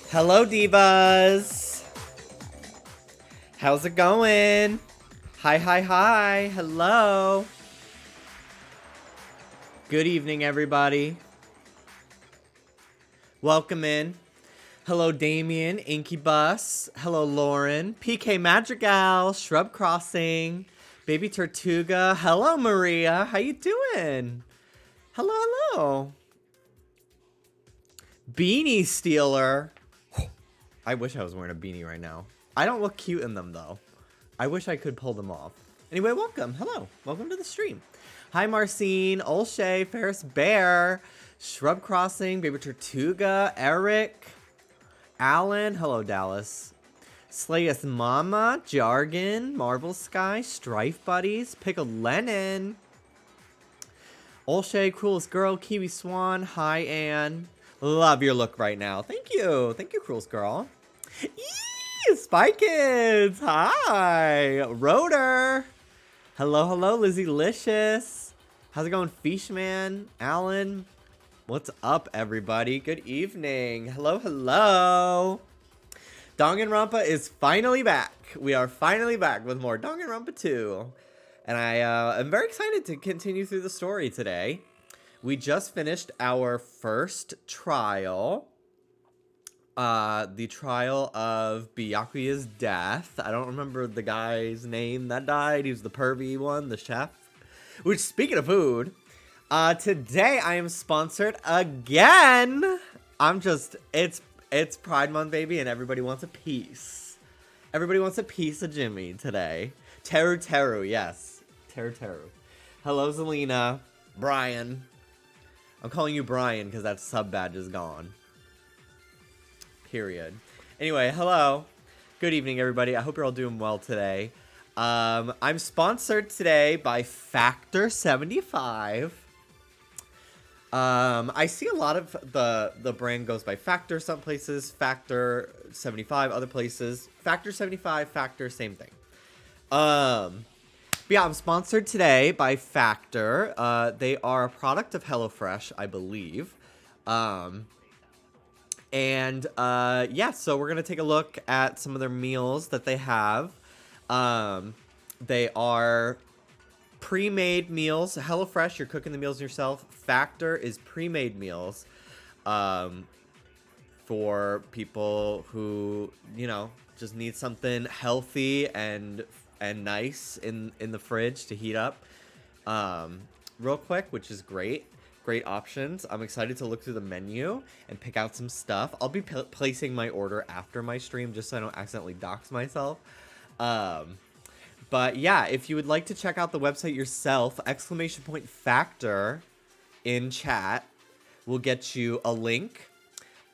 Hello, divas. How's it going? Hi, hi, hi. Hello. Good evening, everybody. Welcome in. Hello, Damien, Incubus. Hello, Lauren. PK Madrigal, Shrub Crossing, Baby Tortuga. Hello, Maria. How you doing? Hello, hello. Beanie Stealer. I wish I was wearing a beanie right now. I don't look cute in them, though. I wish I could pull them off. Anyway, welcome. Hello. Welcome to the stream. Hi, Marcine, Olshay, Ferris Bear, Shrub Crossing, Baby Tortuga, Eric, Alan. Hello, Dallas. Slayus Mama, Jargon, Marvel Sky, Strife Buddies, Pickled Lennon, Olshay, Cruelest Girl, Kiwi Swan. Hi, Anne. Love your look right now. Thank you. Thank you, Cruelest Girl. Eee, Spy Kids. Hi. Rotor. Hello, hello, Lizzie Licious. How's it going, Fishman? Alan. What's up, everybody? Good evening. Hello, hello. Danganronpa is finally back. We are finally back with more Danganronpa 2. And I am very excited to continue through the story today. We just finished our first trial. The trial of Byakuya's death. I don't remember the guy's name that died. He was the pervy one, the chef. Which, speaking of food, today I am sponsored again. It's Pride Month, baby, and everybody wants a piece. Everybody wants a piece of Jimmy today. Teru, yes. Teru. Hello, Zelina. Brian. I'm calling you Brian because that sub badge is gone. Period. Anyway, hello. Good evening, everybody. I hope you're all doing well today. I'm sponsored today by Factor 75. I see a lot of the brand goes by Factor some places, Factor 75 other places. Factor 75, Factor, same thing. But yeah, I'm sponsored today by Factor. They are a product of HelloFresh, I believe. Yeah, so we're going to take a look at some of their meals that they have. They are pre-made meals. HelloFresh, you're cooking the meals yourself. Factor is pre-made meals for people who, just need something healthy and nice in the fridge to heat up real quick, which is great options. I'm excited to look through the menu and pick out some stuff. I'll be placing my order after my stream just so I don't accidentally dox myself. But yeah, if you would like to check out the website yourself, !Factor in chat will get you a link.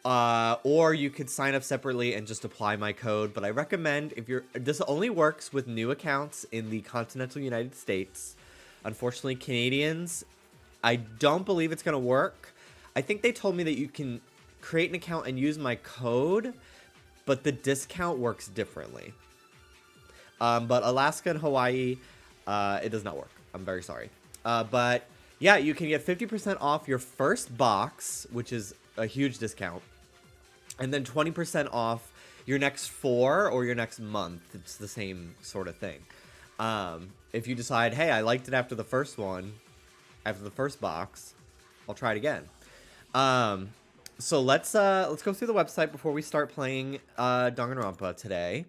Or you could sign up separately and just apply my code. But I recommend this only works with new accounts in the continental United States. Unfortunately, Canadians, I don't believe it's going to work. I think they told me that you can create an account and use my code, but the discount works differently. But Alaska and Hawaii, it does not work. I'm very sorry. But yeah, you can get 50% off your first box, which is a huge discount. And then 20% off your next 4 or your next month. It's the same sort of thing. If you decide, hey, I liked it after the first one, after the first box, I'll try it again. So let's go through the website before we start playing Danganronpa today.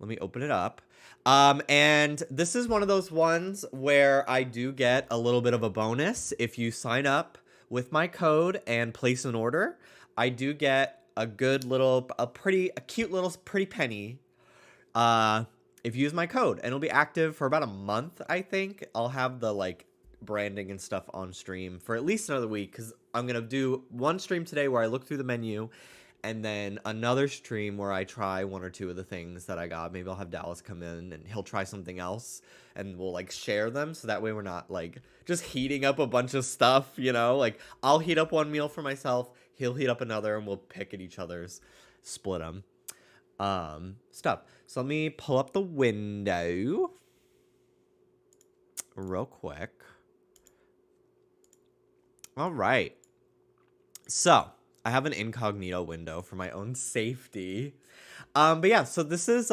Let me open it up. And this is one of those ones where I do get a little bit of a bonus. If you sign up with my code and place an order, I do get a good little, a cute little pretty penny. If you use my code, and it'll be active for about a month, I think. I'll have the branding and stuff on stream for at least another week, because I'm gonna do one stream today where I look through the menu, and then another stream where I try 1 or 2 of the things that I got. Maybe I'll have Dallas come in and he'll try something else, and we'll share them, so that way we're not just heating up a bunch of stuff, I'll heat up one meal for myself, he'll heat up another, and we'll pick at each other's, split them. Stuff. So let me pull up the window real quick. All right. So I have an incognito window for my own safety. But yeah, so this is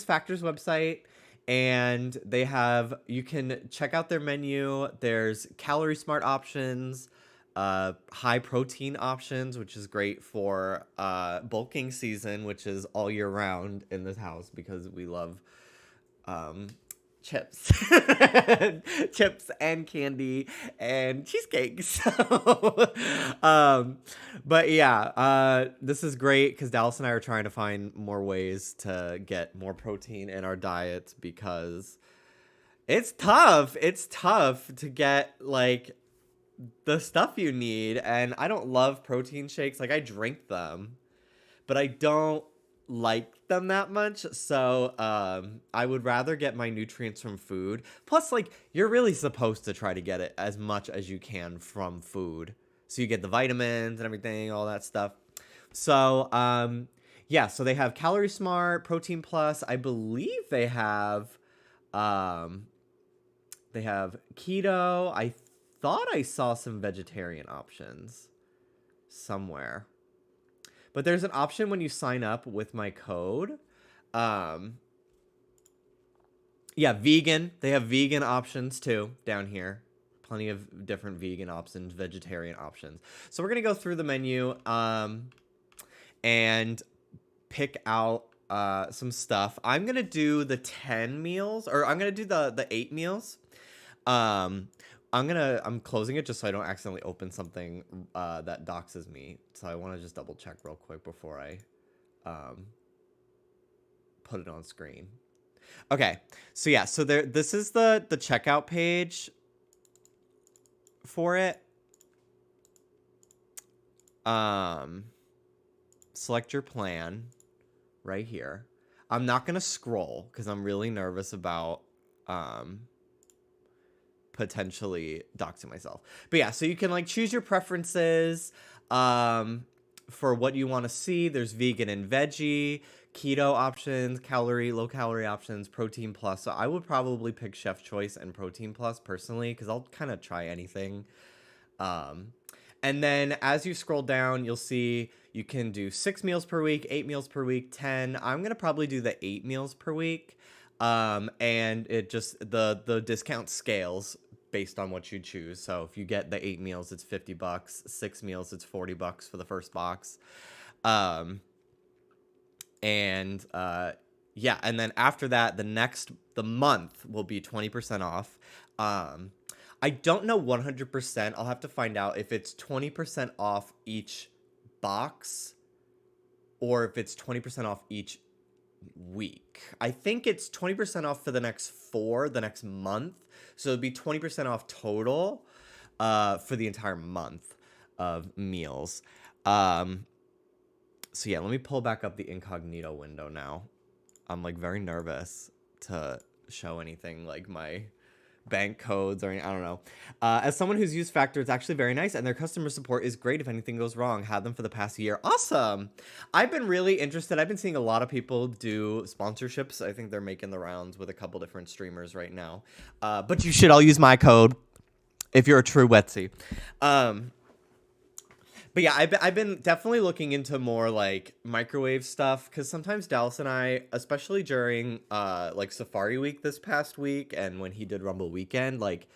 Factor's website, and they have, you can check out their menu. There's calorie smart options, high protein options, which is great for bulking season, which is all year round in this house because we love chips. Chips and candy and cheesecake. So but yeah, this is great because Dallas and I are trying to find more ways to get more protein in our diets because it's tough to get like the stuff you need. And I don't love protein shakes. Like, I drink them, but I don't like them that much. So I would rather get my nutrients from food. Plus, like, you're really supposed to try to get it as much as you can from food, so you get the vitamins and everything, all that stuff. So yeah, so they have Calorie Smart, Protein Plus. I believe they have keto. I thought I saw some vegetarian options somewhere. But there's an option when you sign up with my code. Yeah, vegan. They have vegan options too down here. Plenty of different vegan options, vegetarian options. So we're going to go through the menu and pick out some stuff. I'm going to do the 10 meals, or I'm going to do the 8 meals. I'm closing it just so I don't accidentally open something that doxes me. So I want to just double check real quick before I put it on screen. Okay, so yeah, so this is the checkout page for it. Select your plan right here. I'm not gonna scroll because I'm really nervous about potentially doxing myself. But yeah, so you can like choose your preferences for what you want to see. There's vegan and veggie, keto options, low calorie options, protein plus. So I would probably pick Chef Choice and Protein Plus personally because I'll kind of try anything. And then as you scroll down, you'll see you can do 6 meals per week, 8 meals per week, 10. I'm going to probably do the 8 meals per week. And it just, the discount scales based on what you choose. So if you get the 8 meals, it's $50. 6 meals, it's $40 for the first box. Yeah, and then after that, the month will be 20% off. I don't know 100%. I'll have to find out if it's 20% off each box or if it's 20% off each week. I think it's 20% off for the next month. So it'd be 20% off total for the entire month of meals. So yeah, let me pull back up the incognito window now. I'm like very nervous to show anything like my bank codes or anything. I don't know. As someone who's used Factor, it's actually very nice, and their customer support is great if anything goes wrong. Had them for the past year. Awesome. I've been really interested. I've been seeing a lot of people do sponsorships. I think they're making the rounds with a couple different streamers right now. But you should all use my code if you're a true Wetsy. But yeah, I've been definitely looking into more like microwave stuff because sometimes Dallas and I, especially during like Safari Week this past week and when he did Rumble Weekend, like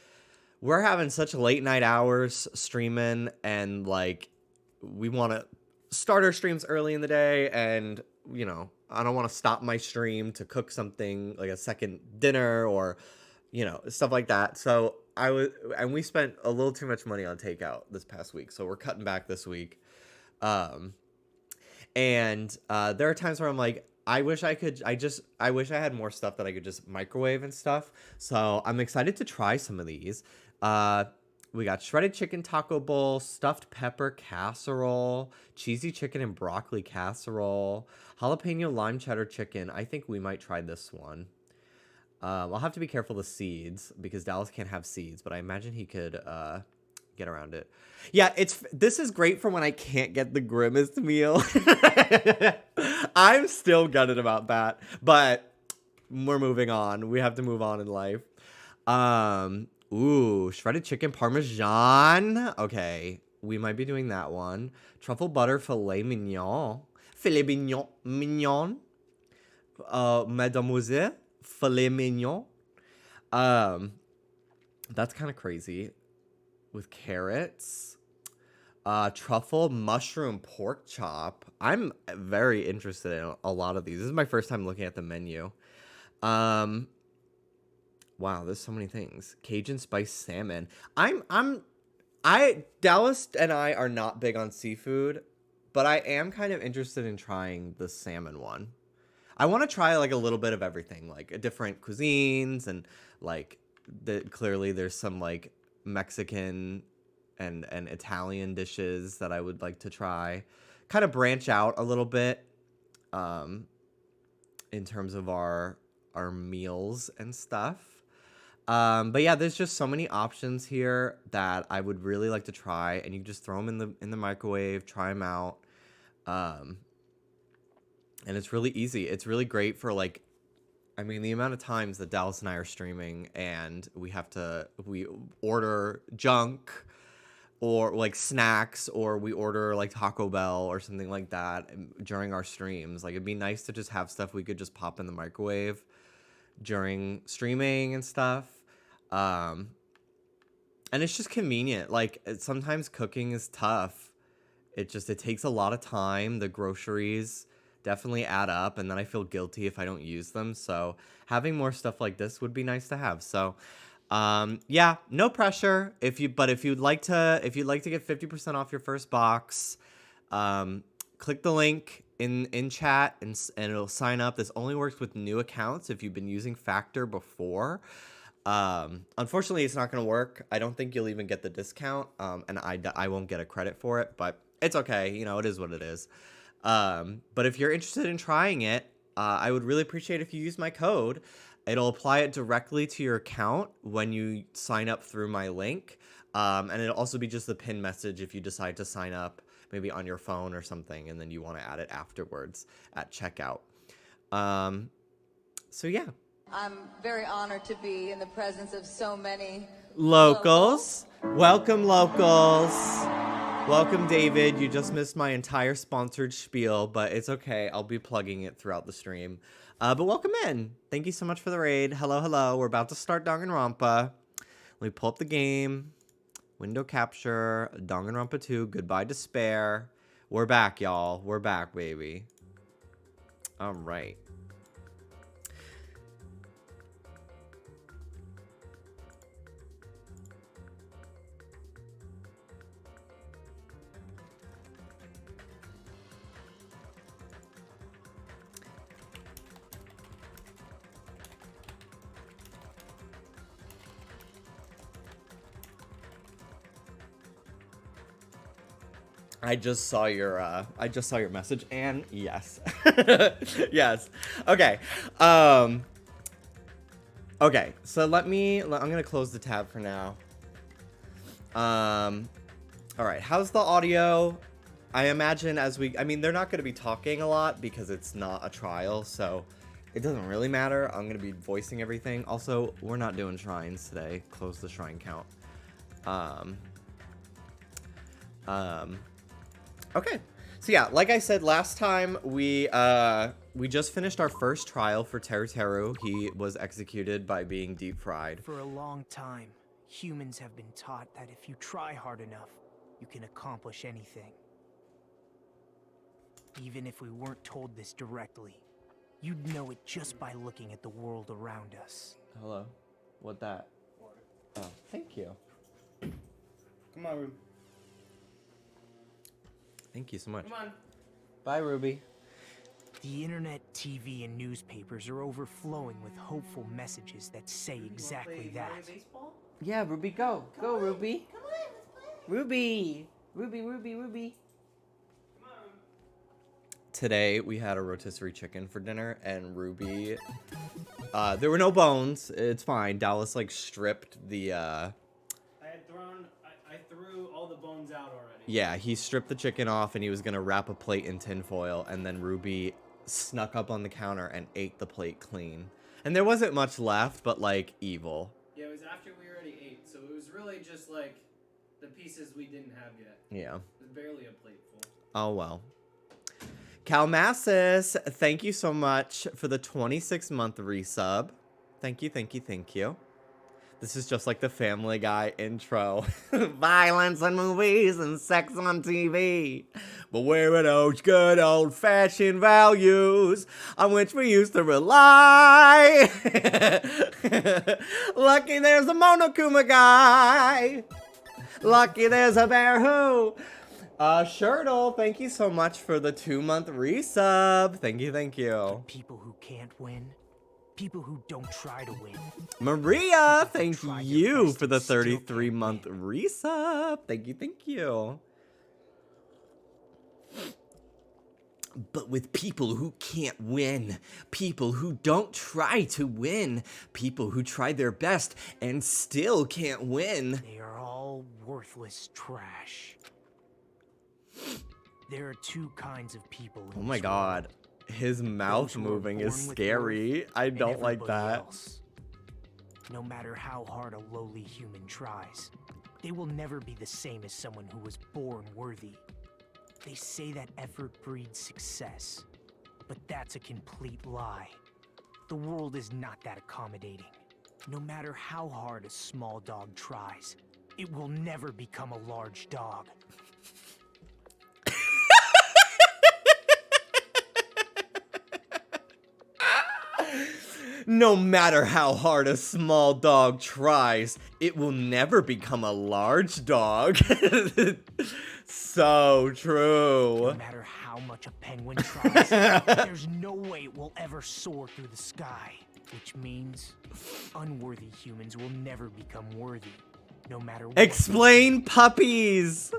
we're having such late night hours streaming, and like we want to start our streams early in the day, and you know, I don't want to stop my stream to cook something like a second dinner or you know, stuff like that. So we spent a little too much money on takeout this past week, so we're cutting back this week. And there are times where I'm like, I wish I had more stuff that I could just microwave and stuff. So I'm excited to try some of these. We got shredded chicken taco bowl, stuffed pepper casserole, cheesy chicken and broccoli casserole, jalapeno lime cheddar chicken. I think we might try this one. I'll have to be careful with seeds because Dallas can't have seeds, but I imagine he could get around it. Yeah, this is great for when I can't get the grimmest meal. I'm still gutted about that, but we're moving on. We have to move on in life. Ooh, shredded chicken parmesan. Okay, we might be doing that one. Truffle butter filet mignon. Filet mignon. Mignon. Mademoiselle. Filet mignon. That's kind of crazy. With carrots. Truffle mushroom pork chop. I'm very interested in a lot of these. This is my first time looking at the menu. Wow, there's so many things. Cajun spice salmon. Dallas and I are not big on seafood, but I am kind of interested in trying the salmon one. I want to try like a little bit of everything, like different cuisines and like clearly there's some like Mexican and Italian dishes that I would like to try. Kind of branch out a little bit in terms of our meals and stuff. But yeah, there's just so many options here that I would really like to try, and you just throw them in the microwave, try them out. And it's really easy. It's really great for like, I mean, the amount of times that Dallas and I are streaming and we order junk or like snacks, or we order like Taco Bell or something like that during our streams. Like, it'd be nice to just have stuff we could just pop in the microwave during streaming and stuff. And it's just convenient. Like, sometimes cooking is tough. It takes a lot of time. The groceries definitely add up, and then I feel guilty if I don't use them. So having more stuff like this would be nice to have. So yeah, no pressure. If you'd like to get 50% off your first box, click the link in chat and it'll sign up. This only works with new accounts. If you've been using Factor before, unfortunately it's not going to work. I don't think you'll even get the discount. And I won't get a credit for it, but it's okay. You know, it is what it is. But if you're interested in trying it, I would really appreciate if you use my code. It'll apply it directly to your account when you sign up through my link. And it'll also be just the pin message if you decide to sign up maybe on your phone or something, and then you want to add it afterwards at checkout. So yeah. I'm very honored to be in the presence of so many locals. Welcome, locals. Welcome, David. You just missed my entire sponsored spiel, but it's okay. I'll be plugging it throughout the stream. But welcome in. Thank you so much for the raid. Hello, hello. We're about to start Danganronpa. Let me pull up the game. Window capture. Danganronpa 2. Goodbye, despair. We're back, y'all. We're back, baby. All right. I just saw your message, and yes. Yes. Okay. Okay, so I'm gonna close the tab for now. All right, how's the audio? I imagine I mean, they're not gonna be talking a lot because it's not a trial, so it doesn't really matter. I'm gonna be voicing everything. Also, we're not doing shrines today. Close the shrine count. Okay, so yeah, like I said last time, we just finished our first trial for Traitor. He was executed by being deep fried. For a long time, humans have been taught that if you try hard enough, you can accomplish anything. Even if we weren't told this directly, you'd know it just by looking at the world around us. Hello? What that? Oh, thank you. Come on, Ruby. Thank you so much. Come on. Bye, Ruby. The internet, TV, and newspapers are overflowing with hopeful messages that say exactly that. Yeah, Ruby, go. Go, Ruby. Come on, let's play. Ruby. Ruby. Today, we had a rotisserie chicken for dinner, and Ruby... there were no bones. It's fine. Dallas, like, stripped the, I threw all the bones out already. Yeah, he stripped the chicken off, and he was gonna wrap a plate in tinfoil, and then Ruby snuck up on the counter and ate the plate clean. And there wasn't much left, but, like, evil. Yeah, it was after we already ate, so it was really just, like, the pieces we didn't have yet. Yeah. There's barely a plate full. Oh, well. Calmassus, thank you so much for the 26-month resub. Thank you, thank you, thank you. This is just like the Family Guy intro. Violence in movies and sex on TV. But where are those good old-fashioned values on which we used to rely? Lucky there's a Monokuma guy. Lucky there's a bear who... Shirtle, thank you so much for the 2-month resub. Thank you, thank you. People who can't win. People who don't try to win. Maria, thank Try their you best for the and still can't 33-month win. resub. Thank you, thank you. But with people who can't win, people who don't try to win, people who try their best and still can't win. They are all worthless trash. There are two kinds of people in Oh my this god. world. His mouth Those who are moving is born with scary. worth I and don't like everybody that. else. No matter how hard a lowly human tries, they will never be the same as someone who was born worthy. They say that effort breeds success, but that's a complete lie. The world is not that accommodating. No matter how hard a small dog tries, it will never become a large dog. No matter how hard a small dog tries, it will never become a large dog. So No true. matter how much a penguin tries, there's no way it will ever soar through the sky. Which means unworthy humans will never become worthy, no matter what. Explain puppies.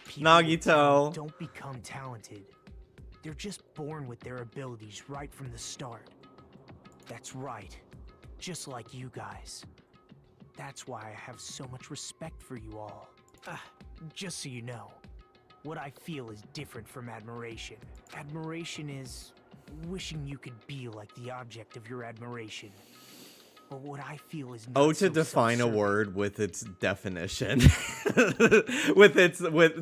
People with Nagito. talent don't become talented. They're just born with their abilities right from the start. That's right. Just like you guys. That's why I have so much respect for you all. Just so you know, what I feel is different from admiration. Admiration is wishing you could be like the object of your admiration. But what I feel is not Oh, to so define a self-serving. word with its definition.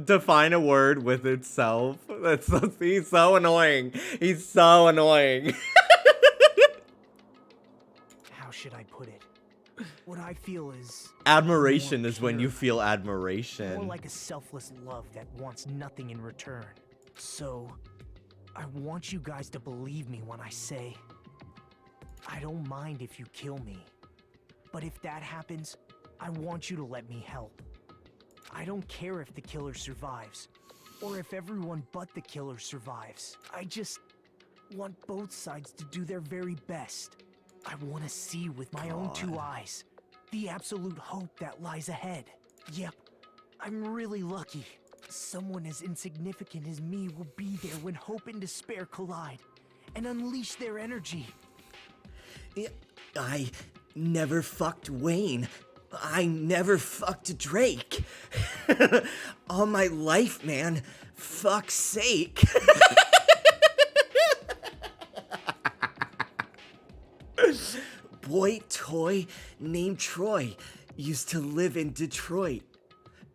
Define a word with itself. He's so annoying. He's so annoying. How should I put it? What I feel is Admiration more is when you pure, feel more admiration. like a selfless love that wants nothing in return. So, I want you guys to believe me when I say, I don't mind if you kill me. But if that happens, I want you to let me help. I don't care if the killer survives, or if everyone but the killer survives. I just want both sides to do their very best. I want to see with my own two eyes the absolute hope that lies ahead. Yep, I'm really lucky. Someone as insignificant as me will be there when hope and despair collide and unleash their energy. I never fucked Wayne. I never fucked Drake. All my life, man. Fuck's sake. Boy toy named Troy used to live in Detroit.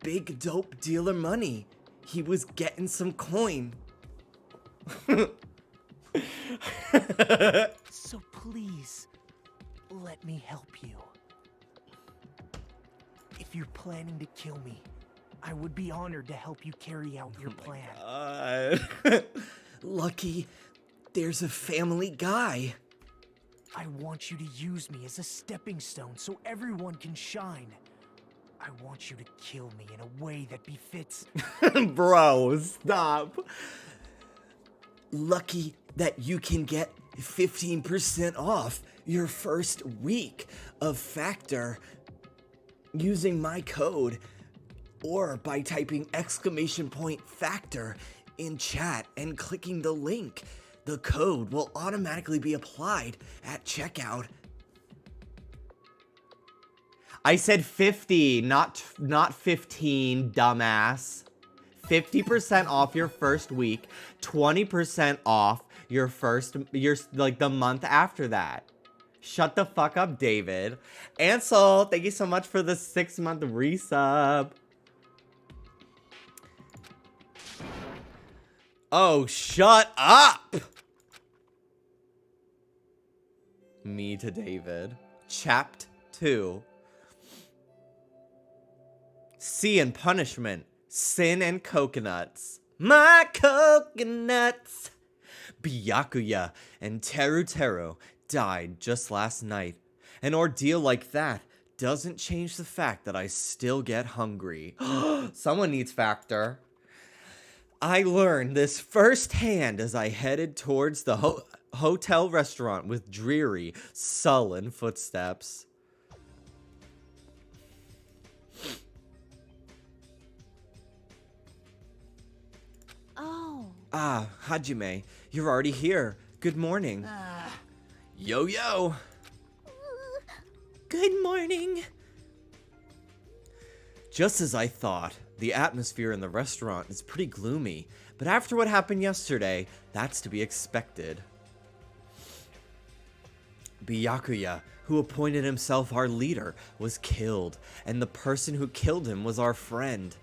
Big dope dealer money. He was getting some coin. So please, let me help you. If you're planning to kill me, I would be honored to help you carry out your plan. Lucky, there's a Family Guy. I want you to use me as a stepping stone so everyone can shine. I want you to kill me in a way that befits. Bro, stop. Lucky that you can get 15% off your first week of Factor using my code or by typing !Factor in chat and clicking the link. The code will automatically be applied at checkout. I said 50, not 15, dumbass. 50% off your first week, 20% off your the month after that. Shut the fuck up, David. Ansel, thank you so much for the 6-month resub. Oh, shut up! Me to David. Chapt 2. Sea and punishment. Sin and coconuts. My coconuts! Byakuya and Teru died just last night. An ordeal like that doesn't change the fact that I still get hungry. Someone needs Factor. I learned this firsthand as I headed towards the hotel restaurant with dreary, sullen footsteps. Oh. Ah, Hajime, you're already here. Good morning. Yo. Good morning. Just as I thought, the atmosphere in the restaurant is pretty gloomy, but after what happened yesterday, that's to be expected. Byakuya, who appointed himself our leader, was killed, and the person who killed him was our friend.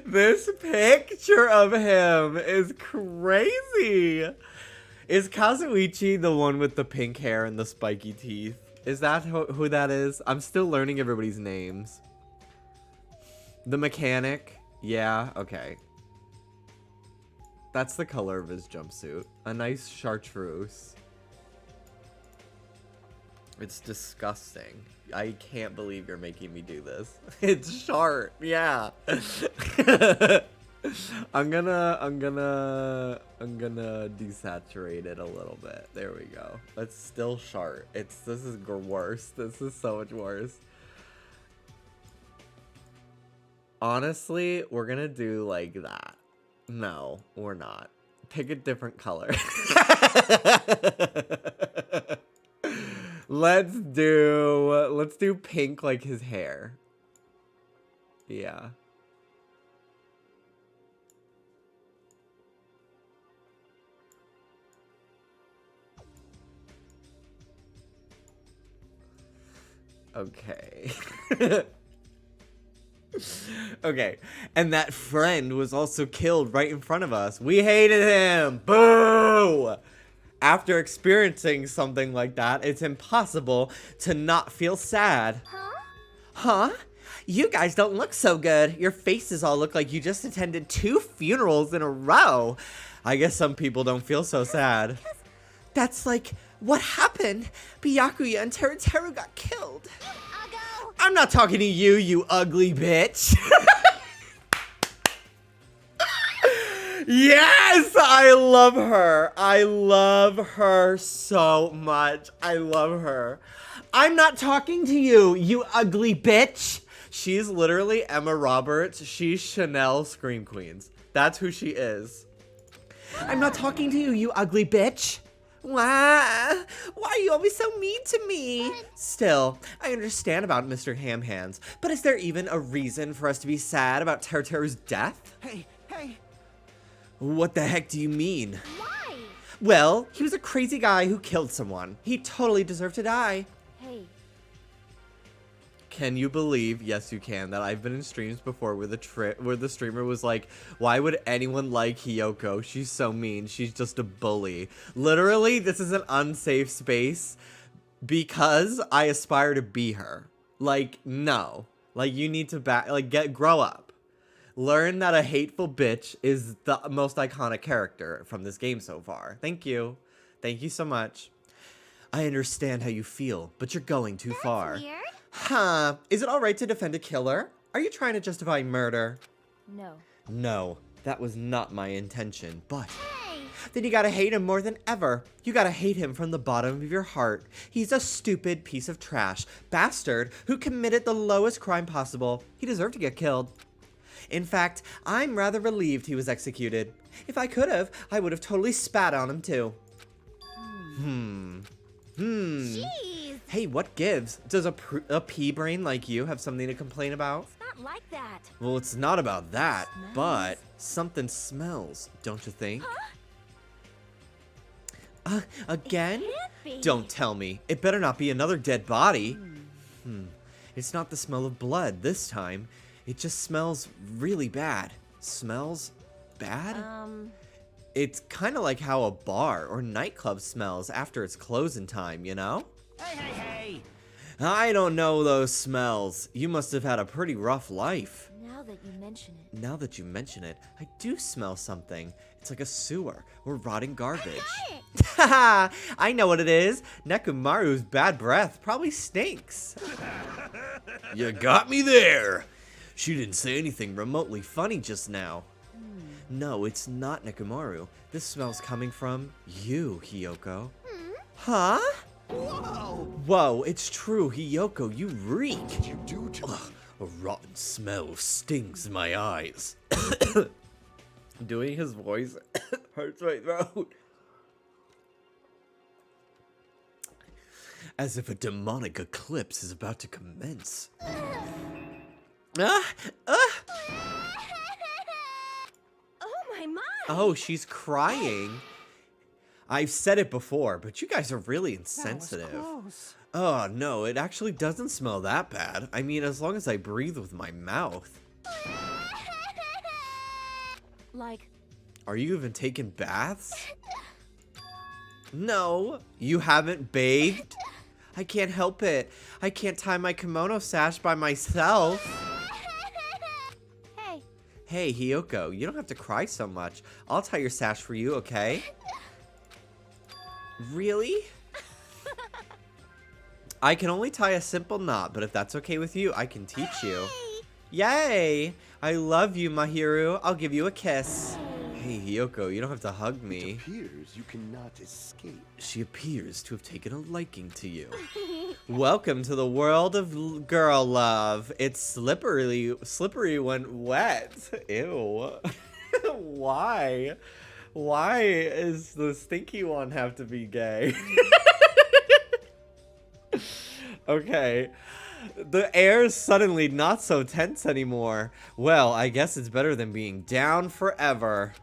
This picture of him is crazy. Is Kazuichi the one with the pink hair and the spiky teeth? Is that who that is? I'm still learning everybody's names. The mechanic? Yeah, okay. That's the color of his jumpsuit. A nice chartreuse. It's disgusting. I can't believe you're making me do this. It's sharp, yeah. I'm gonna desaturate it a little bit. There we go. It's still sharp. This is worse. This is so much worse. Honestly, we're gonna do like that. No, we're not. Pick a different color. Let's do pink like his hair. Yeah. Okay. Okay. And that friend was also killed right in front of us. We hated him. Boo! After experiencing something like that, it's impossible to not feel sad. Huh? You guys don't look so good. Your faces all look like you just attended 2 funerals in a row. I guess some people don't feel so sad. That's like, what happened? Byakuya and Teru got killed. I'm not talking to you, you ugly bitch. Yes, I love her. I love her so much. I love her. I'm not talking to you, you ugly bitch. She's literally Emma Roberts. She's Chanel Scream Queens. That's who she is. I'm not talking to you, you ugly bitch. Why are you always so mean to me? Still, I understand about Mr. Ham Hands, but is there even a reason for us to be sad about Teru's death? Hey. What the heck do you mean? Why? Well, he was a crazy guy who killed someone. He totally deserved to die. Hey. Can you believe, yes you can, that I've been in streams before where the streamer was like, why would anyone like Hiyoko? She's so mean. She's just a bully. Literally, this is an unsafe space because I aspire to be her. Like, no. Like, you need to grow up. Learn that a hateful bitch is the most iconic character from this game so far. Thank you. Thank you so much. I understand how you feel, but you're going too far. Weird. Huh. Is it alright to defend a killer? Are you trying to justify murder? No. No, that was not my intention, but... Hey. Then you gotta hate him more than ever. You gotta hate him from the bottom of your heart. He's a stupid piece of trash. Bastard who committed the lowest crime possible. He deserved to get killed. In fact, I'm rather relieved he was executed. If I could have, I would have totally spat on him too. Jeez. Hey, what gives? Does a pea brain like you have something to complain about? It's not like that. Well, it's not about that, Smells. but something smells, don't you think? Huh? Again? Can't be. Don't tell me. It better not be another dead body. It's not the smell of blood this time. It just smells really bad. Smells bad? It's kind of like how a bar or nightclub smells after it's closing time, you know? Hey! I don't know those smells. You must have had a pretty rough life. Now that you mention it. Now that you mention it, I do smell something. It's like a sewer or rotting garbage. Haha! I know what it is. Nekomaru's bad breath probably stinks. You got me there. She didn't say anything remotely funny just now. No, it's not Nekomaru. This smell's coming from you, Hiyoko. Huh? Whoa, it's true, Hiyoko, you reek. What did you do to me? A rotten smell stings my eyes. Doing his voice hurts my throat. As if a demonic eclipse is about to commence. Oh my. Oh, she's crying. I've said it before, but you guys are really insensitive. Close. Oh, no, it actually doesn't smell that bad. I mean, as long as I breathe with my mouth. Like, Are you even taking baths? No, you haven't bathed? I can't help it. I can't tie my kimono sash by myself. hey, Hey, Hiyoko, you don't have to cry so much. I'll tie your sash for you, okay? Really? I can only tie a simple knot, but if that's okay with you, I can teach you. Yay! I love you, Mahiru. I'll give you a kiss. Hey, Hiyoko, you don't have to hug It me. appears you cannot escape. She appears to have taken a liking to you. Welcome to the world of girl love. It's slippery when wet. Ew. Why? Why is the stinky one have to be gay? Okay. The air is suddenly not so tense anymore. Well, I guess it's better than being down forever.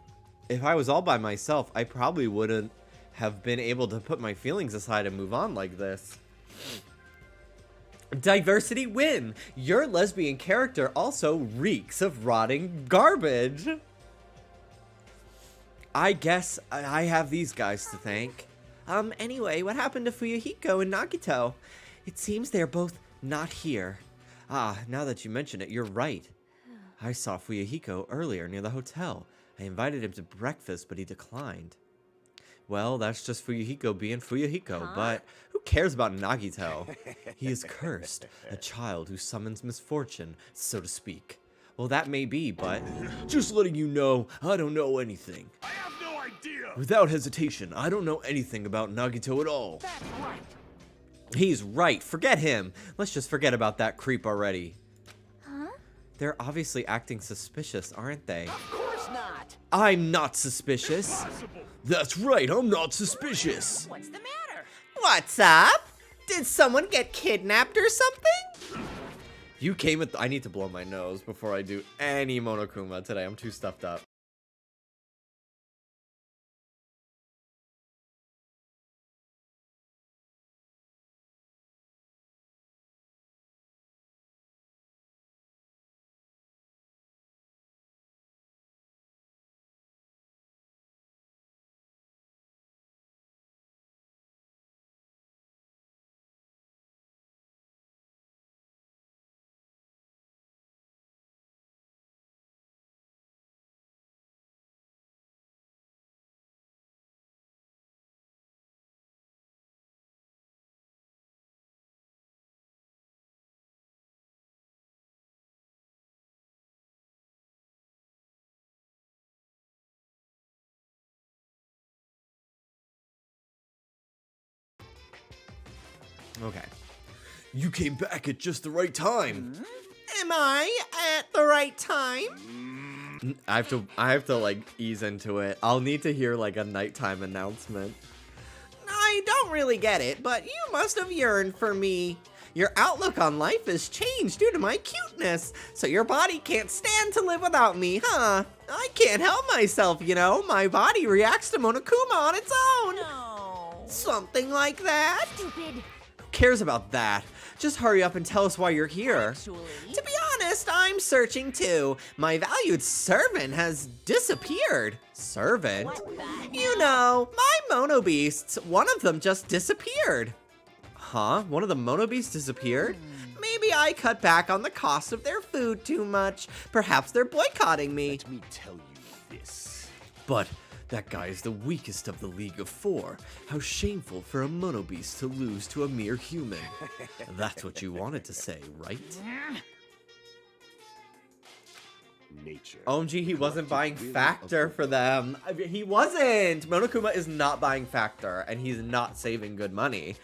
If I was all by myself, I probably wouldn't have been able to put my feelings aside and move on like this. Diversity win! Your lesbian character also reeks of rotting garbage. I guess I have these guys to thank. Anyway, what happened to Fuyuhiko and Nagito? It seems they're both not here. Ah, now that you mention it, you're right. I saw Fuyuhiko earlier near the hotel. I invited him to breakfast, but he declined. Well, that's just Fuyuhiko being Fuyuhiko, but who cares about Nagito? He is cursed, a child who summons misfortune, so to speak. Well, that may be, but just letting you know, I don't know anything. I have no idea! Without hesitation, I don't know anything about Nagito at all. That's right. He's right. Forget him. Let's just forget about that creep already. huh? They're obviously acting suspicious, aren't they? Of course not. I'm not suspicious. That's right, I'm not suspicious. What's the matter? What's up? Did someone get kidnapped or something? You came at I need to blow my nose before I do any Monokuma today. I'm too stuffed up. Okay. You came back at just the right time. Am I at the right time? I have to like ease into it. I'll need to hear like a nighttime announcement. I don't really get it, but you must have yearned for me. Your outlook on life has changed due to my cuteness, so your body can't stand to live without me, huh? I can't help myself, you know. My body reacts to Monokuma on its own. No. Something like that? Stupid. Who cares about that? Just hurry up and tell us why you're here. Actually. To be honest, I'm searching too. My valued servant has disappeared. Servant? What the hell? You know, my mono beasts. One of them just disappeared. Huh? One of the mono beasts disappeared? Maybe I cut back on the cost of their food too much. Perhaps they're boycotting me. Let me tell you this. But that guy is the weakest of the League of Four. How shameful for a mono beast to lose to a mere human. That's what you wanted to say, right? Nature. OMG, he wasn't buying Collective will Factor of for them. I mean, he wasn't! Monokuma is not buying Factor, and he's not saving good money.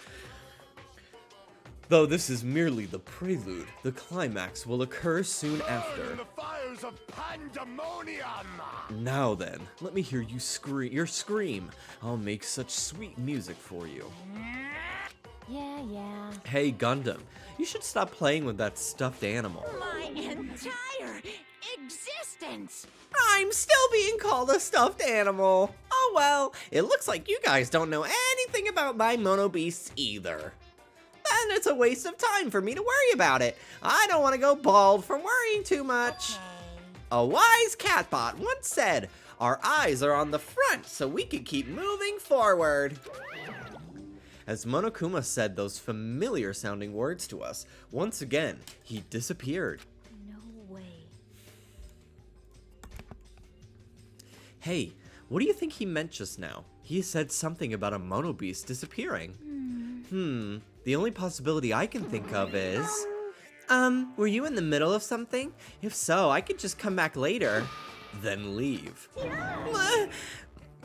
Though this is merely the prelude, the climax will occur soon after. In the fires of pandemonium. Now then, let me hear you scream. Your scream. I'll make such sweet music for you. Yeah. Hey Gundam, you should stop playing with that stuffed animal. My entire existence. I'm still being called a stuffed animal. Oh well, it looks like you guys don't know anything about my mono beasts either. And it's a waste of time for me to worry about it. I don't want to go bald from worrying too much. A wise catbot once said, our eyes are on the front so we can keep moving forward. As Monokuma said those familiar sounding words to us, once again, he disappeared. No way. Hey, what do you think he meant just now? He said something about a mono beast disappearing. The only possibility I can think of is... were you in the middle of something? If so, I could just come back later. Then leave.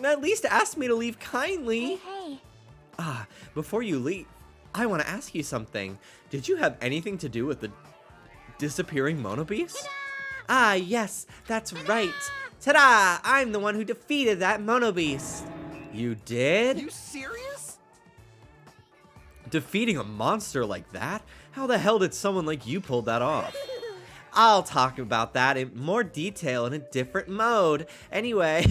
At least ask me to leave kindly. Hey. Before you leave, I want to ask you something. Did you have anything to do with the disappearing mono beast? Ah, yes, that's right. Ta-da! I'm the one who defeated that mono beast. You did? You serious? Defeating a monster like that? How the hell did someone like you pull that off? I'll talk about that in more detail in a different mode. Anyway,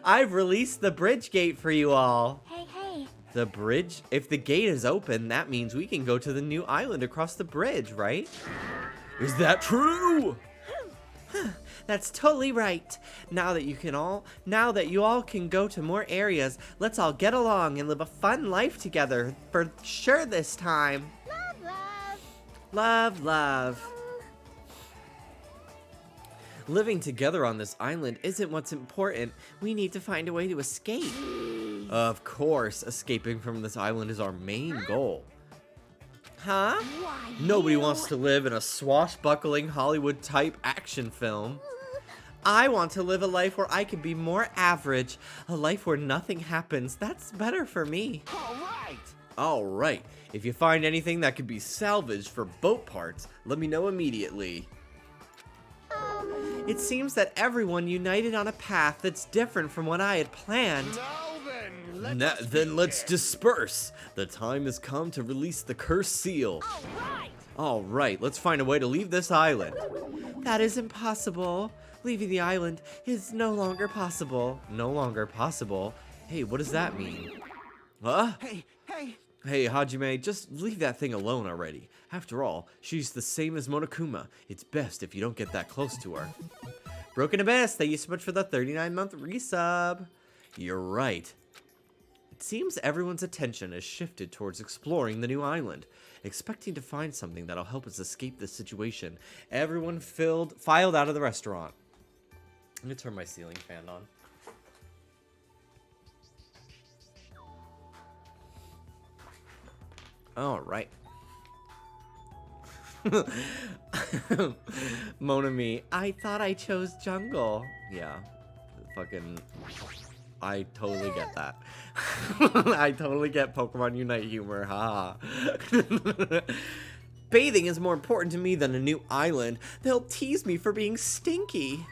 I've released the bridge gate for you all. Hey. The bridge? If the gate is open, that means we can go to the new island across the bridge, right? Is that true? That's totally right. Now that you all can go to more areas, let's all get along and live a fun life together for sure this time. Love. Living together on this island isn't what's important. We need to find a way to escape. Of course, escaping from this island is our main goal. Huh? Why Nobody you? wants to live in a swashbuckling Hollywood-type action film. I want to live a life where I can be more average. A life where nothing happens. That's better for me. Alright. If you find anything that could be salvaged for boat parts, let me know immediately. It seems that everyone united on a path that's different from what I had planned. Then let's disperse. The time has come to release the cursed seal. Alright, let's find a way to leave this island. That is impossible. Leaving the island is no longer possible. No longer possible? Hey, what does that mean? Huh? Hey, Hajime, just leave that thing alone already. After all, she's the same as Monokuma. It's best if you don't get that close to her. Broken Abyss, thank you so much for the 39-month resub. You're right. It seems everyone's attention is shifted towards exploring the new island, expecting to find something that'll help us escape this situation. Everyone filed out of the restaurant. I'm gonna turn my ceiling fan on. All right. Monami, I thought I chose jungle. Yeah, fucking, I totally get that. I totally get Pokemon Unite humor, haha. Bathing is more important to me than a new island. They'll tease me for being stinky.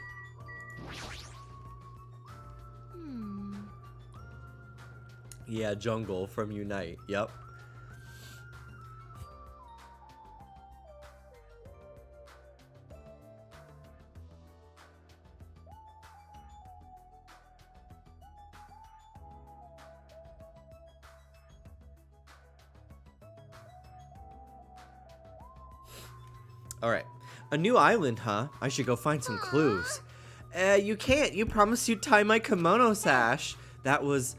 Yeah, jungle from Unite, yep. Alright. A new island, huh? I should go find some clues. You can't. You promised you'd tie my kimono sash. That was...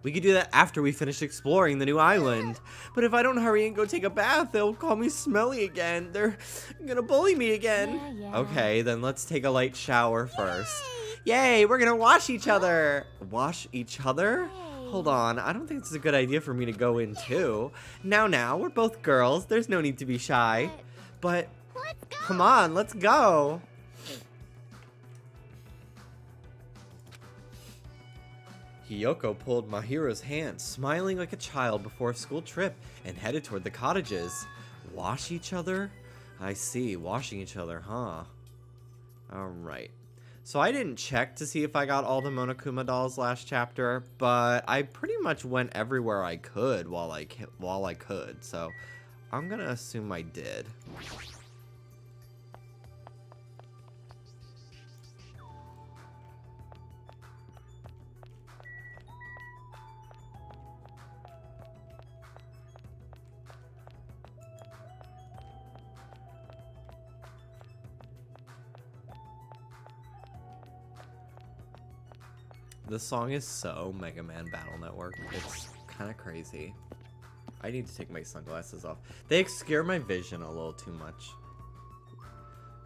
We could do that after we finish exploring the new island. But if I don't hurry and go take a bath, they'll call me smelly again. They're gonna bully me again. Yeah. Okay, then let's take a light shower first. Yay, we're gonna wash each other. Wash each other? Hold on, I don't think this is a good idea for me to go in too. Now, we're both girls. There's no need to be shy. But, Let's go. come on, let's go. Hiyoko pulled Mahiro's hand, smiling like a child before a school trip, and headed toward the cottages. Wash each other? I see, washing each other, huh? Alright. So I didn't check to see if I got all the Monokuma dolls last chapter, but I pretty much went everywhere I could while I could, so I'm gonna assume I did. This song is so Mega Man Battle Network. It's kind of crazy. I need to take my sunglasses off. They obscure my vision a little too much.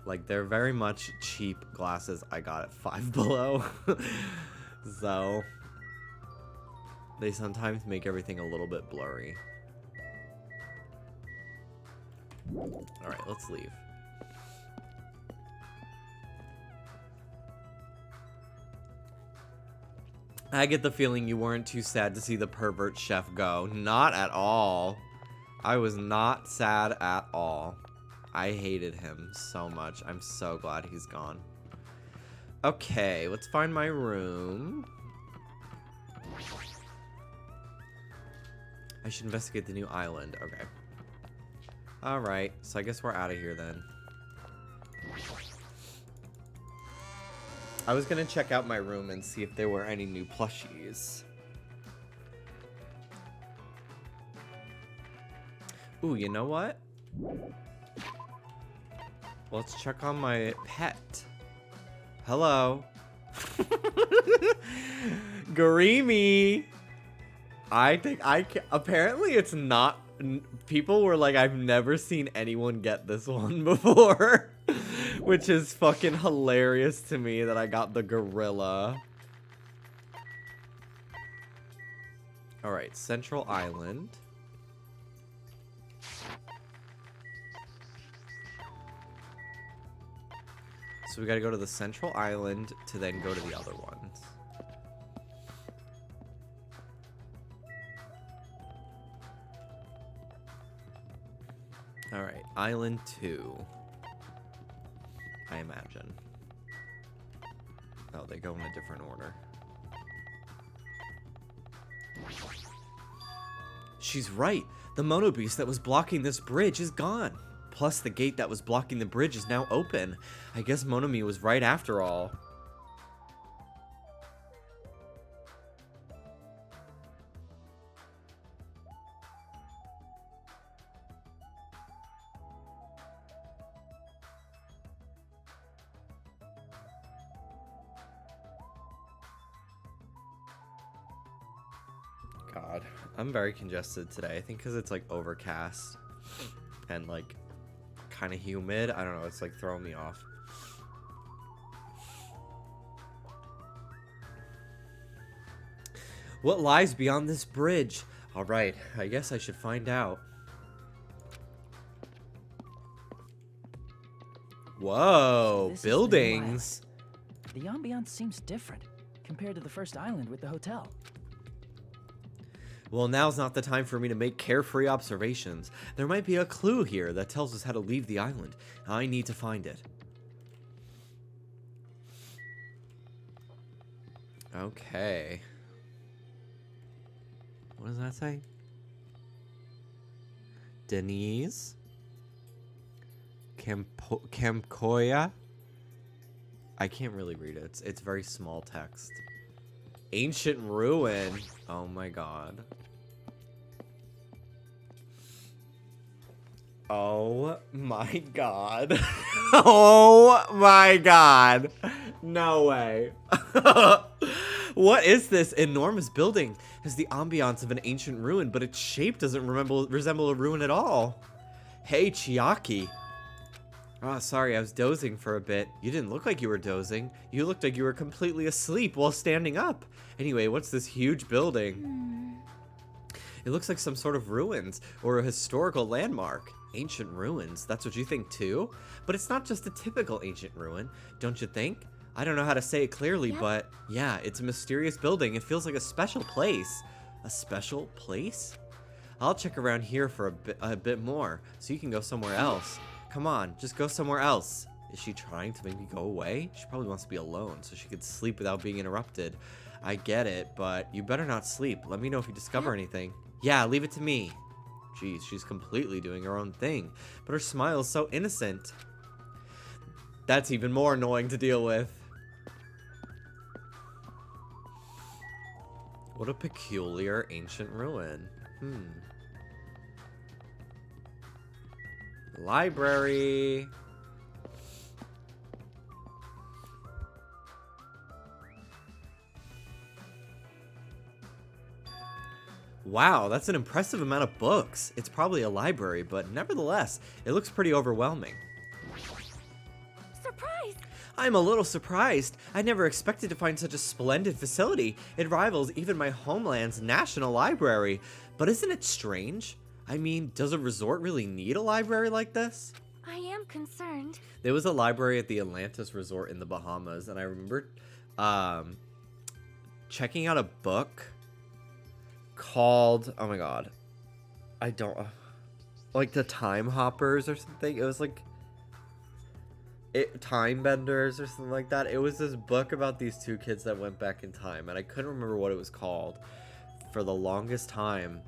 Like, they're very much cheap glasses I got at Five Below. So, they sometimes make everything a little bit blurry. Alright, let's leave. I get the feeling you weren't too sad to see the pervert chef go. Not at all. I was not sad at all. I hated him so much. I'm so glad he's gone. Okay, let's find my room. I should investigate the new island. Okay. Alright, so I guess we're out of here then. I was gonna check out my room and see if there were any new plushies. Ooh, you know what? Let's check on my pet. Hello. Garimi. I think apparently it's not. People were like, I've never seen anyone get this one before. Which is fucking hilarious to me that I got the gorilla. Alright, Central Island. So we gotta go to the Central Island to then go to the other ones. Alright, Island 2. I imagine. Oh, they go in a different order. She's right. The Mono Beast that was blocking this bridge is gone. Plus, the gate that was blocking the bridge is now open. I guess Monomi was right after all. God, I'm very congested today. I think because it's like overcast and like kind of humid. I don't know, it's like throwing me off. What lies beyond this bridge? All right, I guess I should find out. Whoa, This is the new buildings. The ambiance seems different compared to the first island with the hotel. Well, now's not the time for me to make carefree observations. There might be a clue here that tells us how to leave the island. I need to find it. Okay. What does that say? Denise? Kamkoya? I can't really read it. It's very small text. Ancient ruin. Oh my god. Oh my god. Oh my god. No way. What is this enormous building? It has the ambiance of an ancient ruin, but its shape doesn't resemble a ruin at all. Hey, Chiaki. Oh, sorry, I was dozing for a bit. You didn't look like you were dozing. You looked like you were completely asleep while standing up. Anyway, what's this huge building? It looks like some sort of ruins or a historical landmark. Ancient ruins, that's what you think too? But it's not just a typical ancient ruin, don't you think? I don't know how to say it clearly, but yeah, it's a mysterious building. It feels like a special place. A special place? I'll check around here for a bit more, so you can go somewhere else. Come on, just go somewhere else. Is she trying to make me go away? She probably wants to be alone, so she could sleep without being interrupted. I get it, but you better not sleep. Let me know if you discover anything. Yeah, leave it to me. Jeez, she's completely doing her own thing, but her smile is so innocent. That's even more annoying to deal with. What a peculiar ancient ruin. Library. Wow, that's an impressive amount of books. It's probably a library, but nevertheless, it looks pretty overwhelming. Surprise! I'm a little surprised. I never expected to find such a splendid facility. It rivals even my homeland's national library. But isn't it strange? I mean, does a resort really need a library like this? I am concerned. There was a library at the Atlantis Resort in the Bahamas, and I remember checking out a book called, oh my god, I don't, like the Time Hoppers or something. It was like Time Benders or something like that. It was this book about these two kids that went back in time, and I couldn't remember what it was called for the longest time.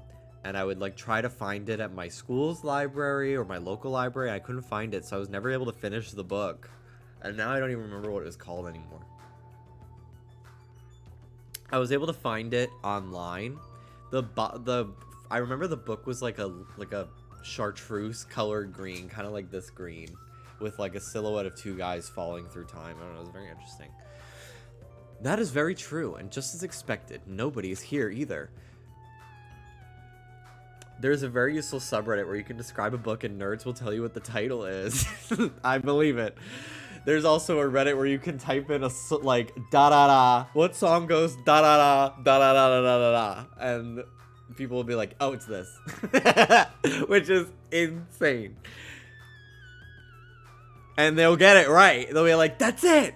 And I would like try to find it at my school's library or my local library. I couldn't find it, so I was never able to finish the book. And now I don't even remember what it was called anymore. I was able to find it online. I remember the book was like a chartreuse colored green, kind of like this green, with like a silhouette of two guys falling through time. I don't know, it was very interesting. That is very true, and just as expected, nobody is here either. There's a very useful subreddit where you can describe a book and nerds will tell you what the title is. I believe it. There's also a Reddit where you can type in like da da da. What song goes da da da da da da da da da? And people will be like, oh, it's this, which is insane. And they'll get it right. They'll be like, that's it.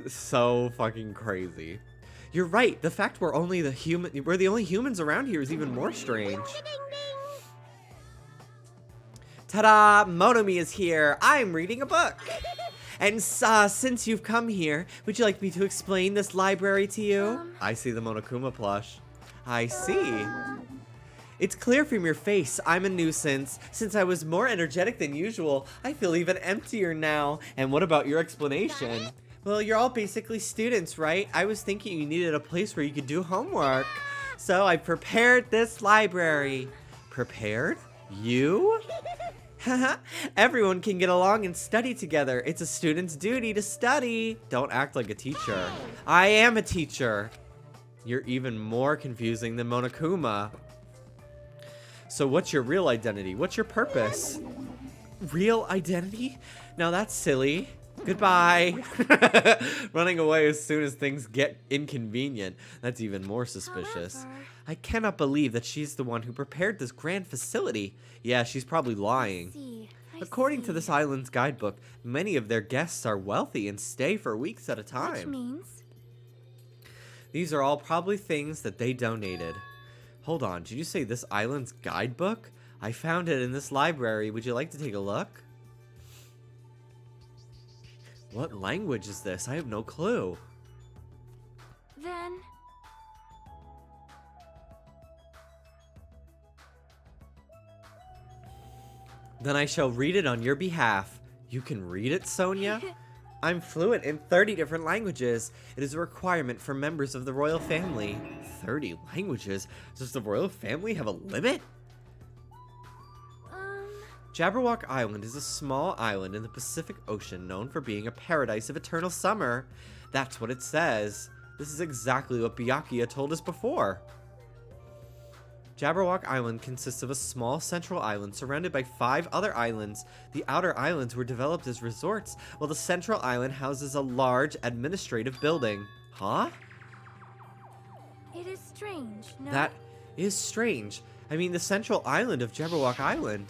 So fucking crazy. You're right. The fact we're the only humans around here is even more strange. Ta-da! Monomi is here. I'm reading a book. And since you've come here, would you like me to explain this library to you? I see the Monokuma plush. I see. It's clear from your face I'm a nuisance. Since I was more energetic than usual, I feel even emptier now. And what about your explanation? Well, you're all basically students, right? I was thinking you needed a place where you could do homework. So I prepared this library. Prepared? You? Haha, everyone can get along and study together. It's a student's duty to study. Don't act like a teacher. I am a teacher. You're even more confusing than Monokuma. So what's your real identity? What's your purpose? Real identity? Now that's silly. Goodbye. Running away as soon as things get inconvenient. That's even more suspicious. However, I cannot believe that she's the one who prepared this grand facility. Yeah, she's probably lying. According to this island's guidebook, many of their guests are wealthy and stay for weeks at a time. Which means These are all probably things that they donated. Hold on, did you say this island's guidebook? I found it in this library. Would you like to take a look? What language is this? I have no clue. then Then I shall read it on your behalf. You can read it, Sonia? I'm fluent in 30 different languages. It is a requirement for members of the royal family. 30 languages? Does the royal family have a limit? Jabberwock Island is a small island in the Pacific Ocean known for being a paradise of eternal summer. That's what it says. This is exactly what Byakuya told us before. Jabberwock Island consists of a small central island surrounded by 5 other islands. The outer islands were developed as resorts, while the central island houses a large administrative building. Huh? It is strange, no? That is strange. I mean, the central island of Jabberwock Island.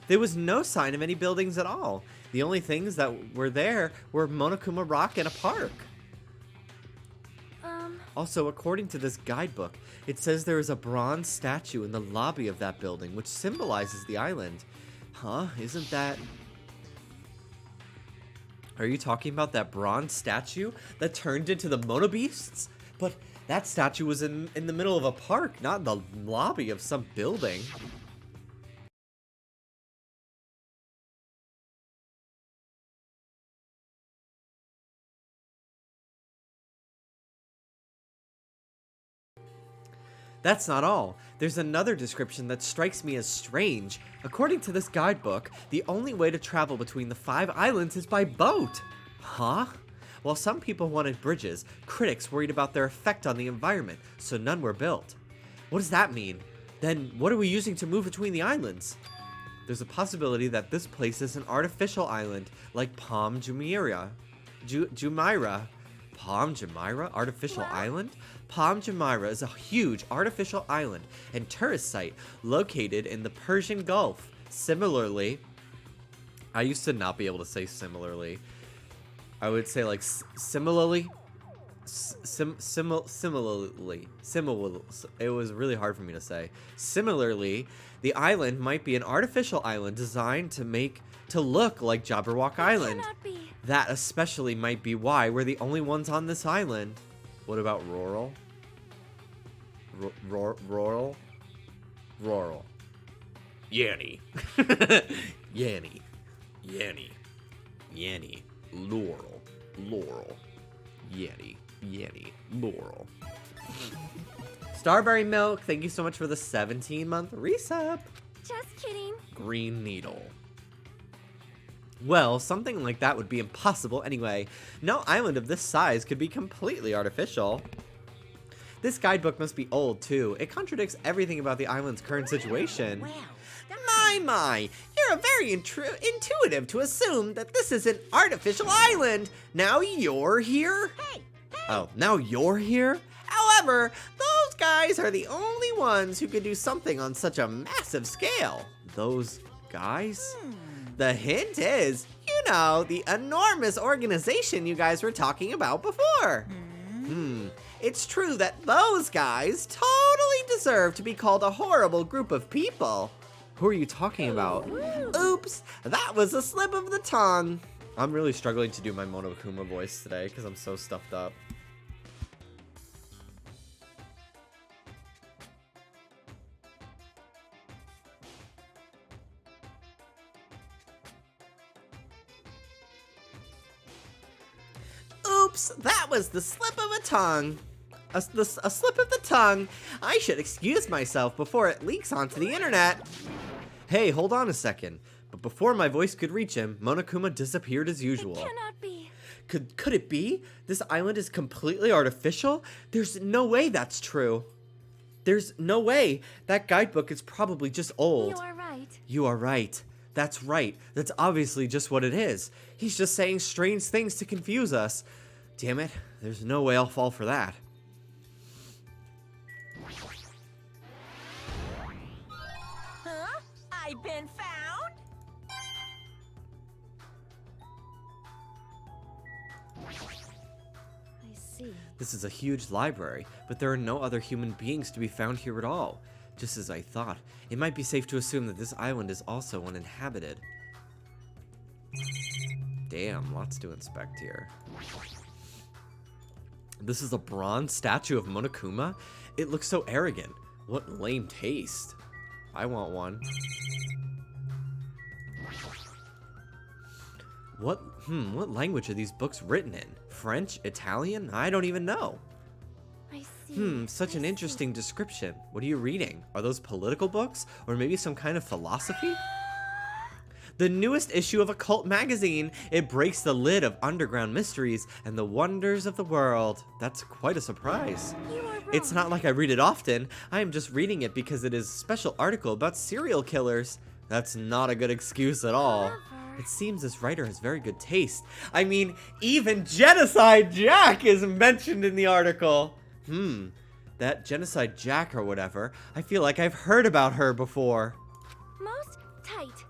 There was no sign of any buildings at all. The only things that were there were Monokuma Rock and a park. Also, according to this guidebook, it says there is a bronze statue in the lobby of that building, which symbolizes the island. Huh? Isn't that... Are you talking about that bronze statue that turned into the Mono Beasts? But that statue was in the middle of a park, not in the lobby of some building. That's not all. There's another description that strikes me as strange. According to this guidebook, the only way to travel between the 5 islands is by boat. Huh? While some people wanted bridges, critics worried about their effect on the environment, so none were built. What does that mean? Then what are we using to move between the islands? There's a possibility that this place is an artificial island, like Palm Jumeirah. Palm Jumeirah? Artificial island? Palm Jumeirah is a huge artificial island and tourist site located in the Persian Gulf. Similarly, I used to not be able to say similarly. I would say like similarly. Similarly. It was really hard for me to say. Similarly, the island might be an artificial island designed to look like Jabberwock Island. Cannot be. That especially might be why we're the only ones on this island. What about rural? Rural? Rural. Yanny. Yanny. Yanny. Yanny. Laurel. Laurel. Yanny. Yanny. Laurel. Starberry Milk, thank you so much for the 17-month resub. Just kidding. Green Needle. Well, something like that would be impossible anyway. No island of this size could be completely artificial. This guidebook must be old, too. It contradicts everything about the island's current situation. My, you're very intuitive to assume that this is an artificial island. Now you're here? Oh, now you're here? However, those guys are the only ones who could do something on such a massive scale. Those guys? The hint is, you know, the enormous organization you guys were talking about before. It's true that those guys totally deserve to be called a horrible group of people. Who are you talking about? Oops, that was a slip of the tongue. I'm really struggling to do my Monokuma voice today because I'm so stuffed up. Oops, that was the slip of a tongue. A slip of the tongue. I should excuse myself before it leaks onto the internet. Hey, hold on a second. But before my voice could reach him, Monokuma disappeared as usual. It cannot be. Could it be? This island is completely artificial? There's no way that's true. There's no way. That guidebook is probably just old. You are right. You are right. That's right. That's obviously just what it is. He's just saying strange things to confuse us. Damn it. There's no way I'll fall for that. Huh? I've been found? I see. This is a huge library, but there are no other human beings to be found here at all. Just as I thought, it might be safe to assume that this island is also uninhabited. Damn, lots to inspect here. This is a bronze statue of Monokuma? It looks so arrogant. What lame taste. I want one. What language are these books written in? French? Italian? I don't even know. I see. Such I an see. interesting description. What are you reading? Are those political books? Or maybe some kind of philosophy? The newest issue of Occult magazine. It breaks the lid of underground mysteries and the wonders of the world. That's quite a surprise. You are wrong. It's not like I read it often. I am just reading it because it is a special article about serial killers. That's not a good excuse at all. However- It seems this writer has very good taste. I mean, even Genocide Jack is mentioned in the article. That Genocide Jack or whatever, I feel like I've heard about her before. Most tight.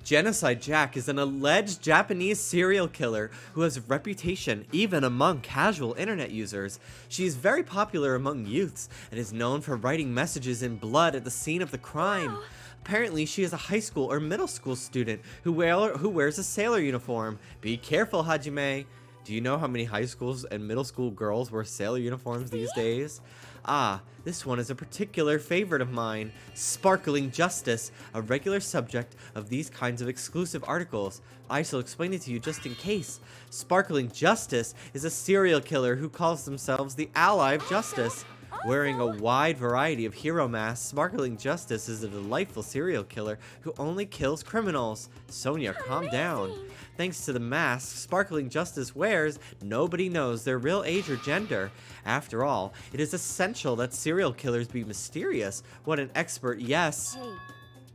Genocide Jack is an alleged Japanese serial killer who has a reputation even among casual internet users. She is very popular among youths and is known for writing messages in blood at the scene of the crime. Wow. Apparently, she is a high school or middle school student who wears a sailor uniform. Be careful, Hajime. Do you know how many high schools and middle school girls wear sailor uniforms these days? Ah, this one is a particular favorite of mine. Sparkling Justice, a regular subject of these kinds of exclusive articles. I shall explain it to you just in case. Sparkling Justice is a serial killer who calls themselves the Ally of Justice. Wearing a wide variety of hero masks, Sparkling Justice is a delightful serial killer who only kills criminals. Sonia, calm down. Thanks to the masks Sparkling Justice wears, nobody knows their real age or gender. After all, it is essential that serial killers be mysterious. What an expert, yes.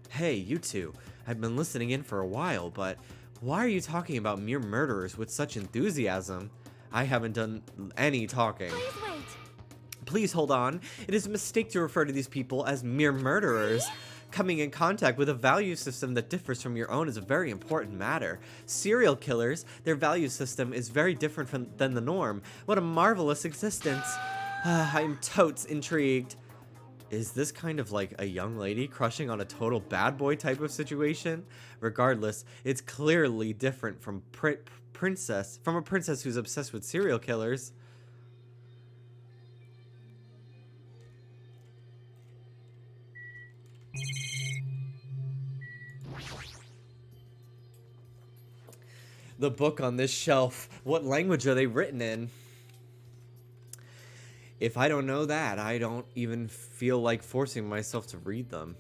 Hey, you two. I've been listening in for a while, but why are you talking about mere murderers with such enthusiasm? I haven't done any talking. Please wait. Please hold on. It is a mistake to refer to these people as mere murderers. Coming in contact with a value system that differs from your own is a very important matter. Serial killers, their value system is very different than the norm. What a marvelous existence. I'm totes intrigued. Is this kind of like a young lady crushing on a total bad boy type of situation? Regardless, it's clearly different from a princess who's obsessed with serial killers. The book on this shelf. What language are they written in? If I don't know that, I don't even feel like forcing myself to read them.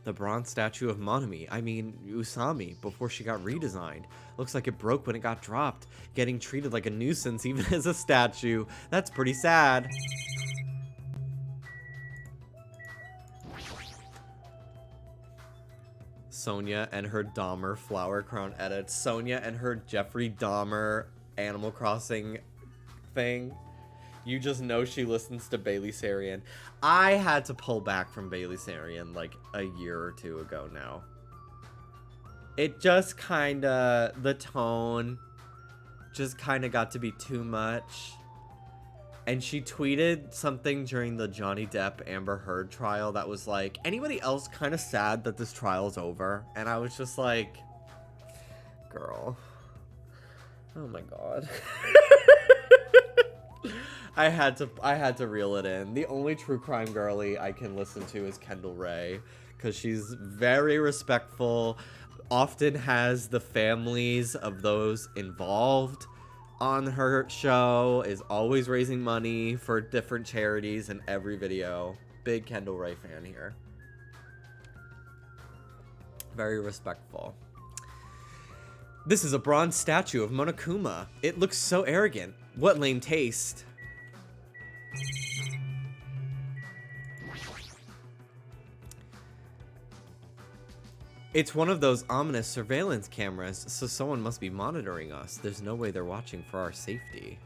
The bronze statue of Usami, before she got redesigned. Looks like it broke when it got dropped, getting treated like a nuisance even as a statue. That's pretty sad. Sonia and her Dahmer flower crown edits. Sonia and her Jeffrey Dahmer Animal Crossing thing. You just know she listens to Bailey Sarian. I had to pull back from Bailey Sarian like a year or two ago now. It just kinda, the tone just kinda got to be too much. And she tweeted something during the Johnny Depp Amber Heard trial that was like, anybody else kind of sad that this trial's over? And I was just like, girl. Oh my god. I had to reel it in. The only true crime girly I can listen to is Kendall Ray, because she's very respectful, often has the families of those involved on her show, is always raising money for different charities in every video. Big Kendall Ray fan here. Very respectful. This is a bronze statue of Monokuma. It looks so arrogant. What lame taste. It's one of those ominous surveillance cameras, so someone must be monitoring us. There's no way they're watching for our safety.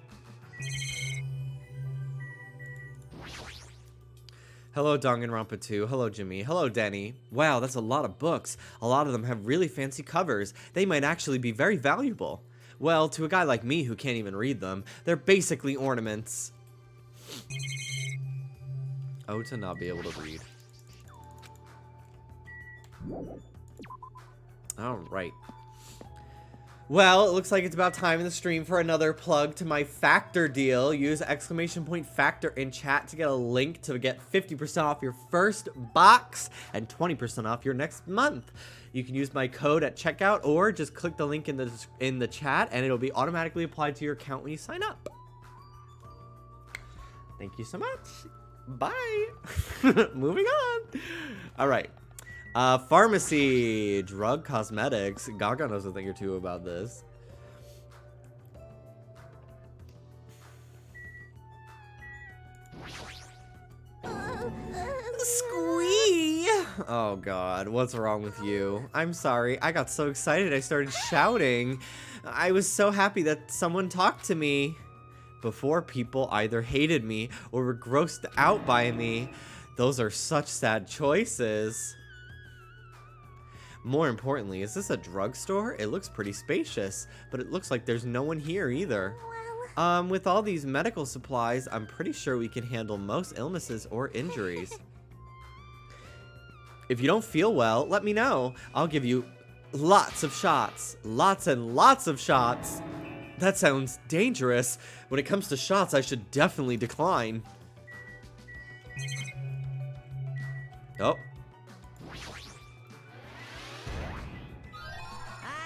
Hello, Danganronpa 2. Hello, Jimmy. Hello, Denny. Wow, that's a lot of books. A lot of them have really fancy covers. They might actually be very valuable. Well, to a guy like me who can't even read them, they're basically ornaments. Oh, to not be able to read. Alright. Well, it looks like it's about time in the stream for another plug to my Factor deal. Use !Factor in chat to get a link to get 50% off your first box and 20% off your next month. You can use my code at checkout or just click the link in the chat and it'll be automatically applied to your account when you sign up. Thank you so much. Bye. Moving on. All right. Pharmacy, drug, cosmetics. Gaga knows a thing or two about this. Squee! Oh god, what's wrong with you? I'm sorry, I got so excited I started shouting. I was so happy that someone talked to me. Before, people either hated me or were grossed out by me. Those are such sad choices. More importantly, is this a drugstore? It looks pretty spacious, but it looks like there's no one here either. With all these medical supplies, I'm pretty sure we can handle most illnesses or injuries. If you don't feel well, let me know. I'll give you lots of shots. Lots and lots of shots. That sounds dangerous. When it comes to shots, I should definitely decline. Oh.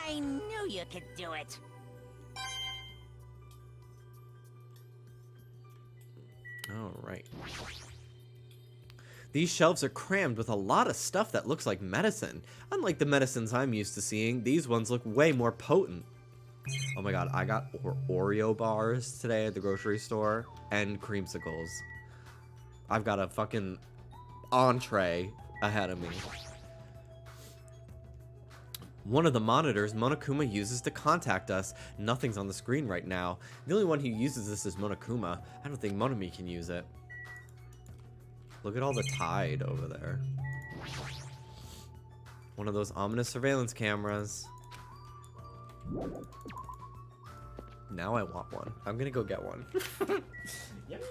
I knew you could do it. All right. These shelves are crammed with a lot of stuff that looks like medicine. Unlike the medicines I'm used to seeing, these ones look way more potent. Oh my god, I got Oreo bars today at the grocery store and creamsicles. I've got a fucking entree ahead of me. One of the monitors Monokuma uses to contact us. Nothing's on the screen right now. The only one who uses this is Monokuma. I don't think Monomi can use it. Look at all the tide over there. One of those ominous surveillance cameras. Now I want one. I'm gonna go get one. Yep.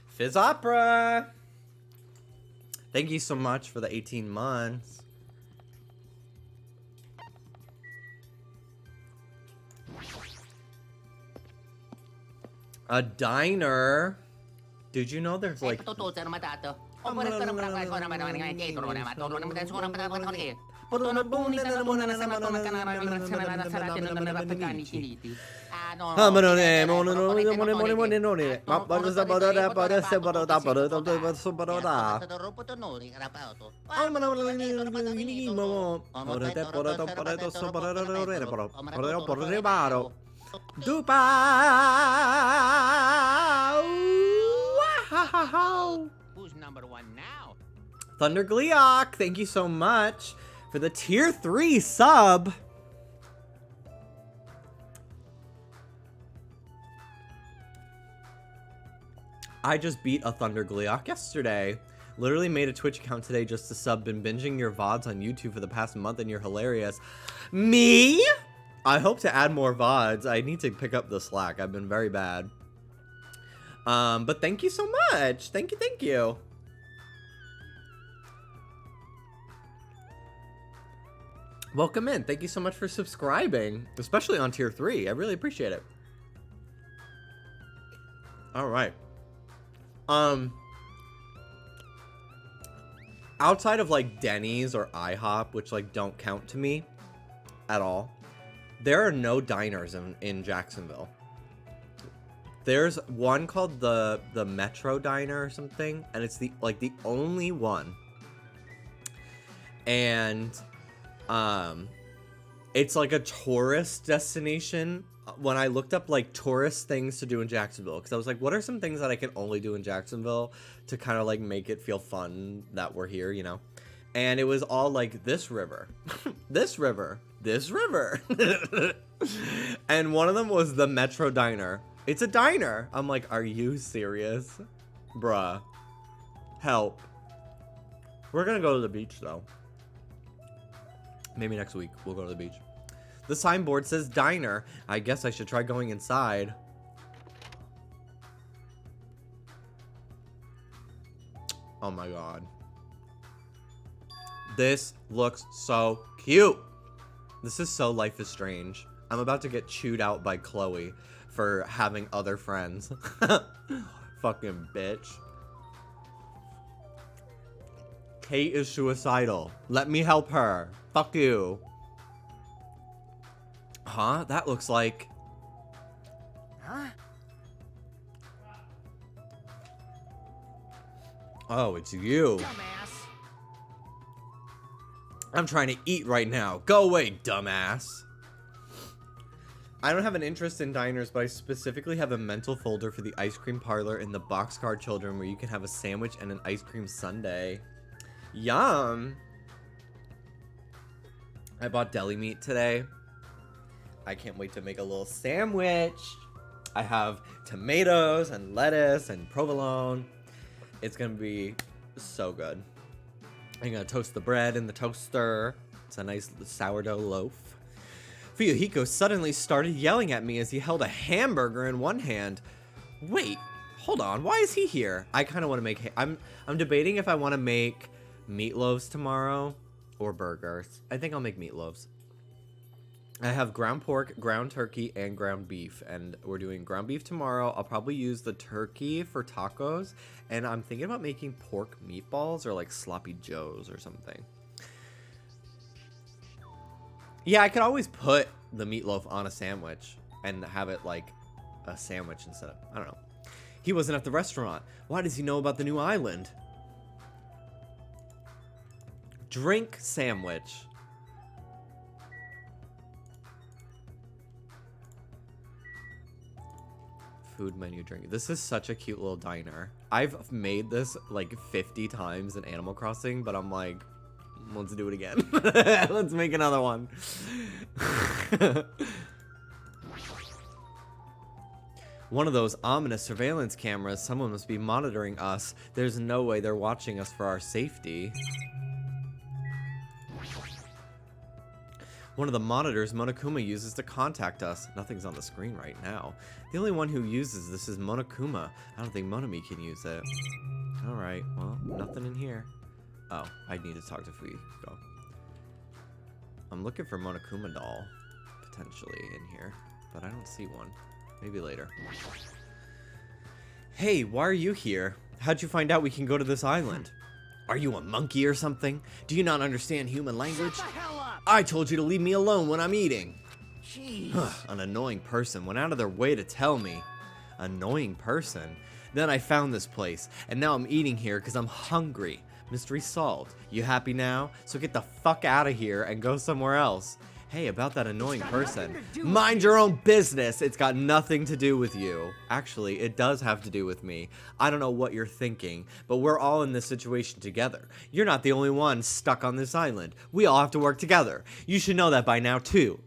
Fizz Opera! Thank you so much for the 18 months. A diner? Did you know there's like... Who's number one now? Thunder Gleok, thank you so much for the tier 3 sub. I just beat a Thunder Gleok yesterday. Literally made a Twitch account today just to sub. Been binging your VODs on YouTube for the past month and you're hilarious. Me? I hope to add more VODs. I need to pick up the slack. I've been very bad. But thank you so much. Thank you, thank you. Welcome in. Thank you so much for subscribing, especially on tier 3. I really appreciate it. All right. outside of like Denny's or IHOP, which like don't count to me at all, there are no diners in Jacksonville. There's one called the Metro Diner or something, and it's the only one. And it's like a tourist destination. When I looked up like tourist things to do in Jacksonville, because I was like, what are some things that I can only do in Jacksonville to kind of like make it feel fun that we're here, you know? And it was all like this river, this river, this river. And one of them was the Metro Diner. It's a diner. I'm like, are you serious? Bruh. Help. We're gonna go to the beach though. Maybe next week we'll go to the beach. The signboard says diner. I guess I should try going inside. Oh my god. This looks so cute. This is so Life is Strange. I'm about to get chewed out by Chloe for having other friends. Fucking bitch. Kate is suicidal. Let me help her. Fuck you. Huh? That looks like... Huh? Oh, it's you. Dumbass. I'm trying to eat right now. Go away, dumbass. I don't have an interest in diners, but I specifically have a mental folder for the ice cream parlor in the Boxcar Children where you can have a sandwich and an ice cream sundae. Yum. I bought deli meat today. I can't wait to make a little sandwich. I have tomatoes and lettuce and provolone. It's gonna be so good. I'm gonna toast the bread in the toaster. It's a nice sourdough loaf. Fuyuhiko suddenly started yelling at me as he held a hamburger in one hand. Wait, hold on. Why is he here? I kind of want to make... I'm debating if I want to make meatloaves tomorrow or burgers. I think I'll make meatloaves. I have ground pork, ground turkey, and ground beef. And we're doing ground beef tomorrow. I'll probably use the turkey for tacos. And I'm thinking about making pork meatballs or like sloppy joes or something. Yeah, I could always put the meatloaf on a sandwich and have it like a sandwich instead of... I don't know. He wasn't at the restaurant. Why does he know about the new island? Drink sandwich. Food menu drink. This is such a cute little diner. I've made this like 50 times in Animal Crossing, but I'm like, let's do it again. Let's make another one. One of those ominous surveillance cameras. Someone must be monitoring us. There's no way they're watching us for our safety. One of the monitors Monokuma uses to contact us. Nothing's on the screen right now. The only one who uses this is Monokuma. I don't think Monomi can use it. Alright, well, nothing in here. Oh, I need to talk to Fuyuhiko. I'm looking for Monokuma doll, potentially, in here. But I don't see one. Maybe later. Hey, why are you here? How'd you find out we can go to this island? Are you a monkey or something? Do you not understand human language? Shut the hell up! I told you to leave me alone when I'm eating. Jeez. An annoying person went out of their way to tell me. Annoying person? Then I found this place, and now I'm eating here because I'm hungry. Mystery solved. You happy now? So get the fuck out of here and go somewhere else. Hey, about that annoying person. Mind your own business. It's got nothing to do with you. Actually, it does have to do with me. I don't know what you're thinking, but we're all in this situation together. You're not the only one stuck on this island. We all have to work together. You should know that by now, too.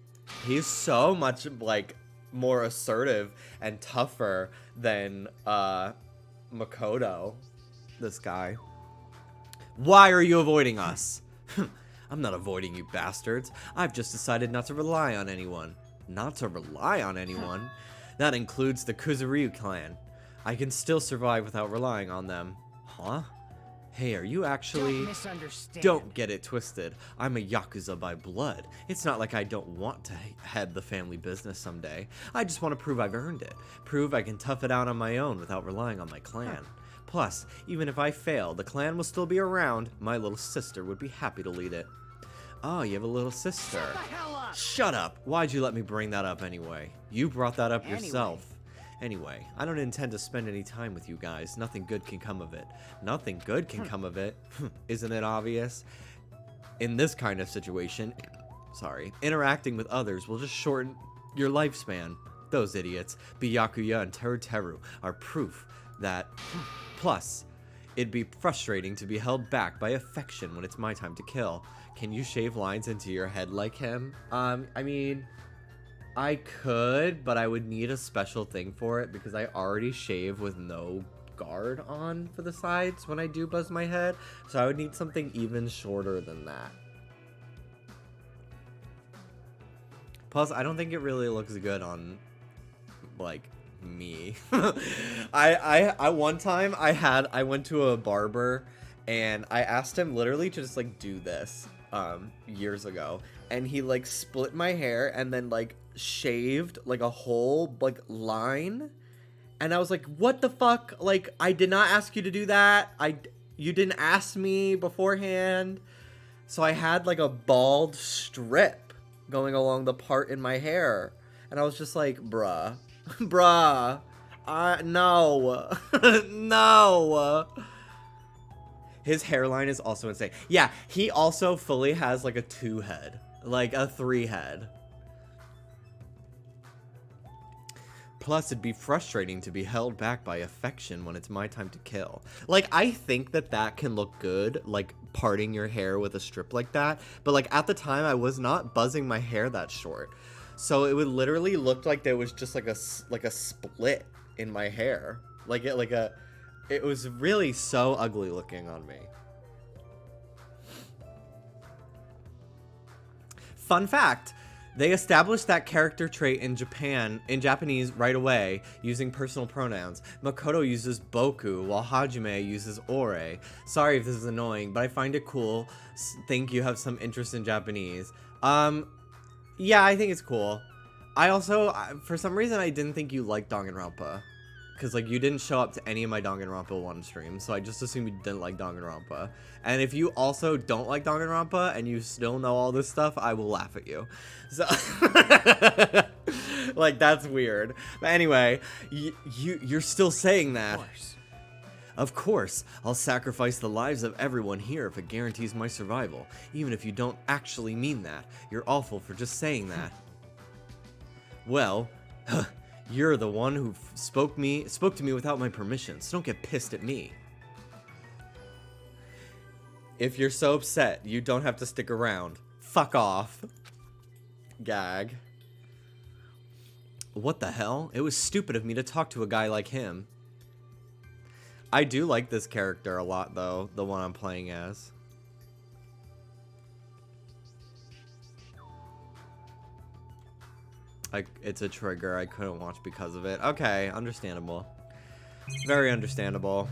He's so much, like, more assertive and tougher than, Makoto. This guy. Why are you avoiding us? I'm not avoiding you bastards. I've just decided not to rely on anyone. Not to rely on anyone? That includes the Kuzuryu clan. I can still survive without relying on them. Huh? Hey, are you actually... Don't misunderstand. Don't get it twisted. I'm a Yakuza by blood. It's not like I don't want to head the family business someday. I just want to prove I've earned it. Prove I can tough it out on my own without relying on my clan. Plus, even if I fail, the clan will still be around. My little sister would be happy to lead it. Oh, you have a little sister. Shut the hell up! Shut up! Why'd you let me bring that up anyway? You brought that up yourself. Anyway, I don't intend to spend any time with you guys. Nothing good can come of it. Nothing good can come of it. Isn't it obvious? In this kind of situation, interacting with others will just shorten your lifespan. Those idiots, Byakuya and Teru, are proof that. Plus, it'd be frustrating to be held back by affection when it's my time to kill. Can you shave lines into your head like him? I mean, I could, but I would need a special thing for it because I already shave with no guard on for the sides when I do buzz my head. So I would need something even shorter than that. Plus, I don't think it really looks good on, like, me. I one time I went to a barber and I asked him literally to just like do this years ago, and he like split my hair and then like shaved like a whole like line, and I was like, what the fuck? Like, I did not ask you to do that. You didn't ask me beforehand. So I had like a bald strip going along the part in my hair, and I was just like, bruh. Bruh. No. No. His hairline is also insane. Yeah, he also fully has like a 2 head. Like a 3 head. Plus, it'd be frustrating to be held back by affection when it's my time to kill. Like, I think that can look good, like, parting your hair with a strip like that. But, like, at the time, I was not buzzing my hair that short. So it would literally look like there was just like a split in my hair. It was really so ugly looking on me. Fun fact, they established that character trait in Japanese right away using personal pronouns. Makoto uses boku while Hajime uses ore. Sorry if this is annoying, but I find it cool. Think you have some interest in Japanese. Yeah, I think it's cool. I also, for some reason, I didn't think you liked Danganronpa. Because, like, you didn't show up to any of my Danganronpa 1 streams, so I just assumed you didn't like Danganronpa. And if you also don't like Danganronpa and you still know all this stuff, I will laugh at you. So, like, that's weird. But anyway, you're still saying that. Of course, I'll sacrifice the lives of everyone here if it guarantees my survival. Even if you don't actually mean that. You're awful for just saying that. Well, you're the one who spoke to me without my permission, so don't get pissed at me. If you're so upset, you don't have to stick around. Fuck off. Gag. What the hell? It was stupid of me to talk to a guy like him. I do like this character a lot, though, the one I'm playing as. It's a trigger I couldn't watch because of it. Okay, understandable. Very understandable.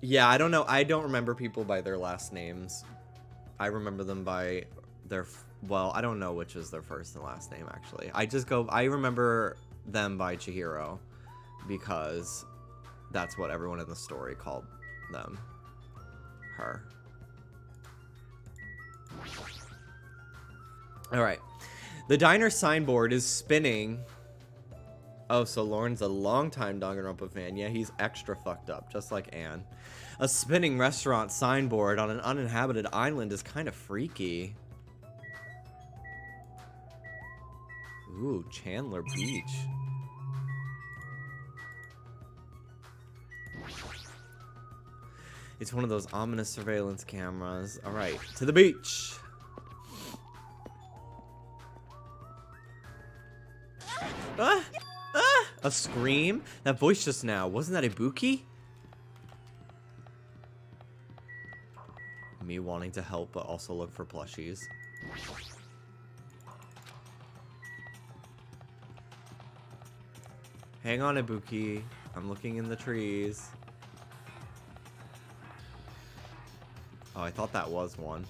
Yeah, I don't know. I don't remember people by their last names. I remember them by their... Well, I don't know which is their first and last name, actually. I remember them by Chihiro because that's what everyone in the story called them. Her. Alright. The diner signboard is spinning. Oh, so Lauren's a longtime Danganronpa fan. Yeah, he's extra fucked up, just like Anne. A spinning restaurant signboard on an uninhabited island is kind of freaky. Ooh, Chandler Beach. It's one of those ominous surveillance cameras. Alright, to the beach. A scream? That voice just now, wasn't that Ibuki? Me wanting to help but also look for plushies. Hang on, Ibuki. I'm looking in the trees. Oh, I thought that was one.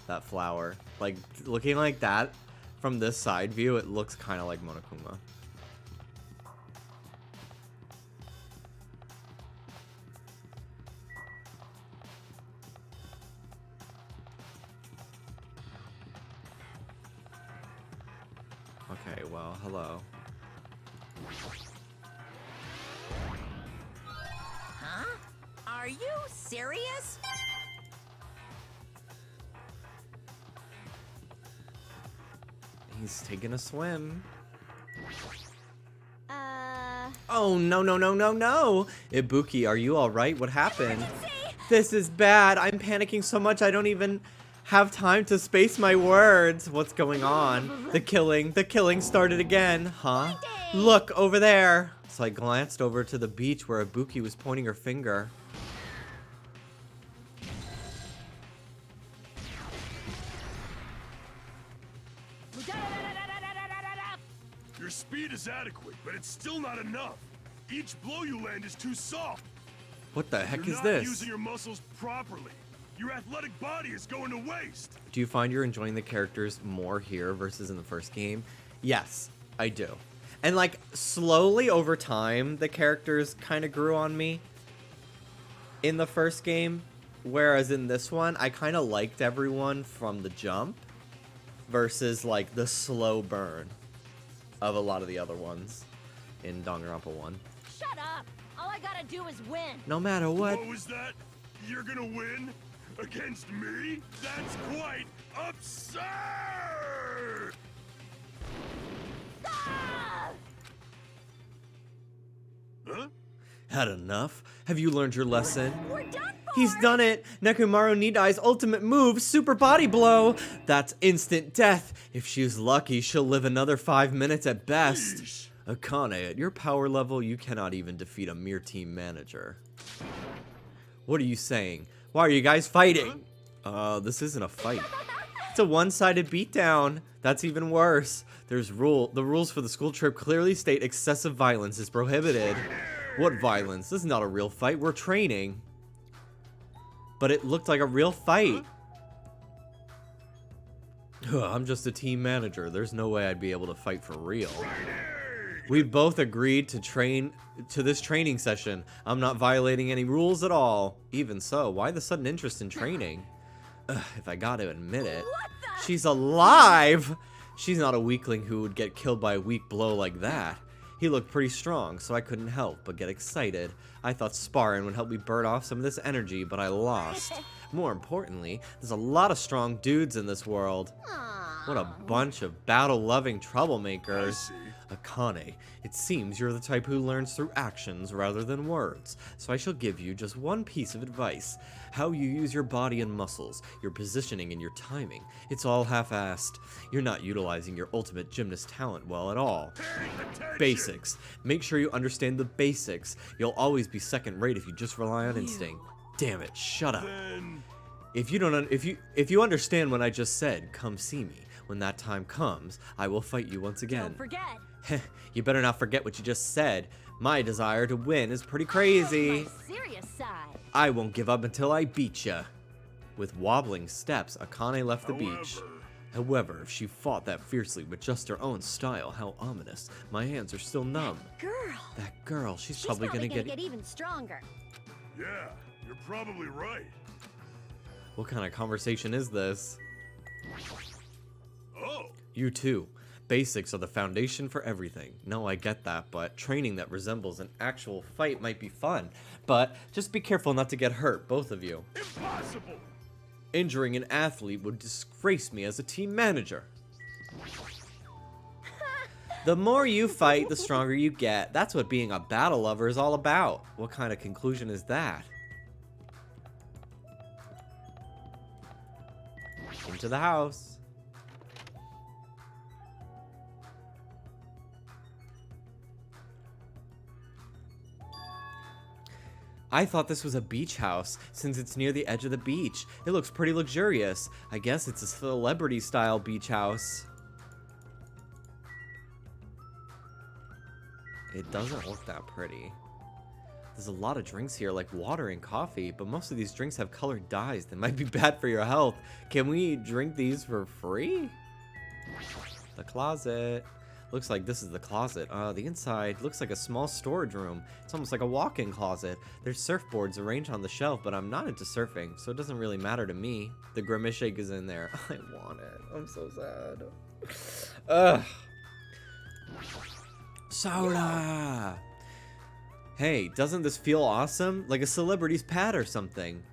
That flower. Like, looking like that from this side view, it looks kind of like Monokuma. Okay, well, hello. Huh? Are you serious? He's taking a swim. Uh, Oh, no, no, no, no, no! Ibuki, are you alright? What happened? This is bad. I'm panicking so much I don't even have time to space my words. What's going on? The killing started again. Huh? Look, over there. So I glanced over to the beach where Ibuki was pointing her finger. Your speed is adequate, but it's still not enough. Each blow you land is too soft. What the heck You're is not this? using your muscles properly. Your athletic body is going to waste. Do you find you're enjoying the characters more here versus in the first game? Yes, I do. And like slowly over time, the characters kind of grew on me in the first game. Whereas in this one, I kind of liked everyone from the jump versus like the slow burn of a lot of the other ones in Danganronpa 1. shut up! All I gotta do is win. No matter what. What was that? You're gonna win? Against me? That's quite absurd! Ah! Huh? Had enough? Have you learned your lesson? We're done for! He's done it! Nekomaru Nidai's ultimate move, Super Body Blow! That's instant death. If she's lucky, she'll live another 5 minutes at best. Yeesh. Akane, at your power level, you cannot even defeat a mere team manager. What are you saying? Why are you guys fighting? This isn't a fight. It's a one-sided beatdown. That's even worse. The rules for the school trip clearly state excessive violence is prohibited. What violence? This is not a real fight. We're training. But it looked like a real fight. I'm just a team manager. There's no way I'd be able to fight for real. We both agreed to train to this training session. I'm not violating any rules at all. Even so, why the sudden interest in training? If I gotta admit it. She's alive! She's not a weakling who would get killed by a weak blow like that. He looked pretty strong, so I couldn't help but get excited. I thought sparring would help me burn off some of this energy, but I lost. More importantly, there's a lot of strong dudes in this world. What a bunch of battle-loving troublemakers. I see. Akane, it seems you're the type who learns through actions rather than words, so I shall give you just one piece of advice. How you use your body and muscles, your positioning and your timing. It's all half-assed. You're not utilizing your ultimate gymnast talent well at all. Attention. Basics. Make sure you understand the basics. You'll always be second-rate if you just rely on instinct. Damn it, shut up. Then If you understand what I just said, come see me. When that time comes, I will fight you once again. Don't forget. You better not forget what you just said. My desire to win is pretty crazy. My serious side. I won't give up until I beat ya. With wobbling steps, Akane left the beach. However, if she fought that fiercely with just her own style, how ominous. My hands are still numb. Girl. That girl, she's Probably probably gonna get... even stronger. yeah, you're probably right. What kind of conversation is this? Oh, You too. Basics are the foundation for everything. No, I get that, but training that resembles an actual fight might be fun. But just be careful not to get hurt, both of you. impossible! Injuring an athlete would disgrace me as a team manager. The more you fight, the stronger you get. That's what being a battle lover is all about. What kind of conclusion is that? Into the house. I thought this was a beach house, since it's near the edge of the beach. It looks pretty luxurious. I guess it's a celebrity-style beach house. It doesn't look that pretty. There's a lot of drinks here, like water and coffee, but most of these drinks have colored dyes that might be bad for your health. Can we drink these for free? The closet. Looks like this is the closet. The inside looks like a small storage room. It's almost like a walk-in closet. There's surfboards arranged on the shelf, but I'm not into surfing, so it doesn't really matter to me. The grimace shake is in there. I want it. I'm so sad. Ugh. Soda! Hey, doesn't this feel awesome? Like a celebrity's pad or something.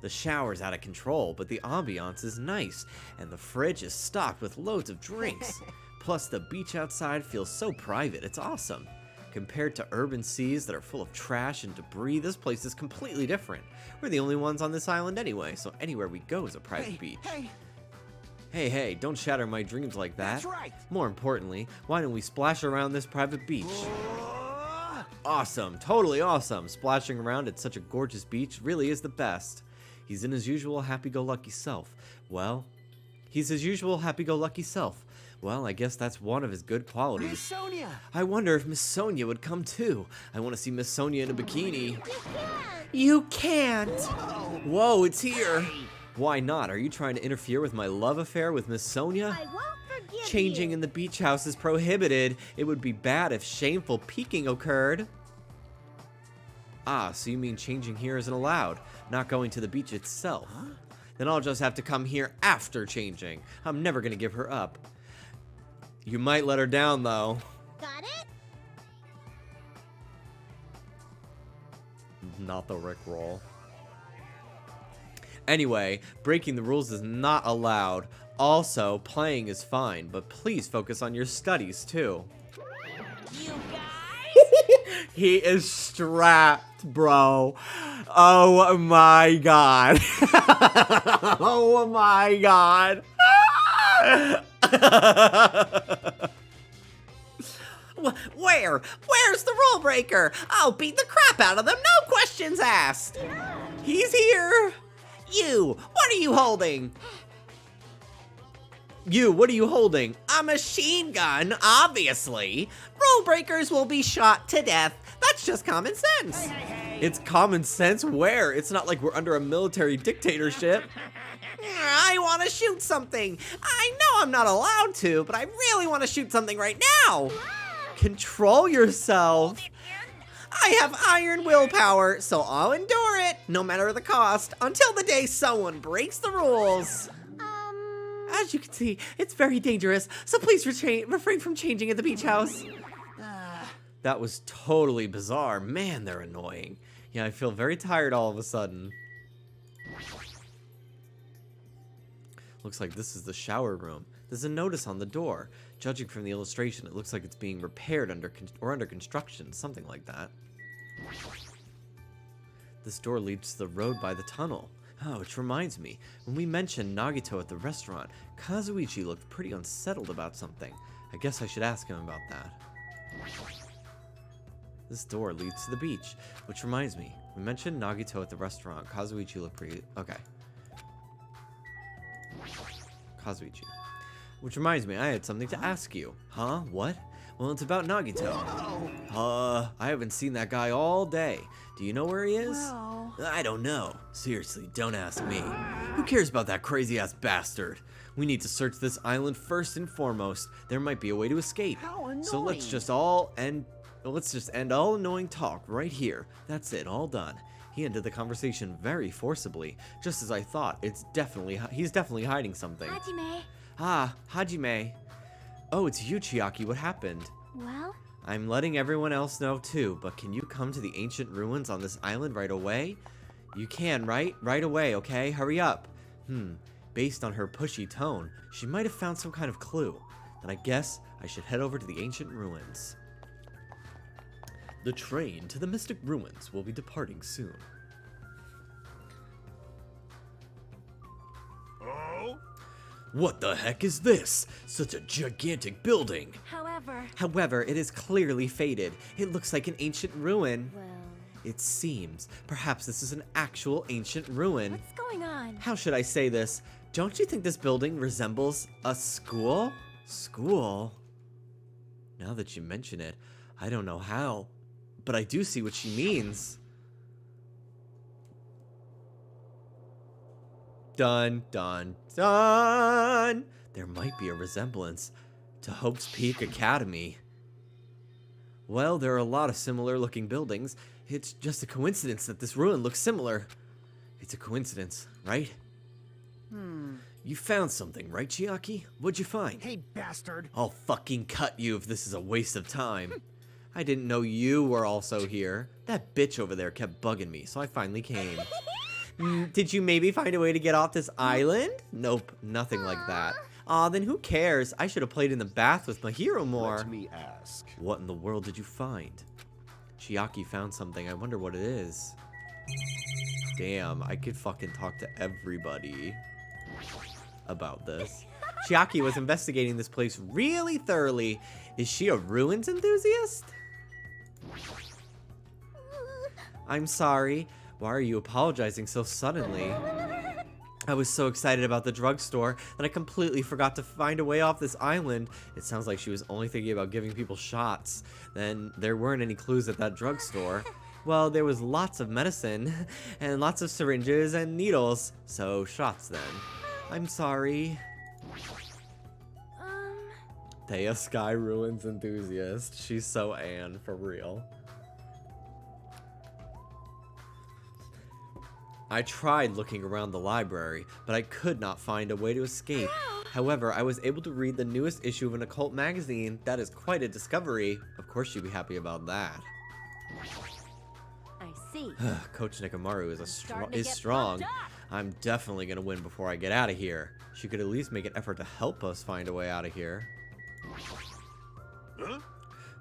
The shower's out of control, but the ambiance is nice, and the fridge is stocked with loads of drinks. Plus, the beach outside feels so private, it's awesome. Compared to urban seas that are full of trash and debris, this place is completely different. We're the only ones on this island anyway, so anywhere we go is a private beach. Hey, don't shatter my dreams like that. That's right. More importantly, why don't we splash around this private beach? Awesome, totally awesome. Splashing around at such a gorgeous beach really is the best. He's in his usual happy-go-lucky self. Well, I guess that's one of his good qualities. Miss Sonia! I wonder if Miss Sonia would come too. I want to see Miss Sonia in a bikini. You can't! Whoa, it's here! Why not? Are you trying to interfere with my love affair with Miss Sonia? I won't forgive Changing you. in the beach house is prohibited. It would be bad if shameful peeking occurred. Ah, so you mean changing here isn't allowed, not going to the beach itself. Then I'll just have to come here after changing. I'm never gonna give her up. You might let her down, though. Got it? Not the Rickroll. Anyway, breaking the rules is not allowed. Also, playing is fine, but please focus on your studies, too. You guys? He is strapped, bro. Oh my god. Oh my god. Where's the rule breaker? I'll beat the crap out of them, no questions asked. He's here. What are you holding? What are you holding? A machine gun, obviously. Rule breakers will be shot to death. That's just common sense. It's common sense where? It's not like we're under a military dictatorship. I want to shoot something. I know I'm not allowed to, but I really want to shoot something right now. Control yourself. I have iron willpower, so I'll endure it, no matter the cost, until the day someone breaks the rules. As you can see, it's very dangerous, so please refrain from changing at the beach house. That was totally bizarre. Man, they're annoying. Yeah, I feel very tired all of a sudden. Looks like this is the shower room. There's a notice on the door. Judging from the illustration, it looks like it's being repaired under construction, something like that. This door leads to the road by the tunnel. Oh, which reminds me, when we mentioned Nagito at the restaurant, Kazuichi looked pretty unsettled about something. I guess I should ask him about that. This door leads to the beach, which reminds me, we mentioned Nagito at the restaurant. Kazuichi looked pretty... Okay. Kazuichi. Which reminds me, I had something to ask you. Huh? What? Well, it's about Nagito. I haven't seen that guy all day. Do you know where he is? Well... I don't know. Seriously, don't ask me. Who cares about that crazy-ass bastard? We need to search this island first and foremost. There might be a way to escape. How annoying. So let's just end all annoying talk right here. That's it, all done. He ended the conversation very forcibly. Just as I thought, he's definitely hiding something. Hajime. Ah, Hajime. Oh, it's you, Chiaki. What happened? Well? I'm letting everyone else know too, but can you come to the ancient ruins on this island right away? You can, right? Right away, okay? Hurry up. Based on her pushy tone, she might have found some kind of clue. Then I guess I should head over to the ancient ruins. The train to the mystic ruins will be departing soon. Oh? What the heck is this? Such a gigantic building. However, it is clearly faded. It looks like an ancient ruin. Well, It seems. Perhaps this is an actual ancient ruin. what's going on? How should I say this? Don't you think this building resembles a school? School? Now that you mention it, I don't know how, but I do see what she means. Dun, dun, dun! There might be a resemblance to Hope's Peak Academy. Well, there are a lot of similar looking buildings. It's just a coincidence that this ruin looks similar. It's a coincidence, right? You found something, right, Chiaki? What'd you find? Hey, bastard. I'll fucking cut you if this is a waste of time. I didn't know you were also here. That bitch over there kept bugging me, so I finally came. Did you maybe find a way to get off this island? Nope, nothing like that. Aw, then who cares? I should have played in the bath with my hero more. Let me ask. What in the world did you find? Chiaki found something. I wonder what it is. Damn, I could fucking talk to everybody about this. Chiaki was investigating this place really thoroughly. Is she a ruins enthusiast? I'm sorry. Why are you apologizing so suddenly? I was so excited about the drugstore that I completely forgot to find a way off this island. It sounds like she was only thinking about giving people shots. Then there weren't any clues at that drugstore. Well, there was lots of medicine and lots of syringes and needles. So shots then. I'm sorry. Thea Sky Ruins enthusiast. She's so Anne, for real. I tried looking around the library, but I could not find a way to escape. However, I was able to read the newest issue of an occult magazine. That is quite a discovery. Of course she'd be happy about that. I see. Coach Nikamaru is strong. I'm definitely gonna win before I get out of here. She could at least make an effort to help us find a way out of here. Huh?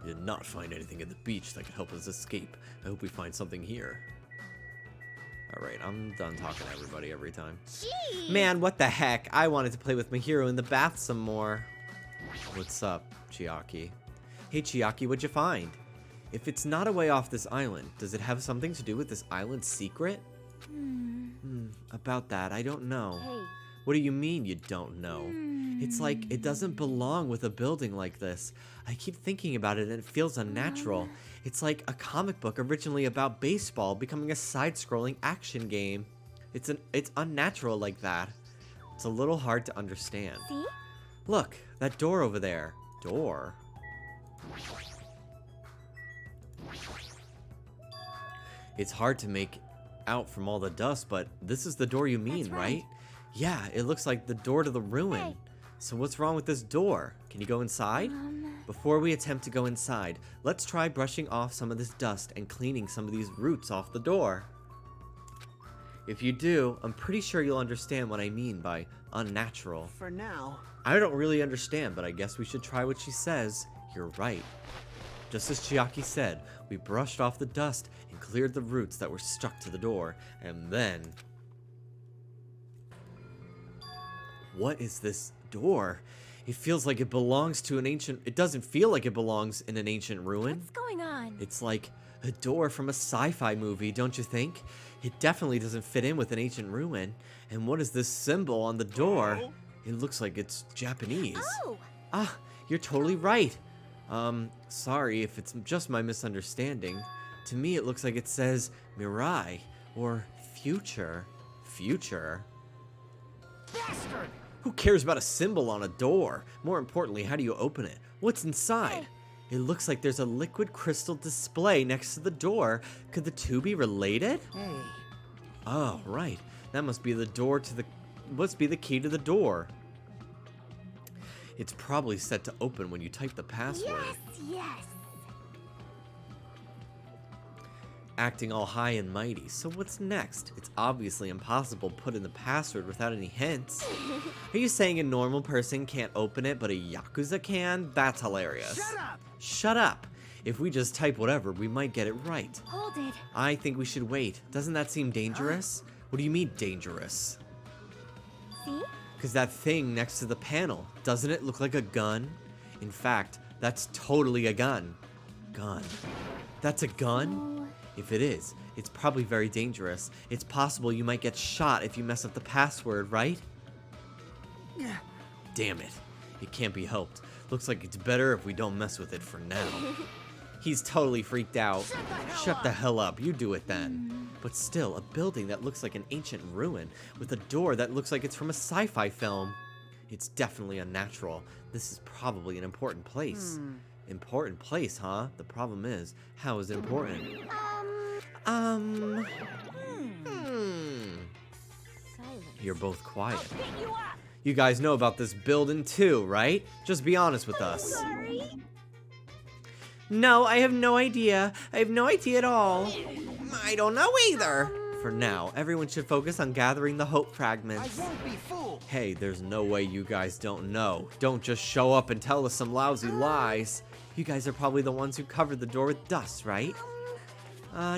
We did not find anything at the beach that could help us escape. I hope we find something here. Alright, I'm done talking to everybody every time. Gee. Man, what the heck? I wanted to play with my hero in the bath some more. What's up, Chiaki? Hey, Chiaki, what'd you find? If it's not a way off this island, does it have something to do with this island's secret? About that, I don't know. Hey. What do you mean you don't know? It's like it doesn't belong with a building like this. I keep thinking about it and it feels unnatural. It's like a comic book originally about baseball becoming a side-scrolling action game. It's unnatural like that. It's a little hard to understand. See? Look, that door over there. Door? It's hard to make out from all the dust, but this is the door you mean, That's right. right? Yeah, it looks like the door to the ruin. Hey. So what's wrong with this door? Can you go inside? Before we attempt to go inside, let's try brushing off some of this dust and cleaning some of these roots off the door. If you do, I'm pretty sure you'll understand what I mean by unnatural. For now. I don't really understand, but I guess we should try what she says. You're right. Just as Chiaki said, we brushed off the dust and cleared the roots that were stuck to the door, and then... What is this door? It feels like it belongs to an ancient... It doesn't feel like it belongs in an ancient ruin. What's going on? It's like a door from a sci-fi movie, don't you think? It definitely doesn't fit in with an ancient ruin. And what is this symbol on the door? It looks like it's Japanese. Oh! Ah, you're totally right. Sorry if it's just my misunderstanding. To me, it looks like it says Mirai, or future. Future? Bastard! Who cares about a symbol on a door? More importantly, how do you open it? What's inside? It looks like there's a liquid crystal display next to the door. Could the two be related? Hey. Oh, right. That must be the door to the... Must be the key to the door. It's probably set to open when you type the password. Yes. Acting all high and mighty. So what's next? It's obviously impossible to put in the password without any hints. Are you saying a normal person can't open it, but a Yakuza can? That's hilarious. Shut up! Shut up! If we just type whatever, we might get it right. Hold it. I think we should wait. Doesn't that seem dangerous? What do you mean dangerous? See? Because that thing next to the panel, doesn't it look like a gun? In fact, that's totally a gun. Gun. That's a gun? If it is, it's probably very dangerous. It's possible you might get shot if you mess up the password, right? Damn it. It can't be helped. Looks like it's better if we don't mess with it for now. He's totally freaked out. Shut the hell up. You do it then. But still, a building that looks like an ancient ruin with a door that looks like it's from a sci-fi film. It's definitely unnatural. This is probably an important place. Important place, huh? The problem is, how is it important? Silence. You're both quiet. Pick you up. You guys know about this building too, right? Just be honest with us. Sorry. No, I have no idea. I have no idea at all. I don't know either. For now, everyone should focus on gathering the hope fragments. I won't be fooled. Hey, there's no way you guys don't know. Don't just show up and tell us some lousy lies. You guys are probably the ones who covered the door with dust, right?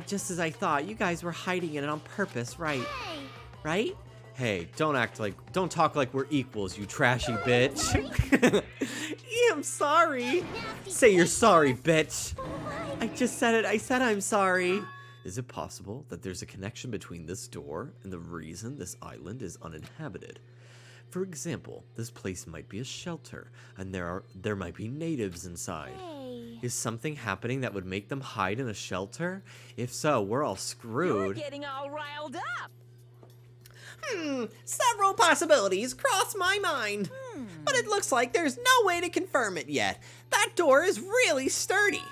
Just as I thought, you guys were hiding it on purpose, right? Hey. Right? Hey, don't talk like we're equals, you trashy bitch. I'm sorry. Say you're sorry, bitch. I just said it. I said I'm sorry. Is it possible that there's a connection between this door and the reason this island is uninhabited? For example, this place might be a shelter, and there might be natives inside. Hey. Is something happening that would make them hide in a shelter? If so, we're all screwed. You're getting all riled up. Several possibilities cross my mind. But it looks like there's no way to confirm it yet. That door is really sturdy.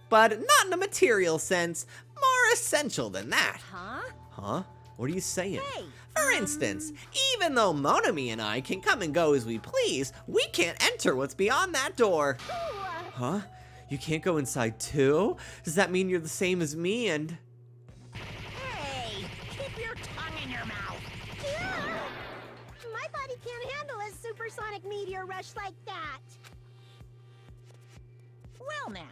But not in a material sense, more essential than that. Huh? Huh? What are you saying? Hey. For instance, even though Monami and I can come and go as we please, we can't enter what's beyond that door. Huh? You can't go inside too? Does that mean you're the same as me and... Hey, keep your tongue in your mouth. My body can't handle a supersonic meteor rush like that. Well now.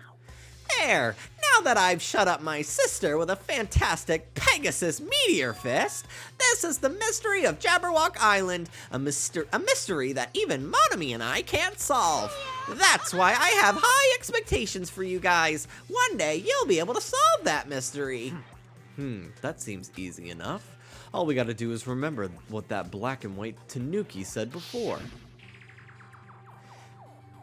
There! Now that I've shut up my sister with a fantastic Pegasus meteor fist, this is the mystery of Jabberwock Island, a mystery that even Monami and I can't solve. That's why I have high expectations for you guys. One day you'll be able to solve that mystery. That seems easy enough. All we gotta do is remember what that black and white Tanuki said before.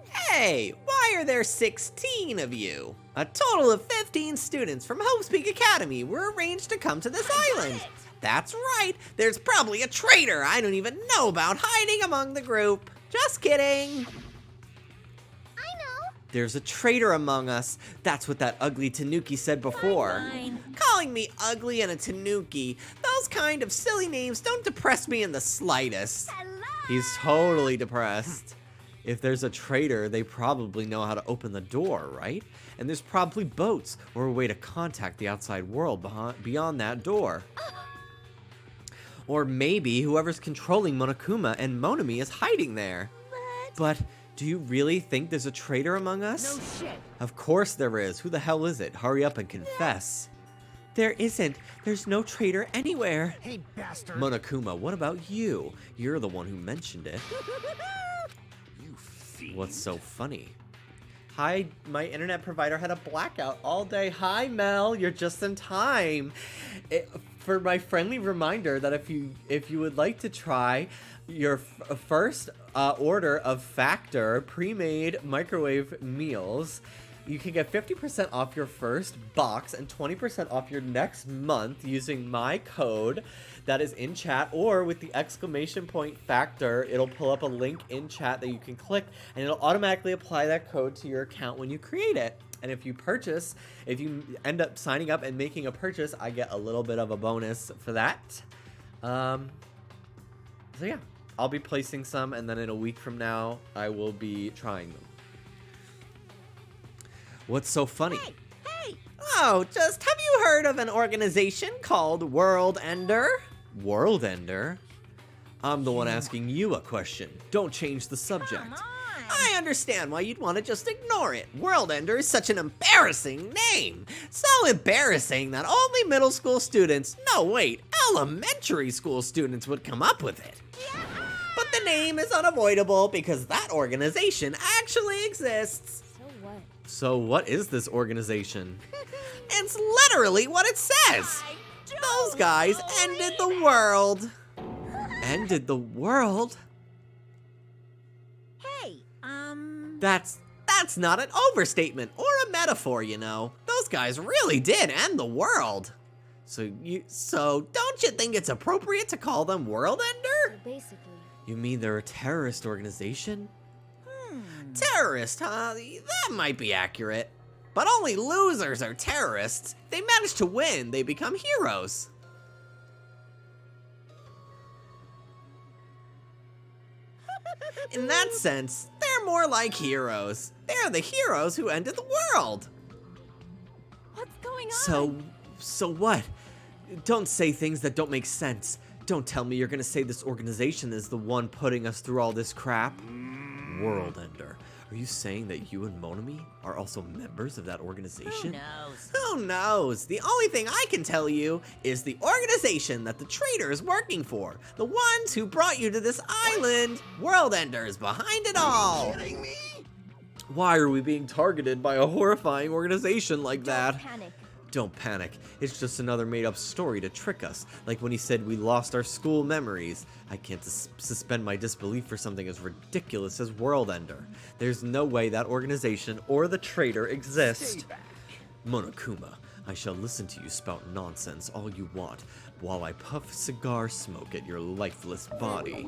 Hey, why are there 16 of you? A total of 15 students from Hope's Peak Academy were arranged to come to this island. That's right, there's probably a traitor I don't even know about hiding among the group. Just kidding. I know. There's a traitor among us. That's what that ugly Tanuki said before. Fine. Calling me ugly and a Tanuki, those kind of silly names don't depress me in the slightest. Hello. He's totally depressed. If there's a traitor, they probably know how to open the door, right? And there's probably boats or a way to contact the outside world beyond that door. Or maybe whoever's controlling Monokuma and Monami is hiding there. But do you really think there's a traitor among us? No shit. Of course there is. Who the hell is it? Hurry up and confess. There isn't. There's no traitor anywhere. Hey, bastard. Monokuma, what about you? You're the one who mentioned it. You fiend. What's so funny? Hi, my internet provider had a blackout all day. Hi, Mel, you're just in time. For my friendly reminder that if you would like to try your first order of Factor pre-made microwave meals, you can get 50% off your first box and 20% off your next month using my code that is in chat, or with the exclamation point Factor. It'll pull up a link in chat that you can click, and it'll automatically apply that code to your account when you create it. And if you end up signing up and making a purchase, I get a little bit of a bonus for that. So yeah, I'll be placing some, and then in a week from now, I will be trying them. What's so funny? Hey! Oh, just have you heard of an organization called World Ender? World Ender? I'm the one asking you a question. Don't change the subject. Come on. I understand why you'd want to just ignore it. World Ender is such an embarrassing name. So embarrassing that only middle school students, no wait, elementary school students would come up with it. But the name is unavoidable because that organization actually exists. So what? So what is this organization? It's literally what it says. Those guys ended the world. Ended the world? Hey, That's not an overstatement or a metaphor, you know. Those guys really did end the world. So don't you think it's appropriate to call them World Ender? So basically. You mean they're a terrorist organization? Terrorist, huh? That might be accurate. But only losers are terrorists. If they manage to win, they become heroes. In that sense, they're more like heroes. They're the heroes who ended the world. going on? So what? Don't say things that don't make sense. Don't tell me you're gonna say this organization is the one putting us through all this crap. World Ender. Are you saying that you and Monami are also members of that organization? Who knows? Who knows? The only thing I can tell you is the organization that the Traitor is working for. The ones who brought you to this island. World Ender is behind it all. Are you kidding me? Why are we being targeted by a horrifying organization like that? Panic. Don't panic. It's just another made-up story to trick us. Like when he said we lost our school memories. I can't suspend my disbelief for something as ridiculous as World Ender. There's no way that organization or the Traitor exist. Monokuma, I shall listen to you spout nonsense all you want, while I puff cigar smoke at your lifeless body.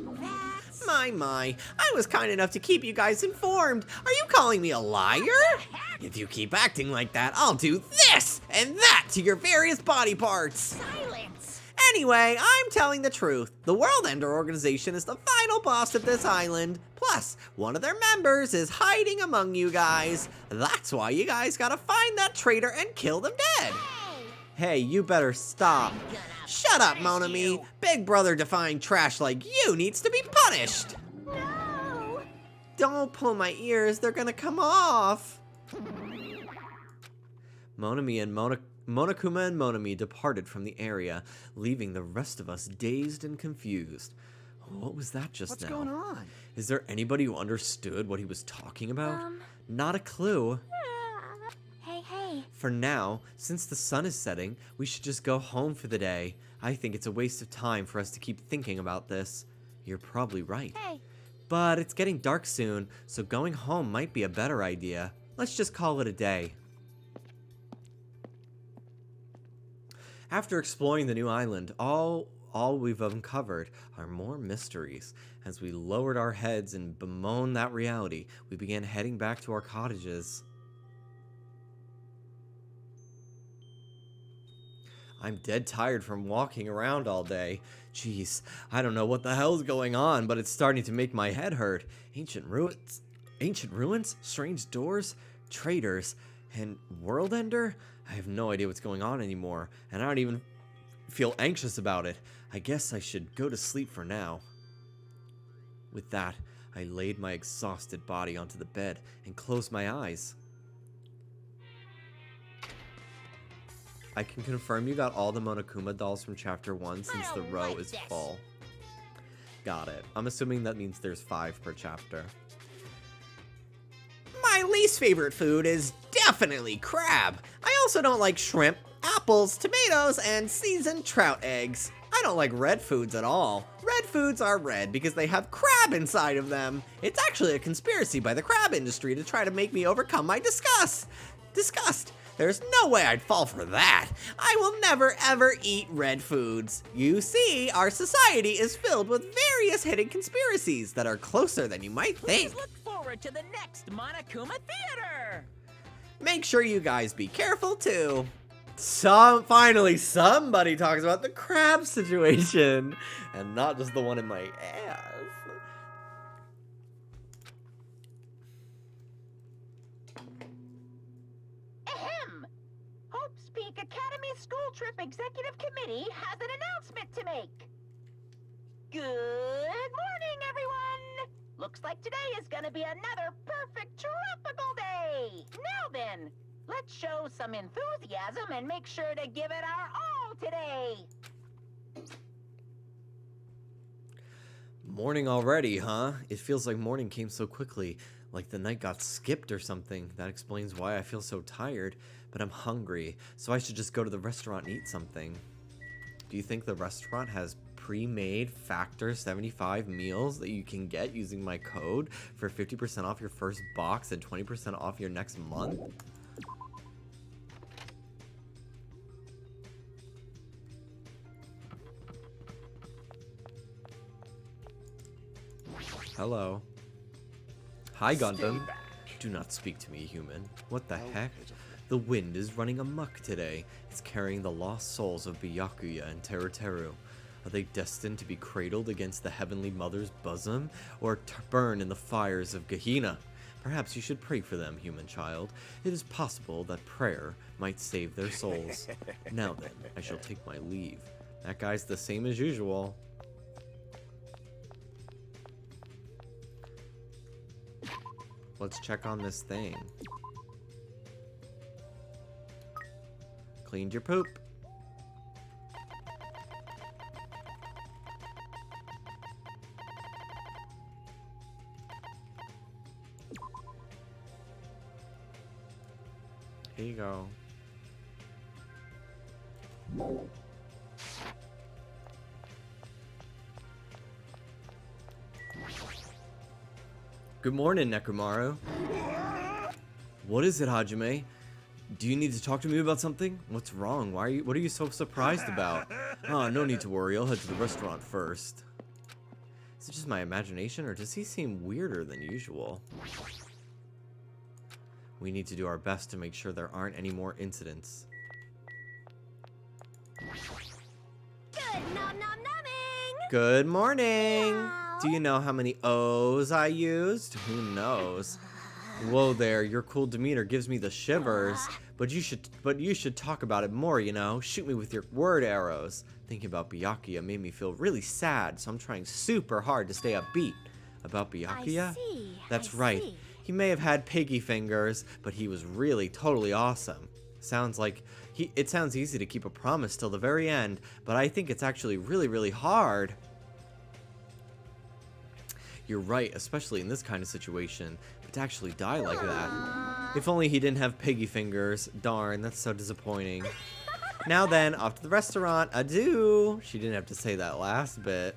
My, I was kind enough to keep you guys informed. Are you calling me a liar? If you keep acting like that, I'll do this and that to your various body parts. Silence! Anyway, I'm telling the truth. The World Ender organization is the final boss of this island. Plus, one of their members is hiding among you guys. That's why you guys gotta find that traitor and kill them dead. Hey, you better stop. Shut up, Monami. Big brother defying trash like you needs to be punished. No! Don't pull my ears, they're gonna come off. Monokuma and Monami departed from the area, leaving the rest of us dazed and confused. What was that just now? What's going on? Is there anybody who understood what he was talking about? Not a clue. Hey. For now, since the sun is setting, we should just go home for the day. I think it's a waste of time for us to keep thinking about this. You're probably right. Hey. But it's getting dark soon, so going home might be a better idea. Let's just call it a day. After exploring the new island, all we've uncovered are more mysteries. As we lowered our heads and bemoaned that reality, we began heading back to our cottages. I'm dead tired from walking around all day. Jeez, I don't know what the hell's going on, but it's starting to make my head hurt. Ancient ruins, strange doors, traitors, and World Ender? I have no idea what's going on anymore, and I don't even feel anxious about it. I guess I should go to sleep for now. With that, I laid my exhausted body onto the bed and closed my eyes. I can confirm you got all the Monokuma dolls from Chapter 1 since the row is full. Got it. I'm assuming that means there's 5 per chapter. My least favorite food is definitely crab. I also don't like shrimp, apples, tomatoes, and seasoned trout eggs. I don't like red foods at all. Red foods are red because they have crab inside of them. It's actually a conspiracy by the crab industry to try to make me overcome my disgust. There's no way I'd fall for that. I will never ever eat red foods. You see, our society is filled with various hidden conspiracies that are closer than you might think. Please look forward to the next Monokuma Theater! Make sure you guys be careful too. Finally, somebody talks about the crab situation, and not just the one in my ass. Ahem! Hope's Peak Academy School Trip Executive Committee has an announcement to make. Good morning, everyone! Looks like today is gonna be another perfect tropical day! Now then, let's show some enthusiasm and make sure to give it our all today! Morning already, huh? It feels like morning came so quickly, like the night got skipped or something. That explains why I feel so tired, but I'm hungry, so I should just go to the restaurant and eat something. Do you think the restaurant has pre-made Factor 75 meals that you can get using my code for 50% off your first box and 20% off your next month? Hello. Hi, Gundam. Do not speak to me, human. What the heck? The wind is running amok today. It's carrying the lost souls of Byakuya and Teruteru. Are they destined to be cradled against the Heavenly Mother's bosom, or burn in the fires of Gehenna? Perhaps you should pray for them, human child. It is possible that prayer might save their souls. Now then, I shall take my leave. That guy's the same as usual. Let's check on this thing. Cleaned your poop. Here you go. Good morning, Nekomaru. What is it, Hajime? Do you need to talk to me about something? What's wrong? What are you so surprised about? Oh, no need to worry. I'll head to the restaurant first. Is it just my imagination, or does he seem weirder than usual? We need to do our best to make sure there aren't any more incidents. Good nom nom numbing! Good morning! Meow. Do you know how many O's I used? Who knows? Whoa there, your cool demeanor gives me the shivers. But you should talk about it more, you know? Shoot me with your word arrows. Thinking about Byakuya made me feel really sad, so I'm trying super hard to stay upbeat. About Byakuya? I see. That's I right. see. He may have had piggy fingers, but he was really totally awesome. It sounds easy to keep a promise till the very end, but I think it's actually really, really hard. You're right, especially in this kind of situation, but to actually die like that. If only he didn't have piggy fingers. Darn, that's so disappointing. Now then, off to the restaurant. Adieu. She didn't have to say that last bit.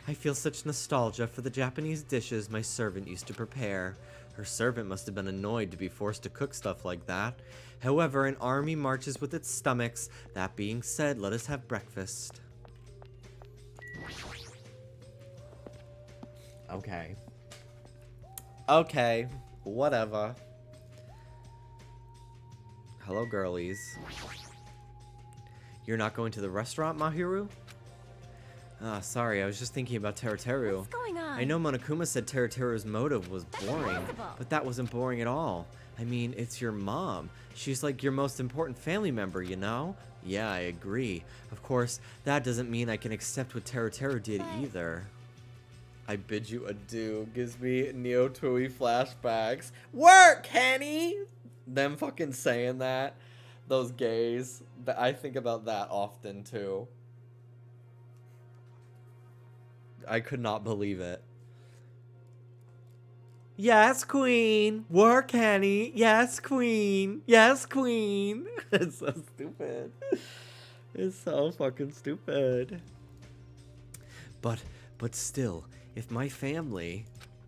I feel such nostalgia for the Japanese dishes my servant used to prepare. Her servant must have been annoyed to be forced to cook stuff like that. However, an army marches with its stomachs. That being said, let us have breakfast. Okay. Okay. Whatever. Hello, girlies. You're not going to the restaurant, Mahiru? Ah, sorry, I was just thinking about Teruteru. What's going on? I know Monokuma said Teruteru's motive was boring, impossible. but that wasn't boring at all. I mean, it's your mom. She's like your most important family member, you know? Yeah, I agree. Of course, that doesn't mean I can accept what Teruteru did either. I bid you adieu gives me Neo Tui flashbacks. Work, Henny! Them fucking saying that. Those gays. I think about that often, too. I could not believe it. Yes, queen. Work, Henny. Yes, queen. Yes, queen. It's so stupid. It's so fucking stupid. But still, if my family...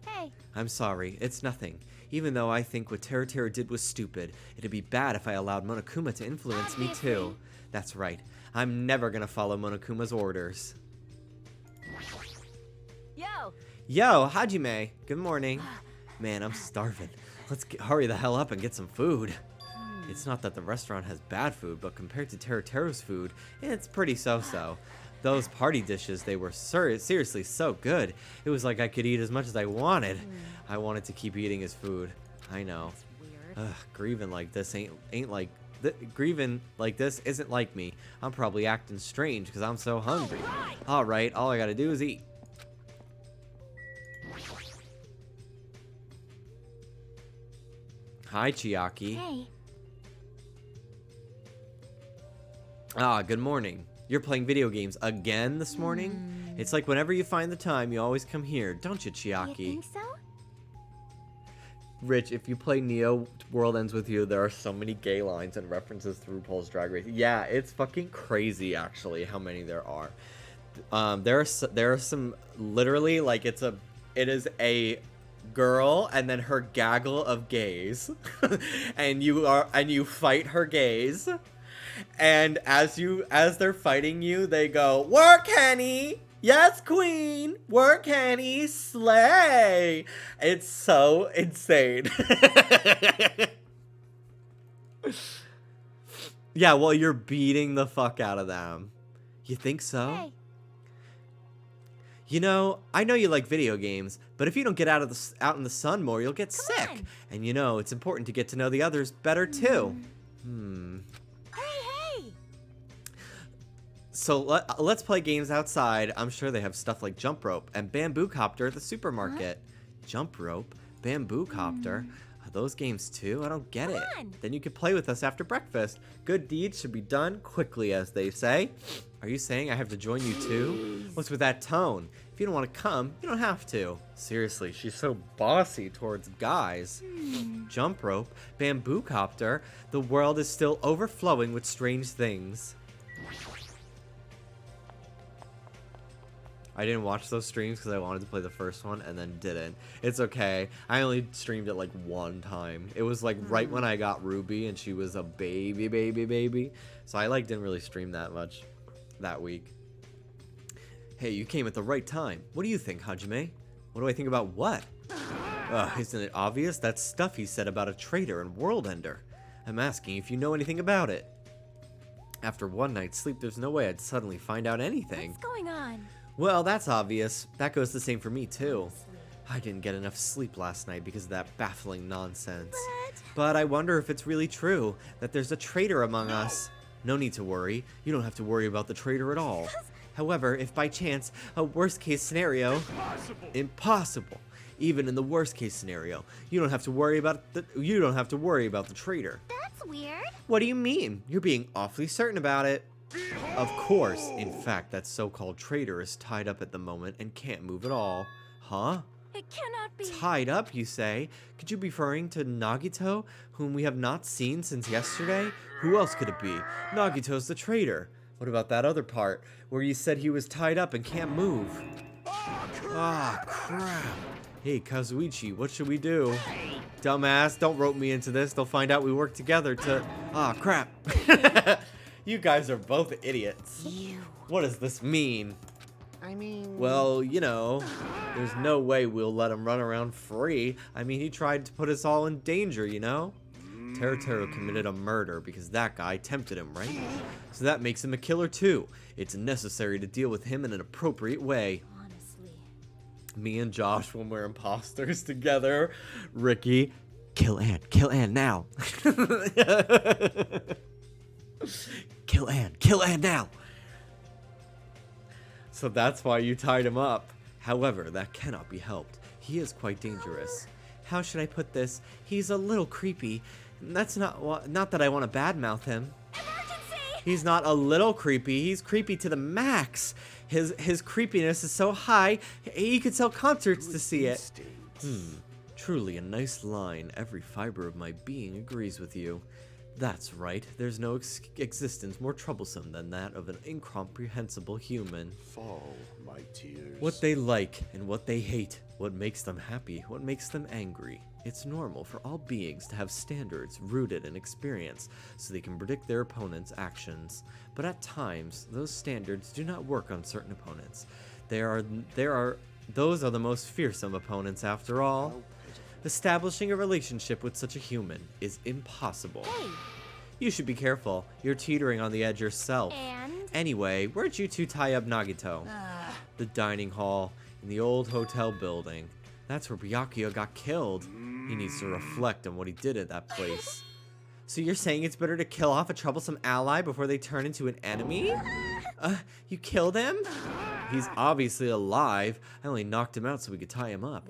Hey. I'm sorry, it's nothing. Even though I think what Teruteru did was stupid, it'd be bad if I allowed Monokuma to influence me too. That's right. I'm never gonna follow Monokuma's orders. Yo. Yo, Hajime. Good morning. Man, I'm starving. Hurry the hell up and get some food. It's not that the restaurant has bad food, but compared to Teruteru's food, it's pretty so-so. Those party dishes, they were seriously so good. It was like I could eat as much as I wanted. I wanted to keep eating his food. I know. Weird. Grieving like this grieving like this isn't like me. I'm probably acting strange because I'm so hungry. Alright, all I gotta do is eat. Hi, Chiaki. Hey. Ah, good morning. You're playing video games again this morning? It's like whenever you find the time, you always come here, don't you, Chiaki? You think so? Rich, if you play Neo World Ends With You, there are so many gay lines and references to RuPaul's Drag Race. Yeah, it's fucking crazy, actually, how many there are. There are some, literally, like, it is a girl and then her gaggle of gays. and you fight her gays. And as they're fighting you, they go, "Work, Henny! Yes, queen! Work, Henny! Slay!" It's so insane. Yeah, well, you're beating the fuck out of them. You think so? Hey. You know, I know you like video games, but if you don't get out in the sun more, you'll get sick. on. And you know, it's important to get to know the others better too. Hey! So let's play games outside. I'm sure they have stuff like jump rope and bamboo copter at the supermarket. Jump rope, bamboo copter. Are those games too? I don't get it. on. Then you could play with us after breakfast. Good deeds should be done quickly, as they say. Are you saying I have to join you too? What's with that tone? If you don't want to come, you don't have to. Seriously, she's so bossy towards guys. Jump rope, bamboo copter. The world is still overflowing with strange things. I didn't watch those streams because I wanted to play the first one and then didn't. It's okay. I only streamed it like one time. It was like right when I got Ruby and she was a baby. So I like didn't really stream that much that week. Hey, you came at the right time. What do you think, Hajime? What do I think about what? Isn't it obvious? That stuff he said about a traitor and world ender. I'm asking if you know anything about it. After one night's sleep, there's no way I'd suddenly find out anything. What's going on? Well, that's obvious. That goes the same for me, too. I didn't get enough sleep last night because of that baffling nonsense. But I wonder if it's really true that there's a traitor among us. No need to worry. You don't have to worry about the traitor at all. However, if by chance, a worst-case scenario... Impossible. Even in the worst-case scenario, you don't have to worry about the traitor. That's weird. What do you mean? You're being awfully certain about it. Of course. In fact, that so-called traitor is tied up at the moment and can't move at all. Huh? It cannot be. Tied up, you say? Could you be referring to Nagito, whom we have not seen since yesterday? Who else could it be? Nagito's the traitor. What about that other part, where you said he was tied up and can't move? Ah, crap. Hey, Kazuichi, what should we do? Dumbass, don't rope me into this. They'll find out we work together to... Ah, crap. You guys are both idiots. What does this mean? I mean... Well, you know, there's no way we'll let him run around free. I mean, he tried to put us all in danger, you know? Traitor committed a murder because that guy tempted him, right? So that makes him a killer too. It's necessary to deal with him in an appropriate way. Honestly. Me and Josh, when we're imposters together. Ricky, kill Ann now. Kill Ann now. So that's why you tied him up. However, that cannot be helped. He is quite dangerous. How should I put this? He's a little creepy. That's not that I want to badmouth him. Emergency! He's not a little creepy. He's creepy to the max. His creepiness is so high, he could sell concerts to see it. Truly a nice line. Every fiber of my being agrees with you. That's right. There's no existence more troublesome than that of an incomprehensible human. Fall, my tears. What they like and what they hate, what makes them happy, what makes them angry. It's normal for all beings to have standards rooted in experience so they can predict their opponent's actions. But at times, those standards do not work on certain opponents. Those are the most fearsome opponents after all. Establishing a relationship with such a human is impossible. Hey. You should be careful. You're teetering on the edge yourself. And? Anyway, where'd you two tie up Nagito? The dining hall in the old hotel building. That's where Byakuya got killed. He needs to reflect on what he did at that place. So you're saying it's better to kill off a troublesome ally before they turn into an enemy? You killed him? He's obviously alive. I only knocked him out so we could tie him up.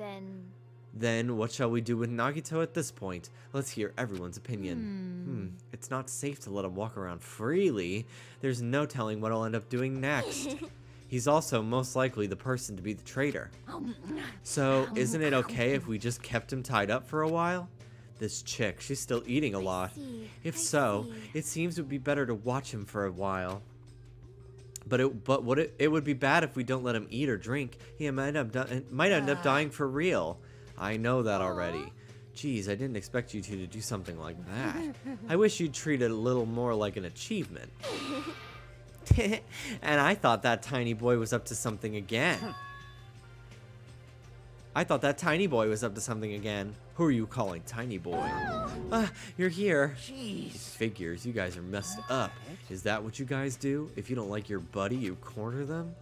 Then what shall we do with Nagito at this point? Let's hear everyone's opinion. It's not safe to let him walk around freely. There's no telling what I'll end up doing next. He's also most likely the person to be the traitor. So isn't it okay if we just kept him tied up for a while? This chick, she's still eating a lot. If so, it seems it would be better to watch him for a while. But it would be bad if we don't let him eat or drink. He might end up dying for real. I know that already. Geez, I didn't expect you two to do something like that. I wish you'd treat it a little more like an achievement. And I thought that tiny boy was up to something again. Who are you calling tiny boy? You're here. Jeez. Figures, you guys are messed up. Is that what you guys do? If you don't like your buddy, you corner them?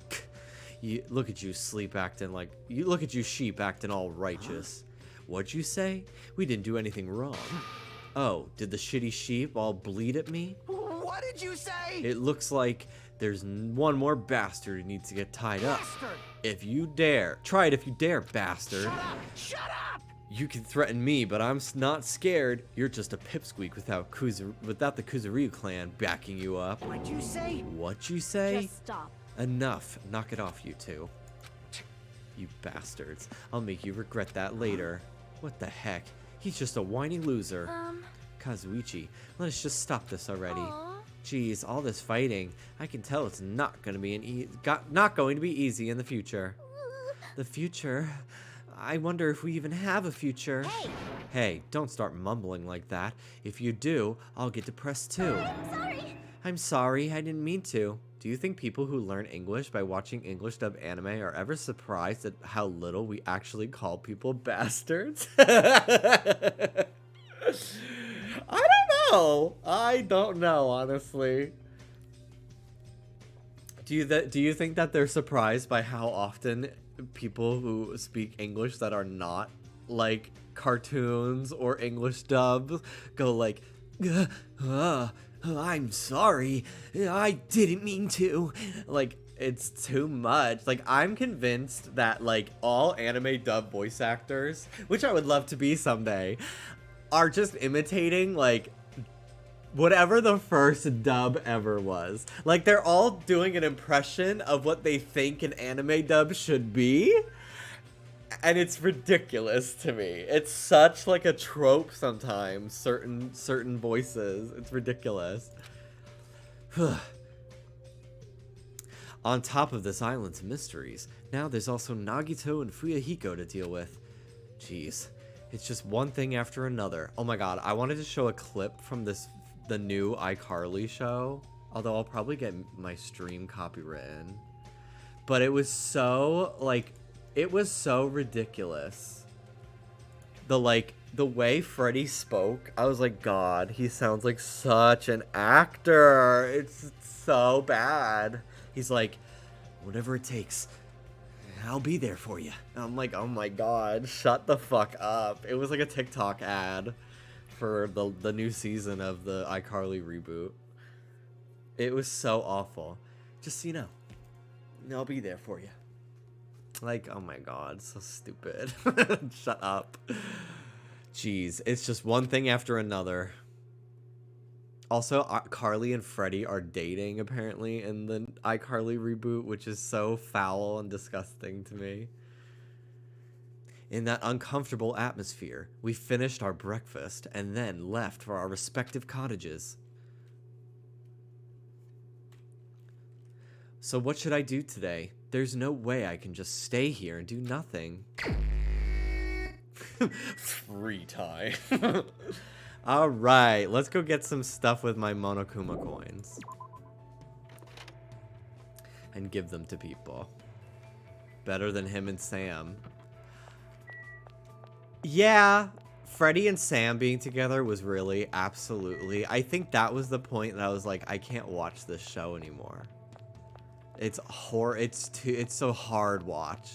You look at you sleep acting like you look at you sheep acting all righteous. What'd you say? We didn't do anything wrong. Oh, did the shitty sheep all bleed at me? What did you say? It looks like there's one more bastard who needs to get tied up. Bastard! If you dare. Try it if you dare, bastard. Shut up! Shut up! You can threaten me, but I'm not scared. You're just a pipsqueak without the Kuzuryu clan backing you up. What'd you say? What'd you say? Just stop. Enough. Knock it off, you two. You bastards. I'll make you regret that later. What the heck? He's just a whiny loser. Kazuichi, let us just stop this already. Aw. Jeez, all this fighting. I can tell it's not going to be not going to be easy in the future. The future? I wonder if we even have a future. Hey! Hey, don't start mumbling like that. If you do, I'll get depressed too. Sorry. I'm sorry, I didn't mean to. Do you think people who learn English by watching English dub anime are ever surprised at how little we actually call people bastards? I don't know, honestly. Do you think that they're surprised by how often people who speak English that are not like cartoons or English dubs go like, I'm sorry, I didn't mean to. Like, it's too much. Like, I'm convinced that like all anime dub voice actors, which I would love to be someday, are just imitating like whatever the first dub ever was. Like, they're all doing an impression of what they think an anime dub should be. And it's ridiculous to me. It's such like a trope sometimes, certain voices. It's ridiculous. On top of this island's mysteries, now there's also Nagito and Fuyahiko to deal with. Jeez, it's just one thing after another. Oh my god, I wanted to show a clip from the new iCarly show, although I'll probably get my stream copywritten. But it was so ridiculous. The way Freddy spoke, I was like, God, he sounds like such an actor. It's so bad. He's like, whatever it takes, I'll be there for you. I'm like, oh my God, shut the fuck up. It was like a TikTok ad for the new season of the iCarly reboot. It was so awful. Just so you know, I'll be there for you. Like, oh my god, so stupid. Shut up. Jeez, it's just one thing after another. Also, Carly and Freddy are dating, apparently, in the iCarly reboot, which is so foul and disgusting to me. In that uncomfortable atmosphere, we finished our breakfast and then left for our respective cottages. So what should I do today? There's no way I can just stay here and do nothing. Free time. Alright, let's go get some stuff with my Monokuma coins. And give them to people. Better than him and Sam. Yeah, Freddy and Sam being together was really, absolutely. I think that was the point that I was like, I can't watch this show anymore. It's it's so hard watch.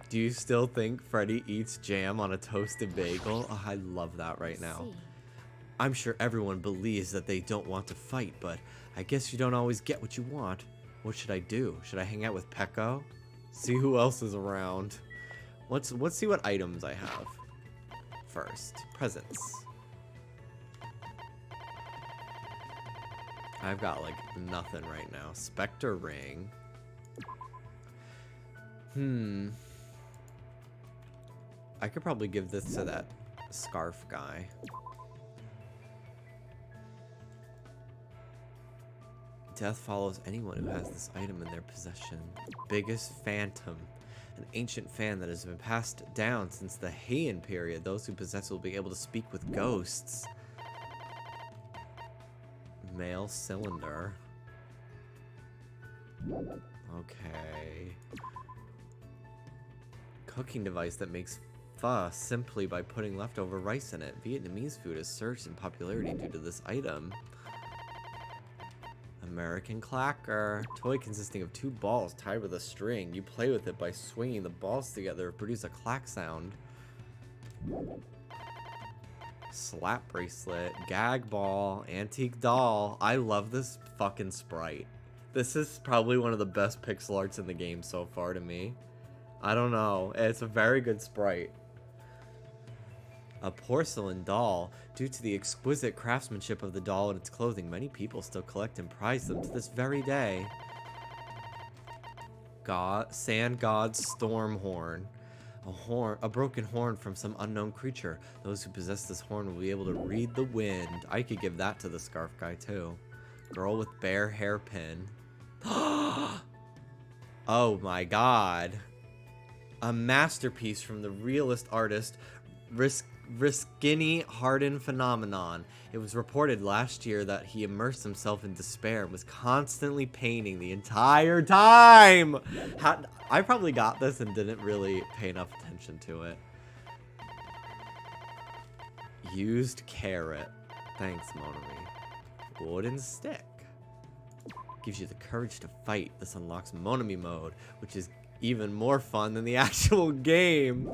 Do you still think Freddy eats jam on a toasted bagel? Oh, I love that right now. I'm sure everyone believes that they don't want to fight, but I guess you don't always get what you want. What should I do? Should I hang out with Pekko? See who else is around. Let's see what items I have. First, presents. I've got like nothing right now. Spectre ring. I could probably give this to that scarf guy. Death follows anyone who has this item in their possession. Biggest phantom. An ancient fan that has been passed down since the Heian period. Those who possess it will be able to speak with ghosts. Male cylinder. Okay. Cooking device that makes pho simply by putting leftover rice in it. Vietnamese food has surged in popularity due to this item. A American Clacker. Toy consisting of 2 balls tied with a string. You play with it by swinging the balls together to produce a clack sound. Slap bracelet. Gag ball. Antique doll. I love this fucking sprite. This is probably one of the best pixel arts in the game so far to me. I don't know. It's a very good sprite. A porcelain doll. Due to the exquisite craftsmanship of the doll and its clothing, many people still collect and prize them to this very day. Sand God's Storm Horn. A broken horn from some unknown creature. Those who possess this horn will be able to read the wind. I could give that to the scarf guy too. Girl with bare hairpin. Oh my god. A masterpiece from the realist artist Riskini Harden Phenomenon. It was reported last year that he immersed himself in despair and was constantly painting the entire time. I probably got this and didn't really pay enough attention to it. Used carrot. Thanks, Monami. Wooden stick. Gives you the courage to fight. This unlocks Monami mode, which is even more fun than the actual game.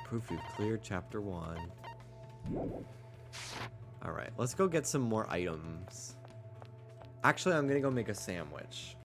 Proof you've cleared chapter 1. Alright, let's go get some more items. Actually, I'm gonna go make a sandwich.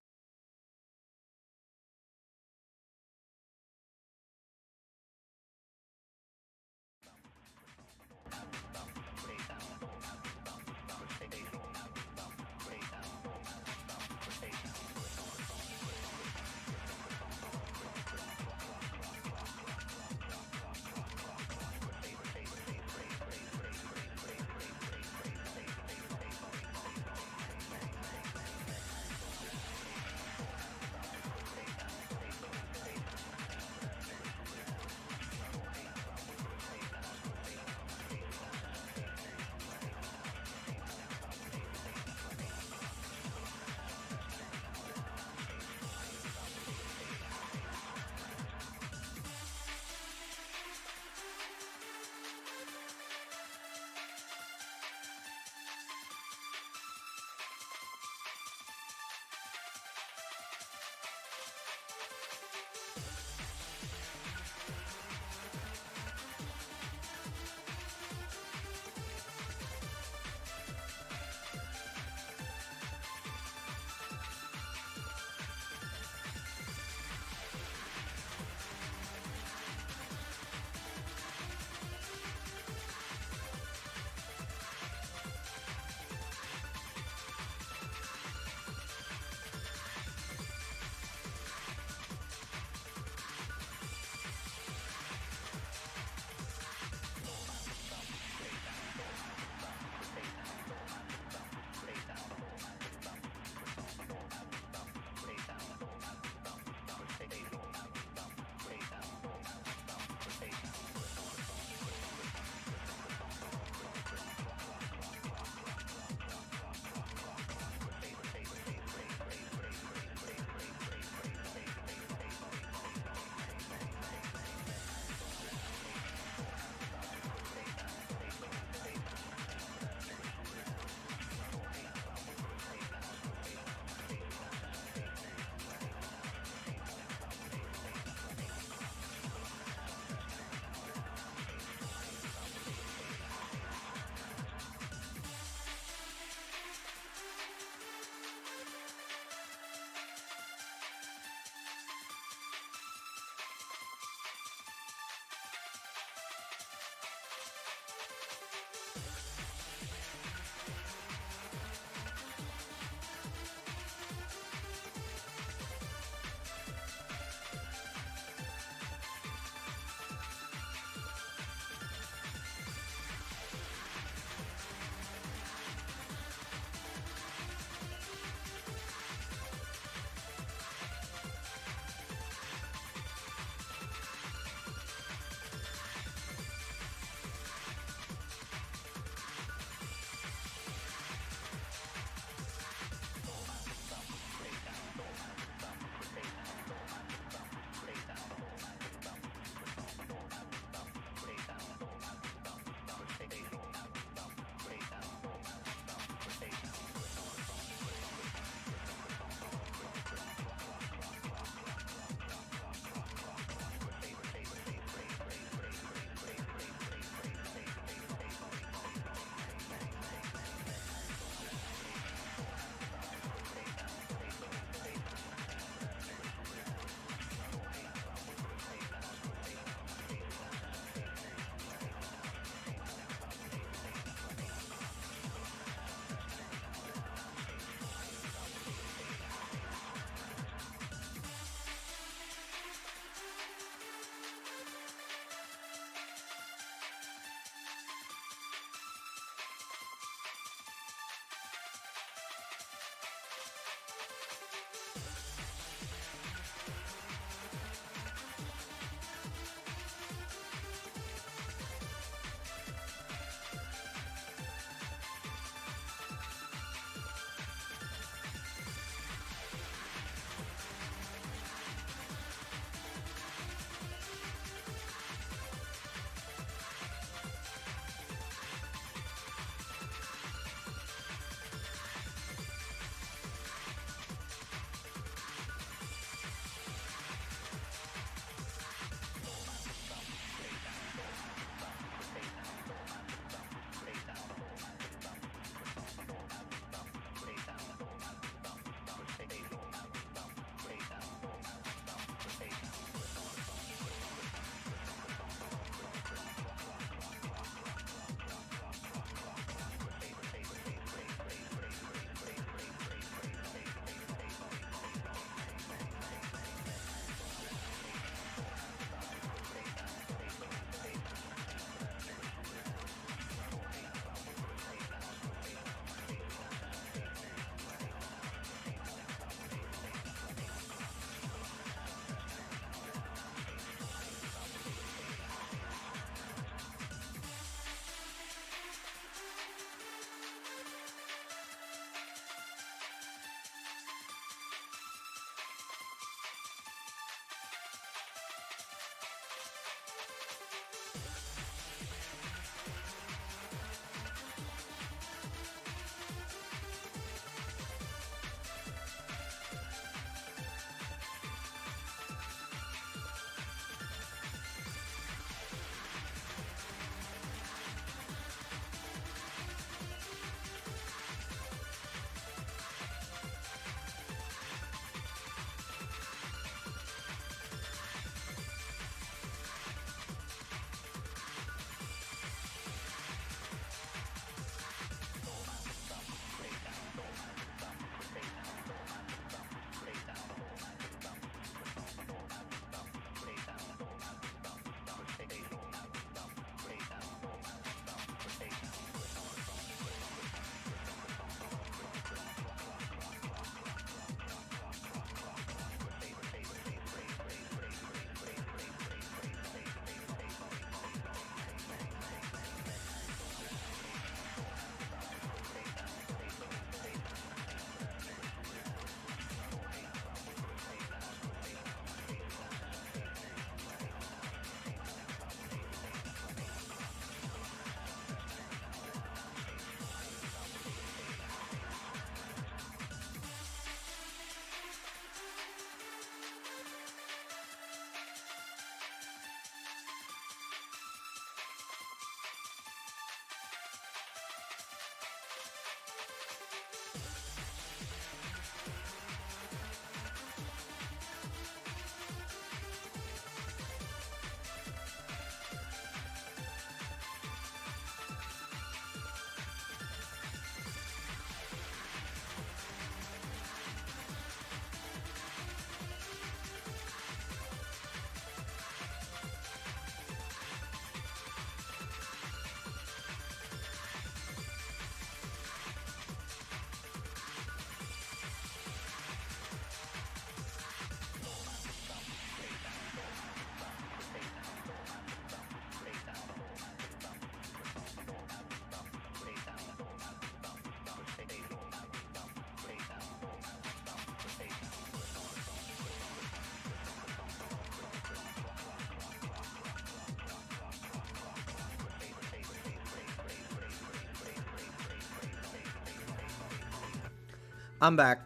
I'm back.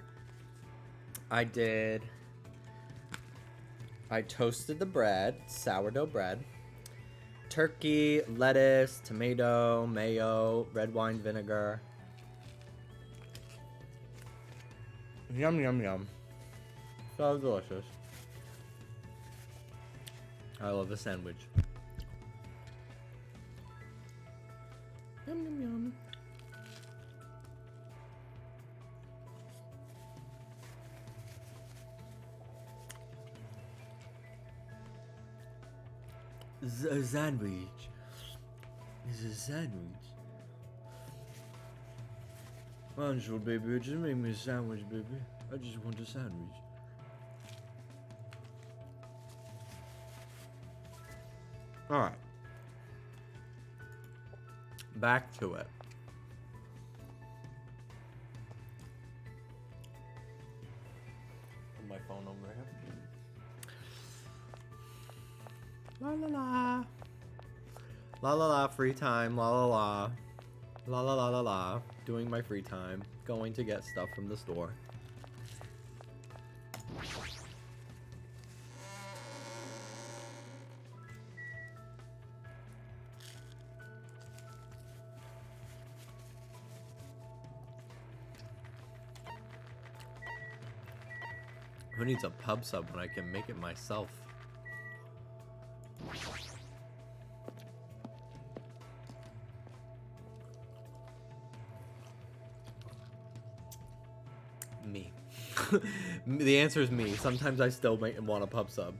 I toasted the bread, sourdough bread. Turkey, lettuce, tomato, mayo, red wine vinegar. Yum, yum, yum. So delicious. I love a sandwich. Yum, yum, yum. A sandwich. It's a sandwich. Angel, baby, just make me a sandwich, baby. I just want a sandwich. Alright. Back to it. Put my phone over here. La la la. La la la, free time, la la la. La la la la la. Doing my free time. Going to get stuff from the store. Who needs a pub sub when I can make it myself? Me. The answer is me. Sometimes I still want a pub sub.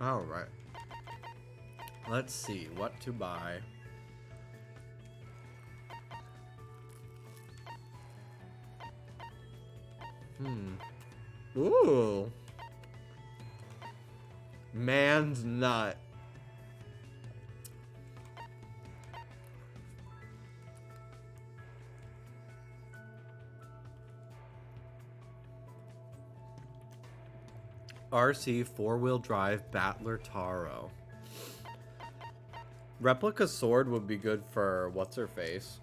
Alright. Let's see what to buy. Ooh. Man's nut. RC 4-wheel drive Battler Taro. Replica sword would be good for what's her face?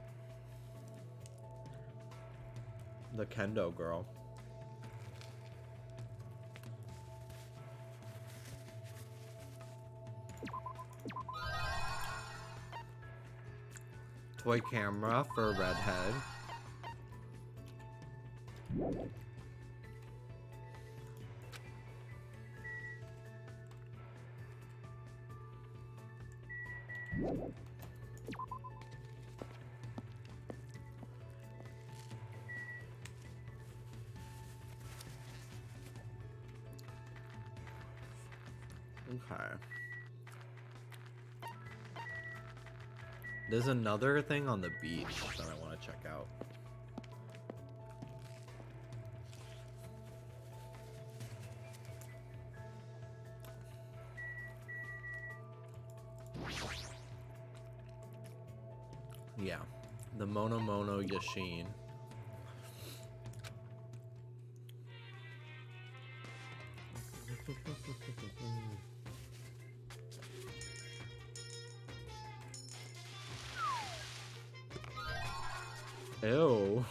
The kendo girl. Toy camera for redhead. Okay. There's another thing on the beach that I want to check out. Yeah, the Mono Yashin. Ew.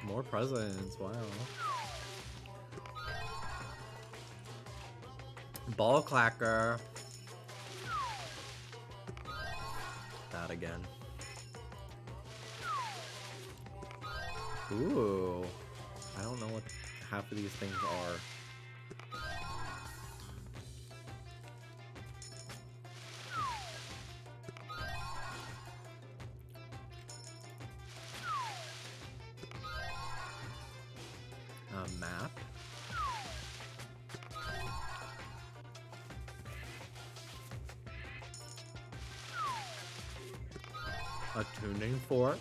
More presents, wow. Ball clacker. That again. Ooh. I don't know what half of these things are. A map. A tuning fork.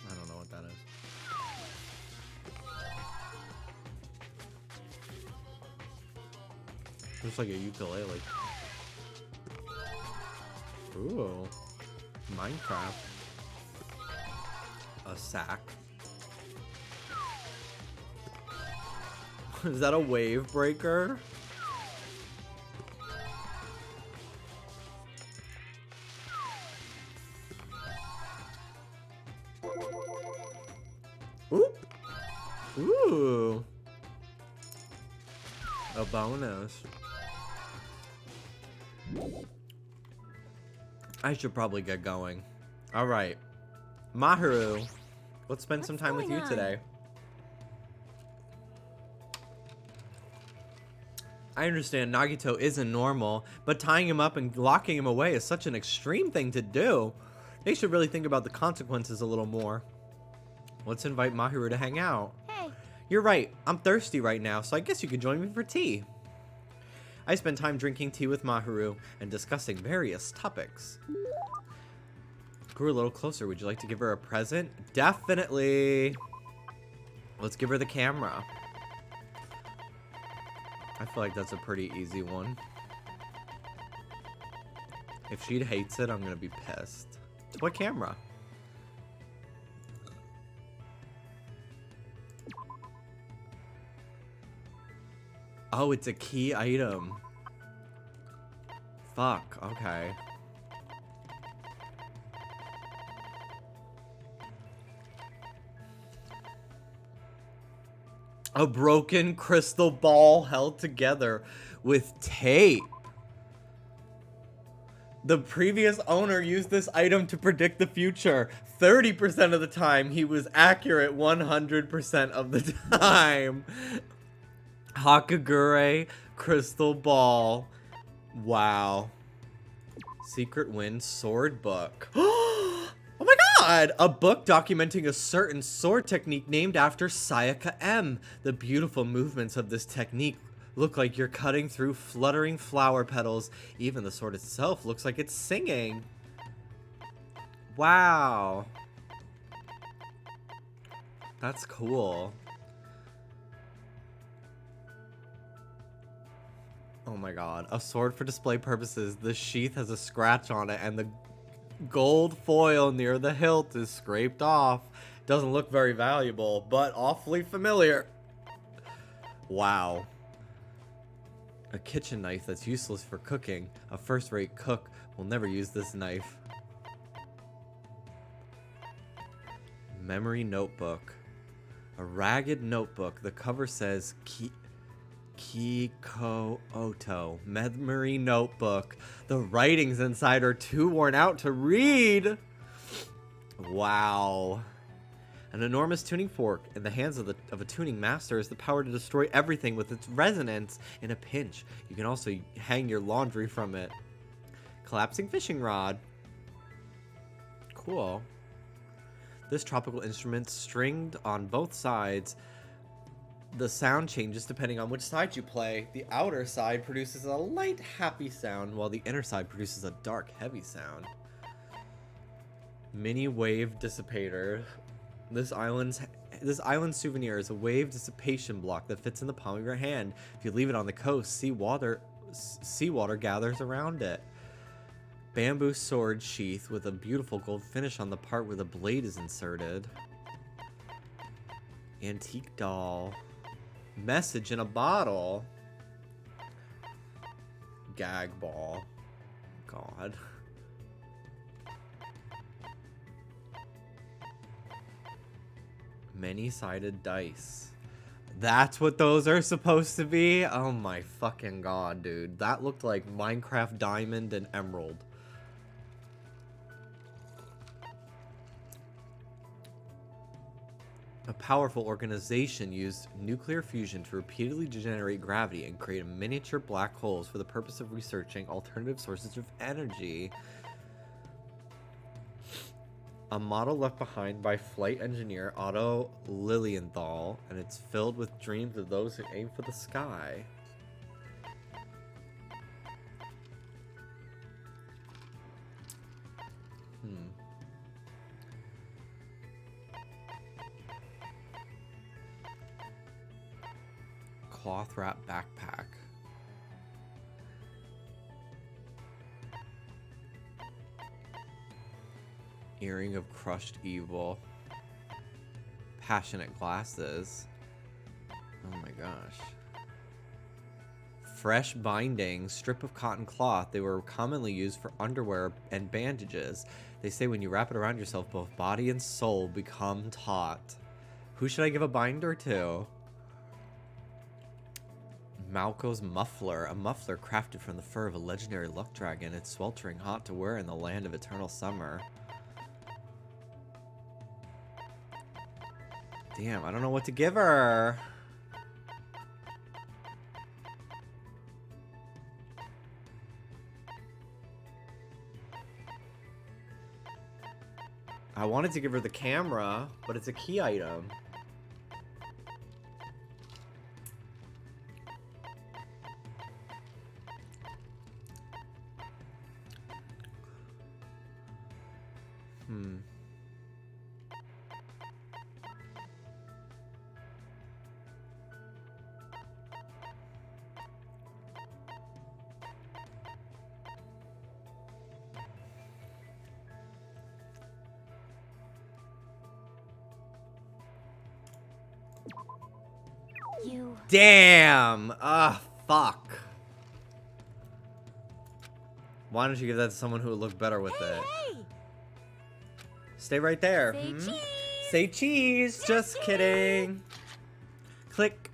I don't know what that is. Looks like a ukulele. Ooh. Minecraft. A sack. Is that a wave breaker? Oop. Ooh. A bonus. I should probably get going. All right. Mahiru, let's spend some time with you today. I understand Nagito isn't normal, but tying him up and locking him away is such an extreme thing to do. They should really think about the consequences a little more. Let's invite Mahiru to hang out. Hey. You're right, I'm thirsty right now, so I guess you could join me for tea. I spend time drinking tea with Mahiru and discussing various topics. Grew a little closer. Would you like to give her a present? Definitely. Let's give her the camera. I feel like that's a pretty easy one. If she hates it, I'm gonna be pissed. What camera? Oh, it's a key item. Fuck, okay. A broken crystal ball held together with tape. The previous owner used this item to predict the future. 30% of the time, he was accurate 100% of the time. Hakagure crystal ball. Wow. Secret Wind sword book. Oh my god! A book documenting a certain sword technique named after Sayaka M. The beautiful movements of this technique look like you're cutting through fluttering flower petals. Even the sword itself looks like it's singing. Wow. That's cool. Oh my god. A sword for display purposes. The sheath has a scratch on it and the gold foil near the hilt is scraped off. Doesn't look very valuable, but awfully familiar. Wow. A kitchen knife that's useless for cooking. A first-rate cook will never use this knife. Memory notebook. A ragged notebook. The cover says Kiko Oto. Memory notebook. The writings inside are too worn out to read. Wow. An enormous tuning fork in the hands of a tuning master has the power to destroy everything with its resonance in a pinch. You can also hang your laundry from it. Collapsing fishing rod. Cool. This tropical instrument stringed on both sides. The sound changes depending on which side you play. The outer side produces a light, happy sound, while the inner side produces a dark, heavy sound. Mini wave dissipator. This island souvenir is a wave dissipation block that fits in the palm of your hand. If you leave it on the coast, seawater gathers around it. Bamboo sword sheath with a beautiful gold finish on the part where the blade is inserted. Antique doll. Message in a bottle. Gag ball. God. Many-sided dice. That's what those are supposed to be? Oh my fucking god, dude. That looked like Minecraft Diamond and Emerald. A powerful organization used nuclear fusion to repeatedly degenerate gravity and create miniature black holes for the purpose of researching alternative sources of energy. A model left behind by flight engineer Otto Lilienthal, and it's filled with dreams of those who aim for the sky. Cloth wrap backpack. Earring of crushed evil. Passionate glasses. Oh my gosh. Fresh binding. Strip of cotton cloth. They were commonly used for underwear and bandages. They say when you wrap it around yourself, both body and soul become taut. Who should I give a binder to? Malco's muffler. A muffler crafted from the fur of a legendary luck dragon. It's sweltering hot to wear in the land of eternal summer. Damn, I don't know what to give her. I wanted to give her the camera, but it's a key item. You. Damn! Ah, fuck. Why don't you give that to someone who would look better with it? Hey! Stay right there. Say cheese! Say cheese! Just kidding. Click.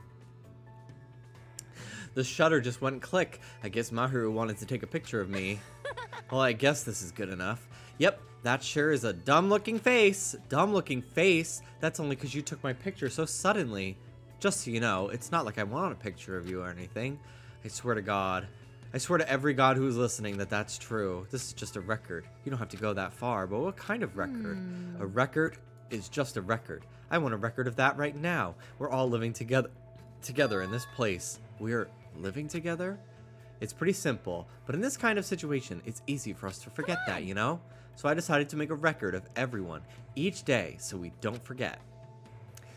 The shutter just went click. I guess Mahiru wanted to take a picture of me. Well, I guess this is good enough. Yep, that sure is a dumb-looking face. Dumb-looking face? That's only because you took my picture so suddenly. Just so you know, it's not like I want a picture of you or anything. I swear to God. I swear to every God who's listening that that's true. This is just a record. You don't have to go that far, but what kind of record? A record is just a record. I want a record of that right now. We're all living together in this place. We're living together? It's pretty simple, but in this kind of situation, it's easy for us to forget that, you know? So I decided to make a record of everyone each day so we don't forget.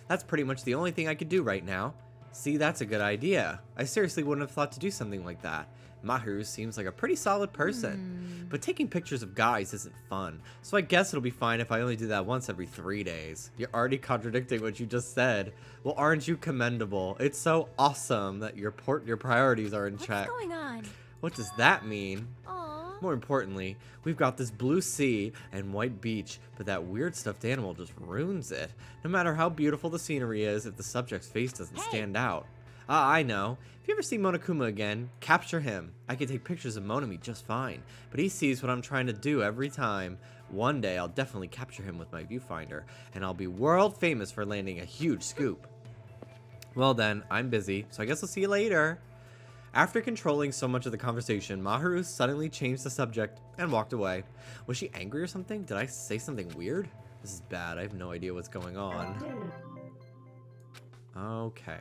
That's pretty much the only thing I could do right now. See, that's a good idea. I seriously wouldn't have thought to do something like that. Mahiru seems like a pretty solid person. But taking pictures of guys isn't fun, so I guess it'll be fine if I only do that once every 3 days. You're already contradicting what you just said. Well, aren't you commendable? It's so awesome that your priorities are in check. What's going on? What does that mean? Aw. More importantly, we've got this blue sea and white beach, but that weird stuffed animal just ruins it. No matter how beautiful the scenery is, if the subject's face doesn't stand out. Ah, I know. If you ever see Monokuma again, capture him. I can take pictures of Monami just fine, but he sees what I'm trying to do every time. One day, I'll definitely capture him with my viewfinder, and I'll be world famous for landing a huge scoop. Well then, I'm busy, so I guess I'll see you later. After controlling so much of the conversation, Mahiru suddenly changed the subject and walked away. Was she angry or something? Did I say something weird? This is bad. I have no idea what's going on. Okay.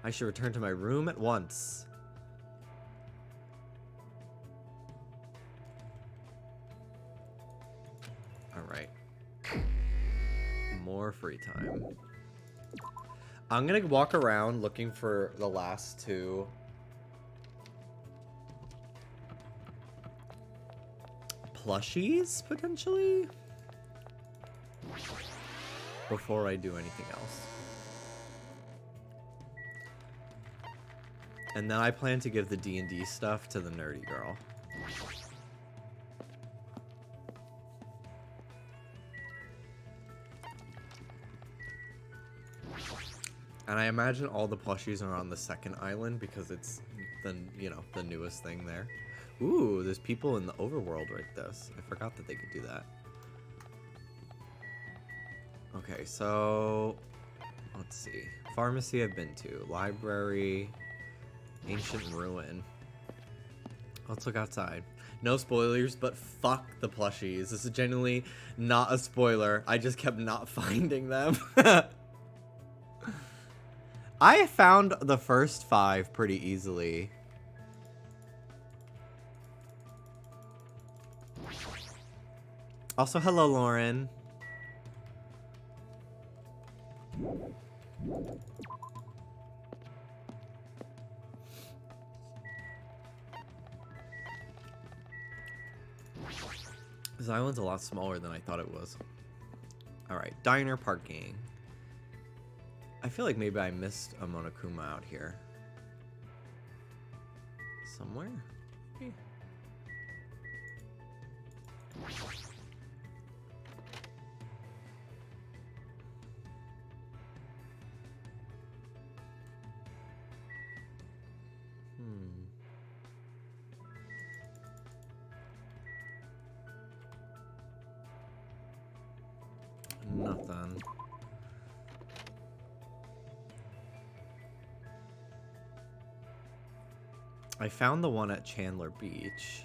I should return to my room at once. Alright. More free time. I'm gonna walk around looking for the last two plushies, potentially, before I do anything else. And then I plan to give the D&D stuff to the nerdy girl. And I imagine all the plushies are on the second island because it's the, you know, the newest thing there. Ooh, there's people in the overworld right this. I forgot that they could do that. Okay, so let's see. Pharmacy I've been to. Library. Ancient ruin. Let's look outside. No spoilers, but fuck the plushies. This is genuinely not a spoiler. I just kept not finding them. I found the first 5 pretty easily. Also, hello, Lauren. This island's a lot smaller than I thought it was. Alright, diner parking. I feel like maybe I missed a Monokuma out here. Somewhere? Maybe. Nothing. I found the one at Chandler Beach,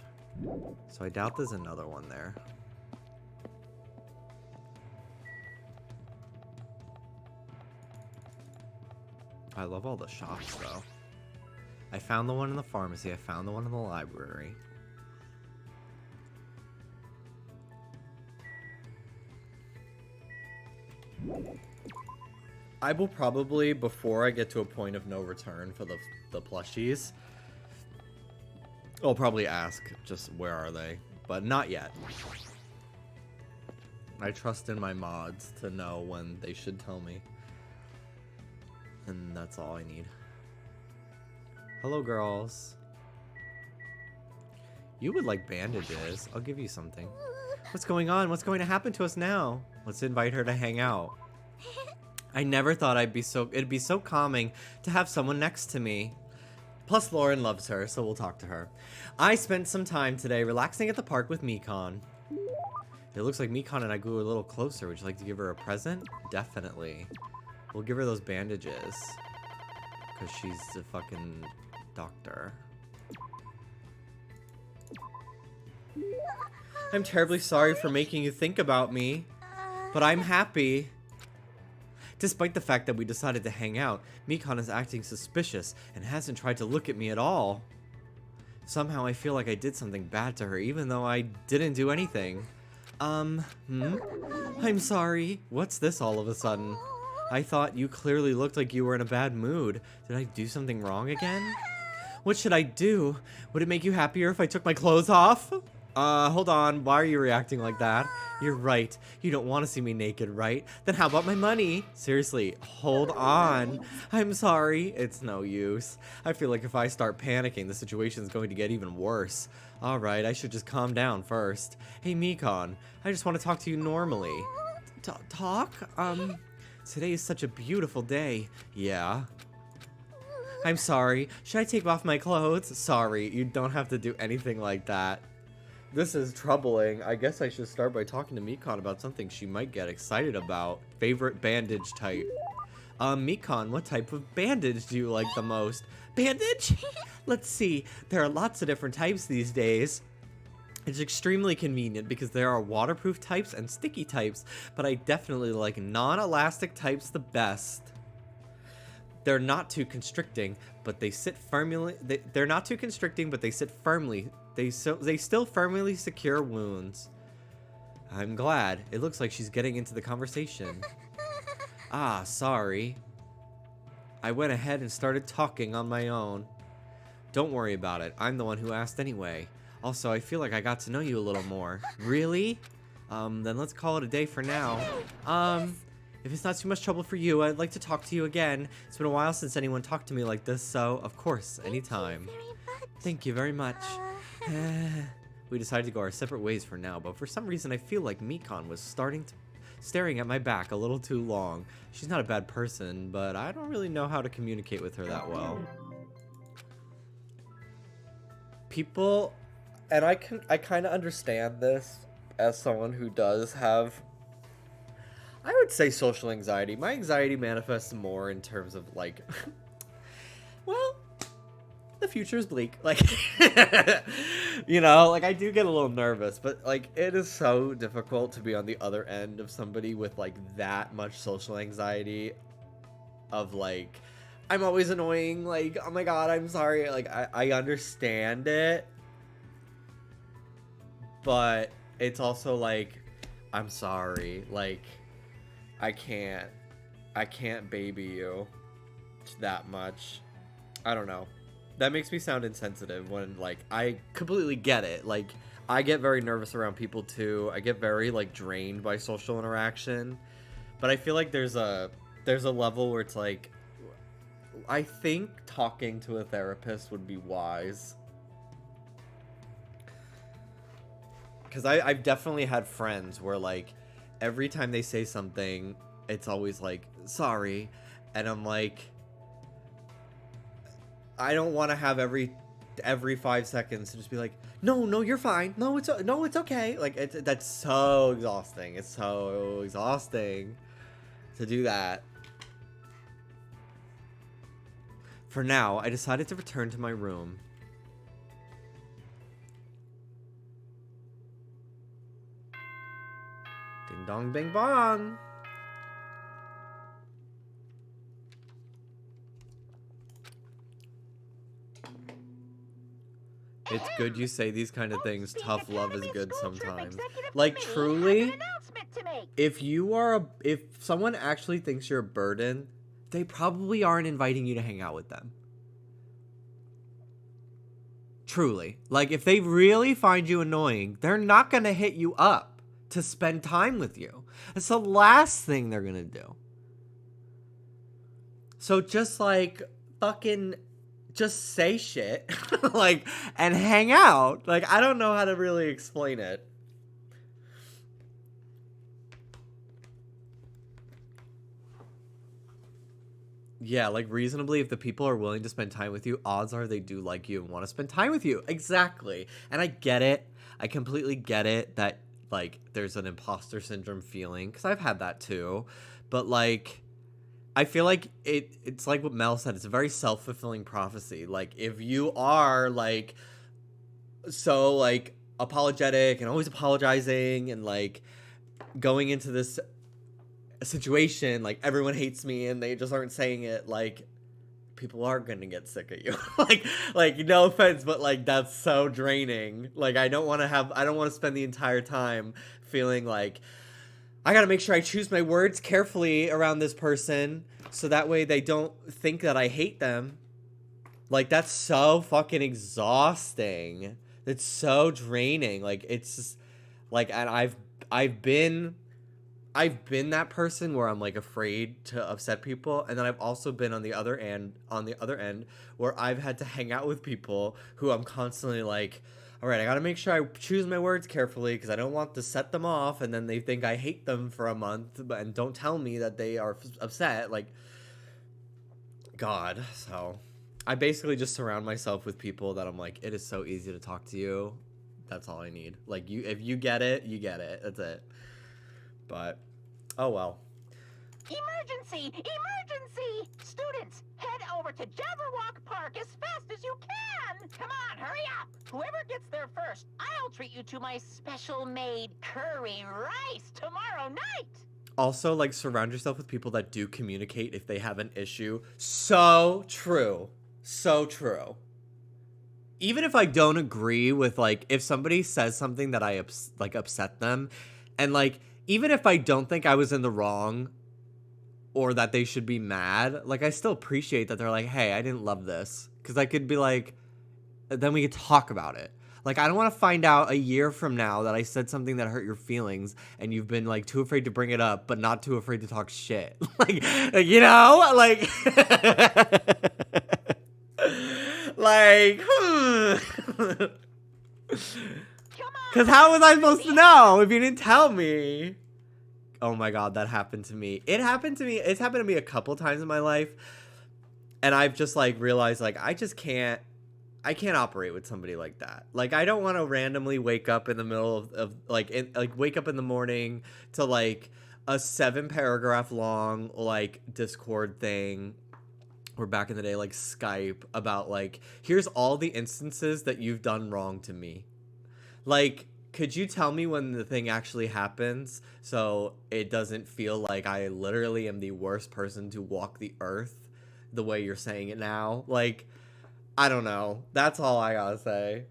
so I doubt there's another one there. I love all the shops, though. I found the one in the pharmacy. I found the one in the library. I will probably, before I get to a point of no return for the plushies, I'll probably ask just where are they, but not yet. I trust in my mods to know when they should tell me. And that's all I need. Hello, girls. You would like bandages. I'll give you something. What's going on? What's going to happen to us now? Let's invite her to hang out. I never thought it'd be so calming to have someone next to me. Plus, Lauren loves her, so we'll talk to her. I spent some time today relaxing at the park with Mikon. It looks like Mikon and I grew a little closer. Would you like to give her a present? Definitely. We'll give her those bandages. Because she's a fucking doctor. I'm terribly sorry for making you think about me. But I'm happy. Despite the fact that we decided to hang out, Mikon is acting suspicious and hasn't tried to look at me at all. Somehow I feel like I did something bad to her even though I didn't do anything. I'm sorry. What's this all of a sudden? I thought you clearly looked like you were in a bad mood. Did I do something wrong again? What should I do? Would it make you happier if I took my clothes off? Hold on. Why are you reacting like that? You're right. You don't want to see me naked, right? Then how about my money? Seriously, hold on. I'm sorry. It's no use. I feel like if I start panicking, the situation's going to get even worse. Alright, I should just calm down first. Hey, Mikon. I just want to talk to you normally. Talk? Today is such a beautiful day. Yeah. I'm sorry. Should I take off my clothes? Sorry, you don't have to do anything like that. This is troubling. I guess I should start by talking to Mikon about something she might get excited about. Favorite bandage type. Mikon, what type of bandage do you like the most? Bandage? Let's see. There are lots of different types these days. It's extremely convenient because there are waterproof types and sticky types, but I definitely like non-elastic types the best. They're not too constricting, but they sit firmly. They're not too constricting, but they sit firmly. They still firmly secure wounds. I'm glad. It looks like she's getting into the conversation. Ah, sorry. I went ahead and started talking on my own. Don't worry about it. I'm the one who asked anyway. Also, I feel like I got to know you a little more. Really? Then let's call it a day for now. If it's not too much trouble for you, I'd like to talk to you again. It's been a while since anyone talked to me like this, so of course, anytime. Thank you very much. We decided to go our separate ways for now, but for some reason I feel like Mikon was staring at my back a little too long. She's not a bad person, but I don't really know how to communicate with her that well. People, and I kind of understand this as someone who does have, I would say, social anxiety. My anxiety manifests more in terms of like, well, the future is bleak. Like, you know, like I do get a little nervous, but like it is so difficult to be on the other end of somebody with like that much social anxiety of like, I'm always annoying. Like, oh my God, I'm sorry. Like, I understand it, but it's also like, I'm sorry. Like, I can't baby you that much. I don't know. That makes me sound insensitive when, like, I completely get it. Like, I get very nervous around people too. I get very like drained by social interaction. But I feel like there's a level where it's like, I think talking to a therapist would be wise. Because I've definitely had friends where like every time they say something, it's always like, sorry. And I'm like, I don't want to have every 5 seconds to just be like, no, you're fine. No, it's okay. Like that's so exhausting. It's so exhausting to do that. For now, I decided to return to my room. Ding dong bing bong. It's good you say these kind of things. Tough love is good sometimes. Like truly, if someone actually thinks you're a burden, they probably aren't inviting you to hang out with them. Truly. Like if they really find you annoying, they're not going to hit you up to spend time with you. It's the last thing they're going to do. So just like fucking just say shit like and hang out. Like I don't know how to really explain it. Yeah, like reasonably, if the people are willing to spend time with you, odds are they do like you and want to spend time with you. Exactly. And I get it. I completely get it that like there's an imposter syndrome feeling, because I've had that too. But like I feel like it's like what Mel said. It's a very self-fulfilling prophecy. Like, if you are, like, so, like, apologetic and always apologizing and, like, going into this situation, like, everyone hates me and they just aren't saying it, like, people are gonna get sick of you. like, no offense, but, like, that's so draining. Like, I don't want to spend the entire time feeling like, I gotta make sure I choose my words carefully around this person so that way they don't think that I hate them. Like, that's so fucking exhausting. It's so draining. Like, it's just, like, and I've been that person where I'm like afraid to upset people, and then I've also been on the other end where I've had to hang out with people who I'm constantly like, all right, I gotta make sure I choose my words carefully because I don't want to set them off and then they think I hate them for a month and don't tell me that they are upset. Like, God. So I basically just surround myself with people that I'm like, it is so easy to talk to you. That's all I need. Like, if you get it, you get it. That's it. But, oh well. Emergency! Emergency! Students, head over to Jabberwock Park as fast as you can! Come on, hurry up! Whoever gets there first, I'll treat you to my special-made curry rice tomorrow night! Also, like, surround yourself with people that do communicate if they have an issue. So true. So true. Even if I don't agree with, like, if somebody says something that I, upset them, and, like, even if I don't think I was in the wrong, or that they should be mad, like, I still appreciate that they're like, hey, I didn't love this. Because I could be like, then we could talk about it. Like, I don't want to find out a year from now that I said something that hurt your feelings, and you've been, like, too afraid to bring it up, but not too afraid to talk shit. like you know? Like, like, Because how was I supposed to know if you didn't tell me? Oh my God, that happened to me. It's happened to me a couple times in my life. And I've just like realized like I can't operate with somebody like that. Like, I don't want to randomly wake up in the middle of wake up in the morning to like a 7-paragraph long like Discord thing, or back in the day like Skype, about like, here's all the instances that you've done wrong to me. Like, could you tell me when the thing actually happens so it doesn't feel like I literally am the worst person to walk the earth the way you're saying it now? Like, I don't know. That's all I gotta say.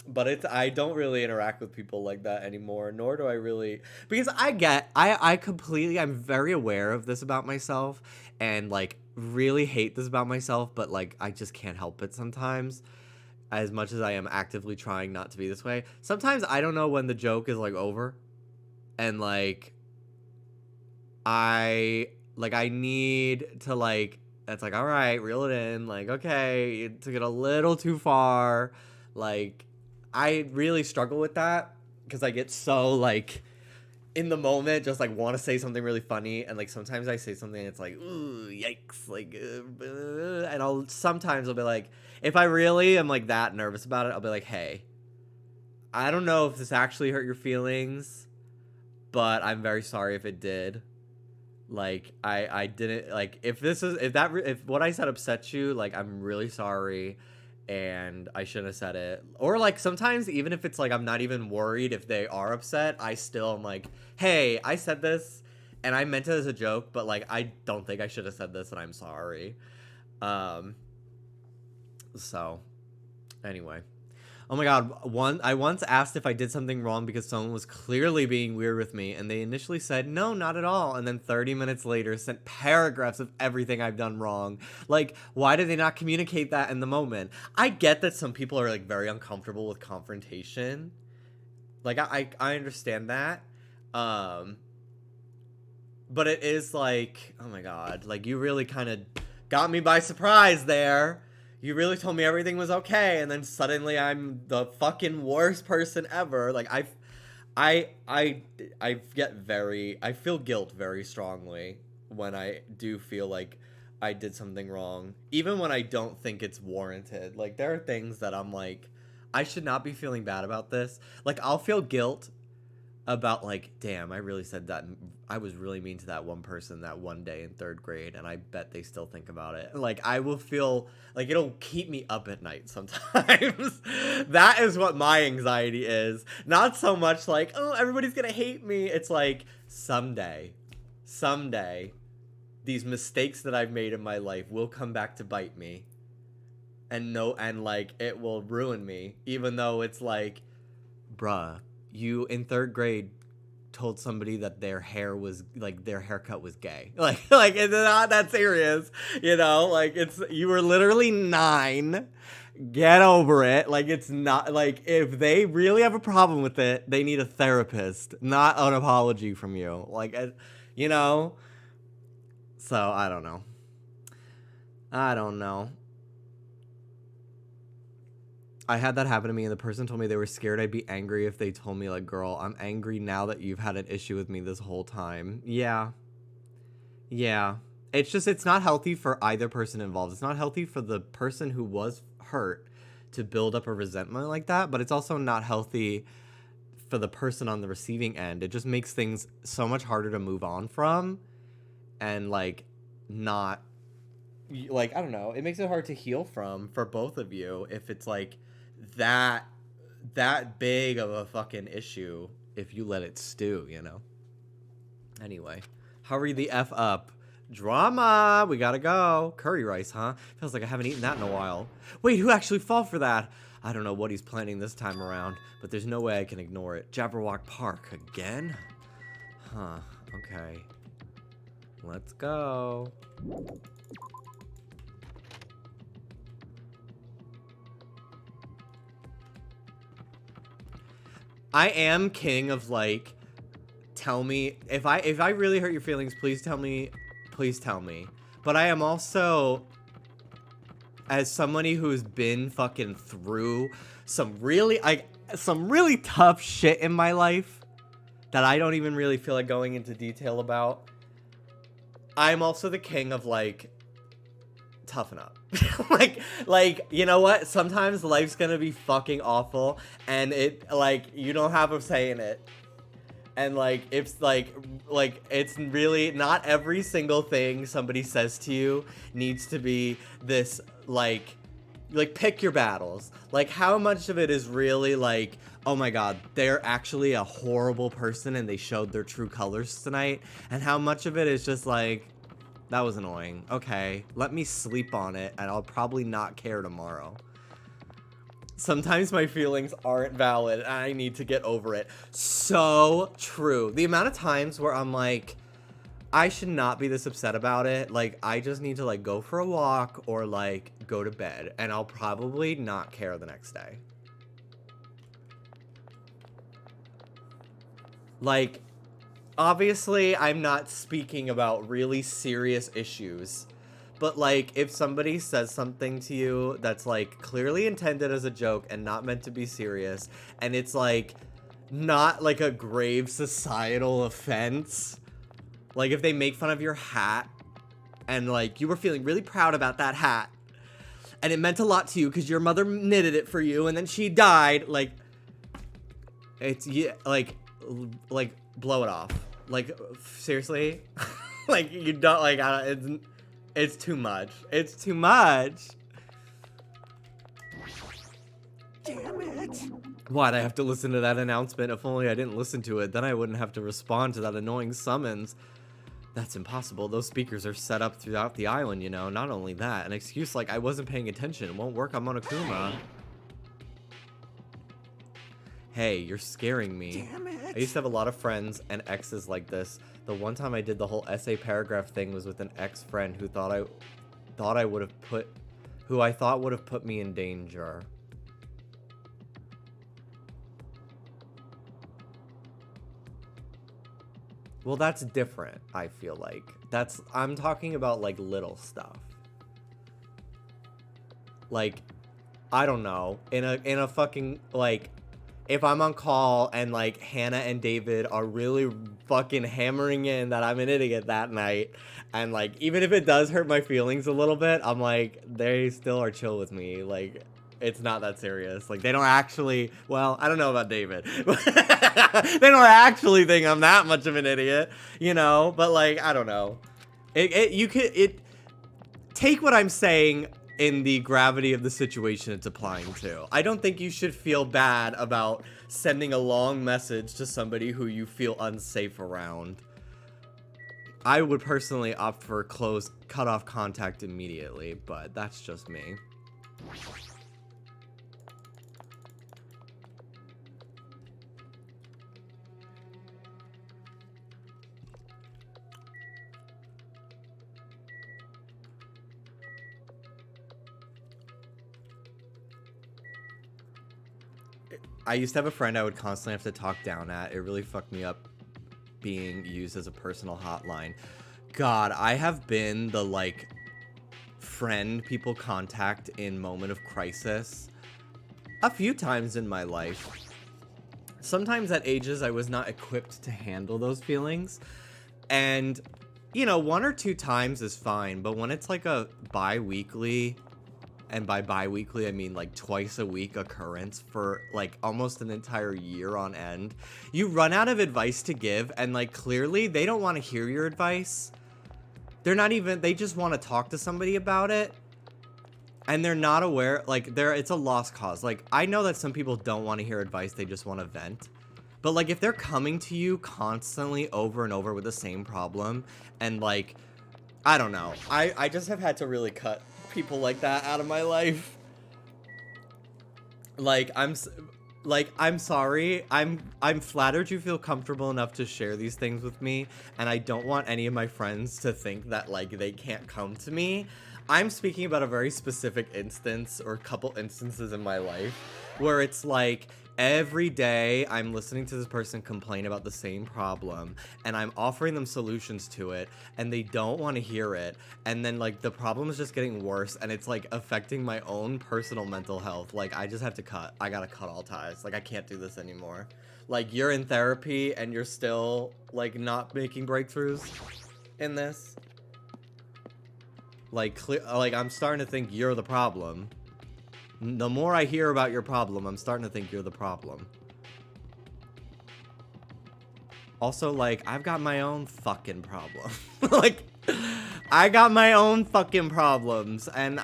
But I don't really interact with people like that anymore, nor do I really, because I'm very aware of this about myself, and like really hate this about myself, but like I just can't help it sometimes. as much as I am actively trying not to be this way, sometimes I don't know when the joke is like over, and like I need to like, it's like, all right, reel it in, like, okay, it took it a little too far. Like, I really struggle with that because I get so like in the moment, just like want to say something really funny, and like sometimes I say something that's like, ooh, yikes, like, and I'll be like, if I really am like that nervous about it, I'll be like, hey, I don't know if this actually hurt your feelings, but I'm very sorry if it did. Like, I didn't, like, if what I said upset you, like, I'm really sorry, and I shouldn't have said it. Or, like, sometimes, even if it's, like, I'm not even worried if they are upset, I still am like, hey, I said this, and I meant it as a joke, but, like, I don't think I should have said this, and I'm sorry. So, anyway. Oh my god, I once asked if I did something wrong because someone was clearly being weird with me, and they initially said, no, not at all, and then 30 minutes later sent paragraphs of everything I've done wrong. Like, why did they not communicate that in the moment? I get that some people are, like, very uncomfortable with confrontation. Like, I understand that. But it is like, oh my god, like, you really kind of got me by surprise there. You really told me everything was okay, and then suddenly I'm the fucking worst person ever. Like, I feel guilt very strongly when I do feel like I did something wrong, even when I don't think it's warranted. Like, there are things that I'm like, I should not be feeling bad about this. Like, I'll feel guilt about, like, damn, I really said that. I was really mean to that one person that one day in 3rd grade, and I bet they still think about it. Like, I will feel like it'll keep me up at night sometimes. That is what my anxiety is. Not so much like, oh, everybody's gonna hate me. It's like, someday, these mistakes that I've made in my life will come back to bite me. And like, it will ruin me. Even though it's like, bruh, you in 3rd grade told somebody that their haircut was gay. Like it's not that serious, you know? Like, you were literally 9. Get over it. Like, it's not, like, if they really have a problem with it, they need a therapist, not an apology from you. Like, you know? So, I don't know. I had that happen to me, and the person told me they were scared I'd be angry if they told me, like, girl, I'm angry now that you've had an issue with me this whole time. Yeah. It's not healthy for either person involved. It's not healthy for the person who was hurt to build up a resentment like that, but it's also not healthy for the person on the receiving end. It just makes things so much harder to move on from, and, like, not, like, I don't know. It makes it hard to heal from for both of you if it's, like, that big of a fucking issue if you let it stew, you know? Anyway, hurry the F up. Drama! We gotta go. Curry rice, huh? Feels like I haven't eaten that in a while. Wait, who actually fell for that? I don't know what he's planning this time around, but there's no way I can ignore it. Jabberwock Park again? Huh, okay. Let's go. I am king of, like, tell me if I really hurt your feelings, please tell me. But I am also, as somebody who's been fucking through some really tough shit in my life that I don't even really feel like going into detail about, I'm also the king of, like, toughen up. like, you know what? Sometimes life's gonna be fucking awful, and it, like, you don't have a say in it. And, like, it's, like, it's really, not every single thing somebody says to you needs to be this, like, pick your battles. Like, how much of it is really, like, oh my god, they're actually a horrible person and they showed their true colors tonight? And how much of it is just, like, that was annoying. Okay, let me sleep on it, and I'll probably not care tomorrow. Sometimes my feelings aren't valid, and I need to get over it. So true. The amount of times where I'm like, I should not be this upset about it. Like, I just need to, like, go for a walk or, like, go to bed. And I'll probably not care the next day. Like, obviously, I'm not speaking about really serious issues. But, like, if somebody says something to you that's, like, clearly intended as a joke and not meant to be serious, and it's, like, not, like, a grave societal offense. Like, if they make fun of your hat, and, like, you were feeling really proud about that hat, and it meant a lot to you because your mother knitted it for you, and then she died, like, it's, yeah, like, blow it off. Like, seriously? Like, you don't, like, it's too much. It's too much. Damn it! Why'd I have to listen to that announcement? If only I didn't listen to it, then I wouldn't have to respond to that annoying summons. That's impossible. Those speakers are set up throughout the island, you know. Not only that, an excuse like I wasn't paying attention won't work on Monokuma. Hey, you're scaring me. Damn it! I used to have a lot of friends and exes like this. The one time I did the whole essay paragraph thing was with an ex-friend who I thought would have put me in danger. Well, that's different, I feel like. I'm talking about, like, little stuff. Like, I don't know. In a fucking, like, if I'm on call and, like, Hannah and David are really fucking hammering in that I'm an idiot that night, and, like, even if it does hurt my feelings a little bit, I'm like, they still are chill with me. Like, it's not that serious. Like, they don't actually, well, I don't know about David. They don't actually think I'm that much of an idiot, you know? But, like, I don't know. Take what I'm saying in the gravity of the situation it's applying to. I don't think you should feel bad about sending a long message to somebody who you feel unsafe around. I would personally opt for cut off contact immediately, but that's just me. I used to have a friend I would constantly have to talk down at. It really fucked me up being used as a personal hotline. God, I have been the, like, friend people contact in moment of crisis a few times in my life. Sometimes at ages I was not equipped to handle those feelings. And, you know, 1 or 2 times is fine. But when it's like a bi-weekly... And by bi-weekly, I mean like twice a week occurrence for like almost an entire year on end. You run out of advice to give, and like clearly they don't want to hear your advice. They just want to talk to somebody about it. And they're not aware, like it's a lost cause. Like I know that some people don't want to hear advice, they just want to vent. But like if they're coming to you constantly over and over with the same problem, and like, I don't know. I just have had to really cut people like that out of my life. Like I'm sorry. I'm flattered you feel comfortable enough to share these things with me, and I don't want any of my friends to think that like they can't come to me. I'm speaking about a very specific instance or couple instances in my life where it's like every day I'm listening to this person complain about the same problem, and I'm offering them solutions to it, and they don't want to hear it, and then like the problem is just getting worse, and it's like affecting my own personal mental health. Like I just have to cut. I gotta cut all ties. Like I can't do this anymore. Like you're in therapy and you're still like not making breakthroughs in this. Like I'm starting to think you're the problem. The more I hear about your problem, I'm starting to think you're the problem. Also, like, I've got my own fucking problem. Like, I got my own fucking problems, and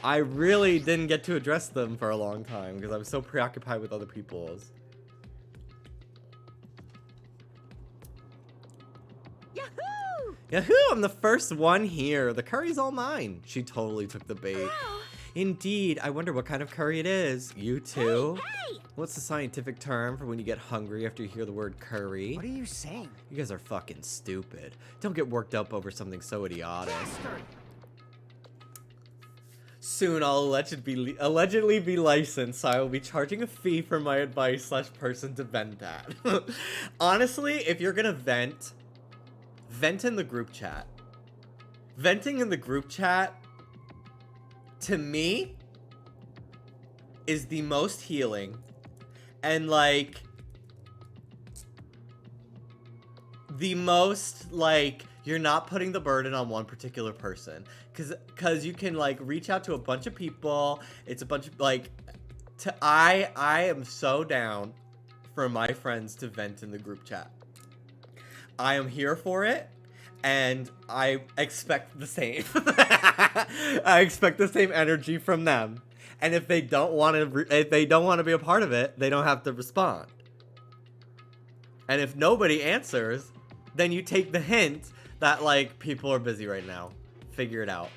I really didn't get to address them for a long time because I was so preoccupied with other people's. Yahoo! Yahoo! I'm the first one here. The curry's all mine. She totally took the bait. Indeed, I wonder what kind of curry it is. You too? Hey! What's the scientific term for when you get hungry after you hear the word curry? What are you saying? You guys are fucking stupid. Don't get worked up over something so idiotic. Soon I'll allegedly be licensed, so I will be charging a fee for my advice / person to vent at. Honestly, if you're gonna vent in the group chat. Venting in the group chat, to me, is the most healing. And, like, the most, like, you're not putting the burden on one particular person. Because you can, like, reach out to a bunch of people. It's a bunch of, like, I am so down for my friends to vent in the group chat. I am here for it. And I expect the same. I expect the same energy from them. And if they don't want to be a part of it, they don't have to respond. And if nobody answers, then you take the hint that, like, people are busy right now. Figure it out.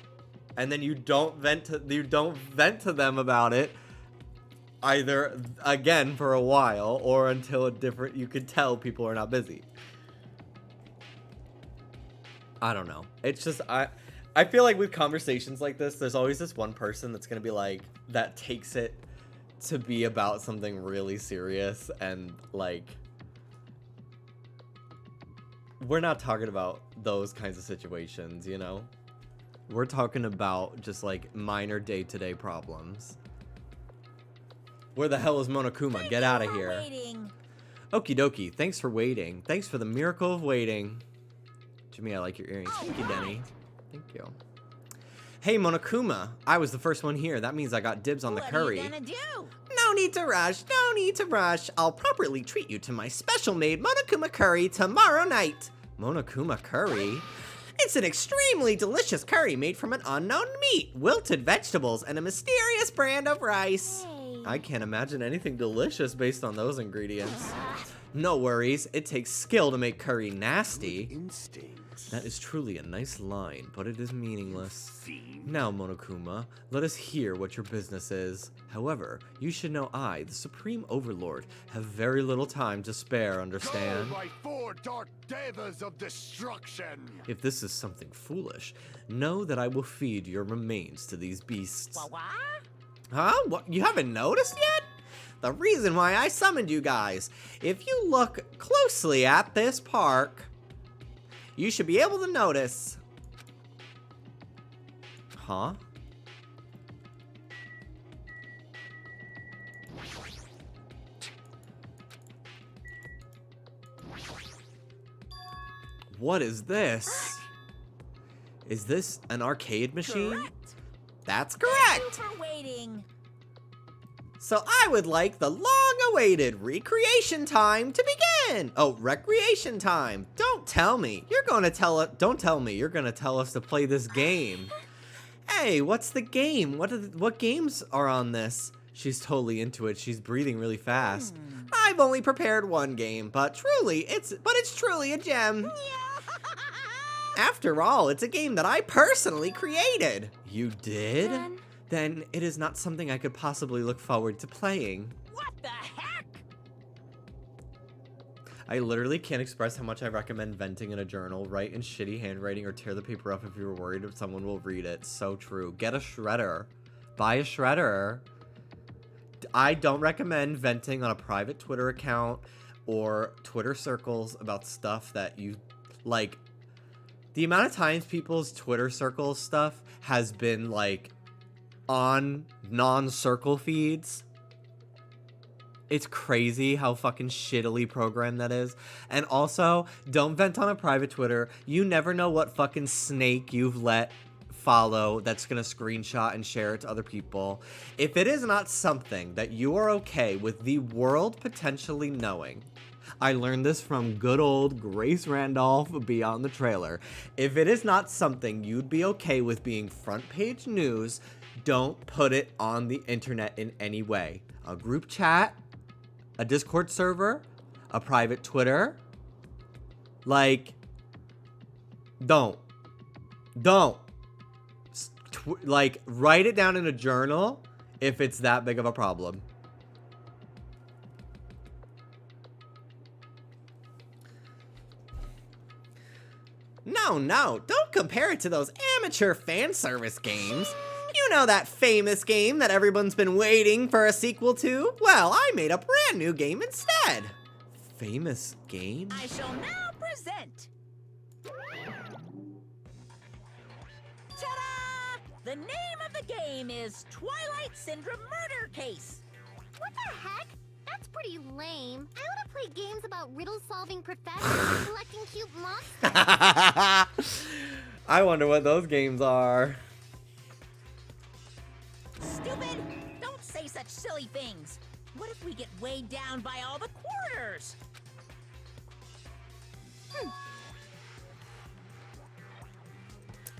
And then you don't vent to them about it either again for a while or until you could tell people are not busy. I don't know. It's just, I feel like with conversations like this, there's always this one person that's going to be like, that takes it to be about something really serious. And, like, we're not talking about those kinds of situations, you know? We're talking about just, like, minor day-to-day problems. Where the hell is Monokuma? Get out of here. Okie dokie. Thanks for waiting. Thanks for the miracle of waiting. Jimmy, I like your earrings. Thank you, Denny. Thank you. Hey, Monokuma. I was the first one here. That means I got dibs on the curry. What are you gonna do? No need to rush. No need to rush. I'll properly treat you to my special-made Monokuma curry tomorrow night. Monokuma curry? It's an extremely delicious curry made from an unknown meat, wilted vegetables, and a mysterious brand of rice. Hey. I can't imagine anything delicious based on those ingredients. No worries. It takes skill to make curry nasty. That is truly a nice line, but it is meaningless. Now, Monokuma, let us hear what your business is. However, you should know I, the Supreme Overlord, have very little time to spare, understand? Go, my 4 dark devas of destruction! If this is something foolish, know that I will feed your remains to these beasts. What? Huh? What? You haven't noticed yet? The reason why I summoned you guys. If you look closely at this park, you should be able to notice. Huh? What is this? Is this an arcade machine? Correct. That's correct. Thank you for waiting. So I would like the long-awaited recreation time to begin. Oh, recreation time. Don't tell me. Don't tell me you're gonna tell us to play this game. Hey, what's the game? What games are on this? She's totally into it. She's breathing really fast. I've only prepared one game, but it's truly a gem. After all, it's a game that I personally created. You did? Then it is not something I could possibly look forward to playing. What the heck? I literally can't express how much I recommend venting in a journal. Write in shitty handwriting or tear the paper up if you're worried if someone will read it. So true. Get a shredder. Buy a shredder. I don't recommend venting on a private Twitter account or Twitter circles about stuff that you like. The amount of times people's Twitter circle stuff has been like on non-circle feeds. It's crazy how fucking shittily programmed that is. And also, don't vent on a private Twitter. You never know what fucking snake you've let follow that's gonna screenshot and share it to other people. If it is not something that you are okay with the world potentially knowing, I learned this from good old Grace Randolph Beyond the Trailer. If it is not something you'd be okay with being front page news, don't put it on the internet in any way. A group chat, a Discord server, a private Twitter. Like, don't. like, write it down in a journal if it's that big of a problem. No, don't compare it to those amateur fan service games. You know that famous game that everyone's been waiting for a sequel to? Well, I made a brand new game instead. Famous game? I shall now present. Ta-da! The name of the game is Twilight Syndrome Murder Case. What the heck? That's pretty lame. I want to play games about riddle-solving professors collecting cute monsters. I wonder what those games are. Stupid! Don't say such silly things. What if we get weighed down by all the quarters?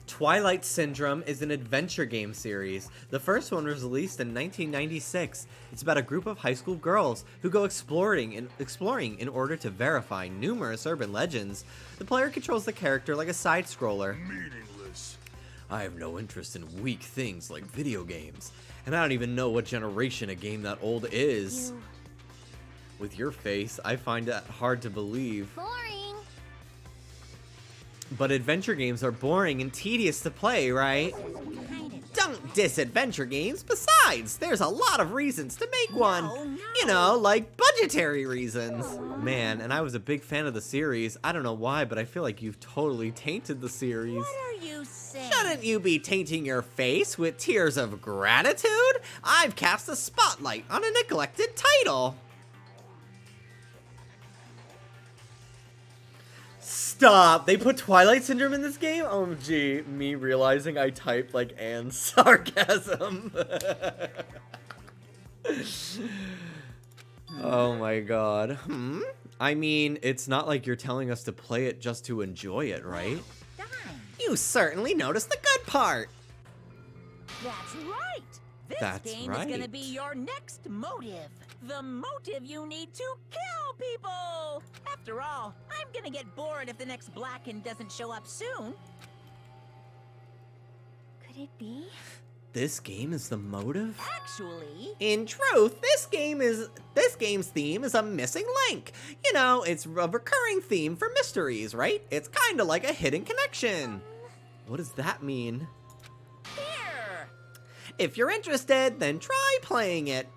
Twilight Syndrome is an adventure game series. The first one was released in 1996. It's about a group of high school girls who go exploring in order to verify numerous urban legends. The player controls the character like a side-scroller. Meaningless. I have no interest in weak things like video games, and I don't even know what generation a game that old is. With your face, I find that hard to believe. Boring. But adventure games are boring and tedious to play, right? Don't diss adventure games. Besides, there's a lot of reasons to make one. You know, like budgetary reasons. Man, and I was a big fan of the series. I don't know why, but I feel like you've totally tainted the series. What are you saying? Shouldn't you be tainting your face with tears of gratitude? I've cast a spotlight on a neglected title. Stop! They put Twilight Syndrome in this game? OMG, me realizing I typed like Anne's sarcasm. Oh my god. I mean, it's not like you're telling us to play it just to enjoy it, right? You certainly noticed the good part. That's right. This game is gonna be your next motive. The motive you need to kill people. After all, I'm gonna get bored if the next Blacken doesn't show up soon. Could it be? This game is the motive? Actually, In truth, this game's theme is a missing link. You know, it's a recurring theme for mysteries, right? It's kind of like a hidden connection. What does that mean? here. If you're interested, then try playing it.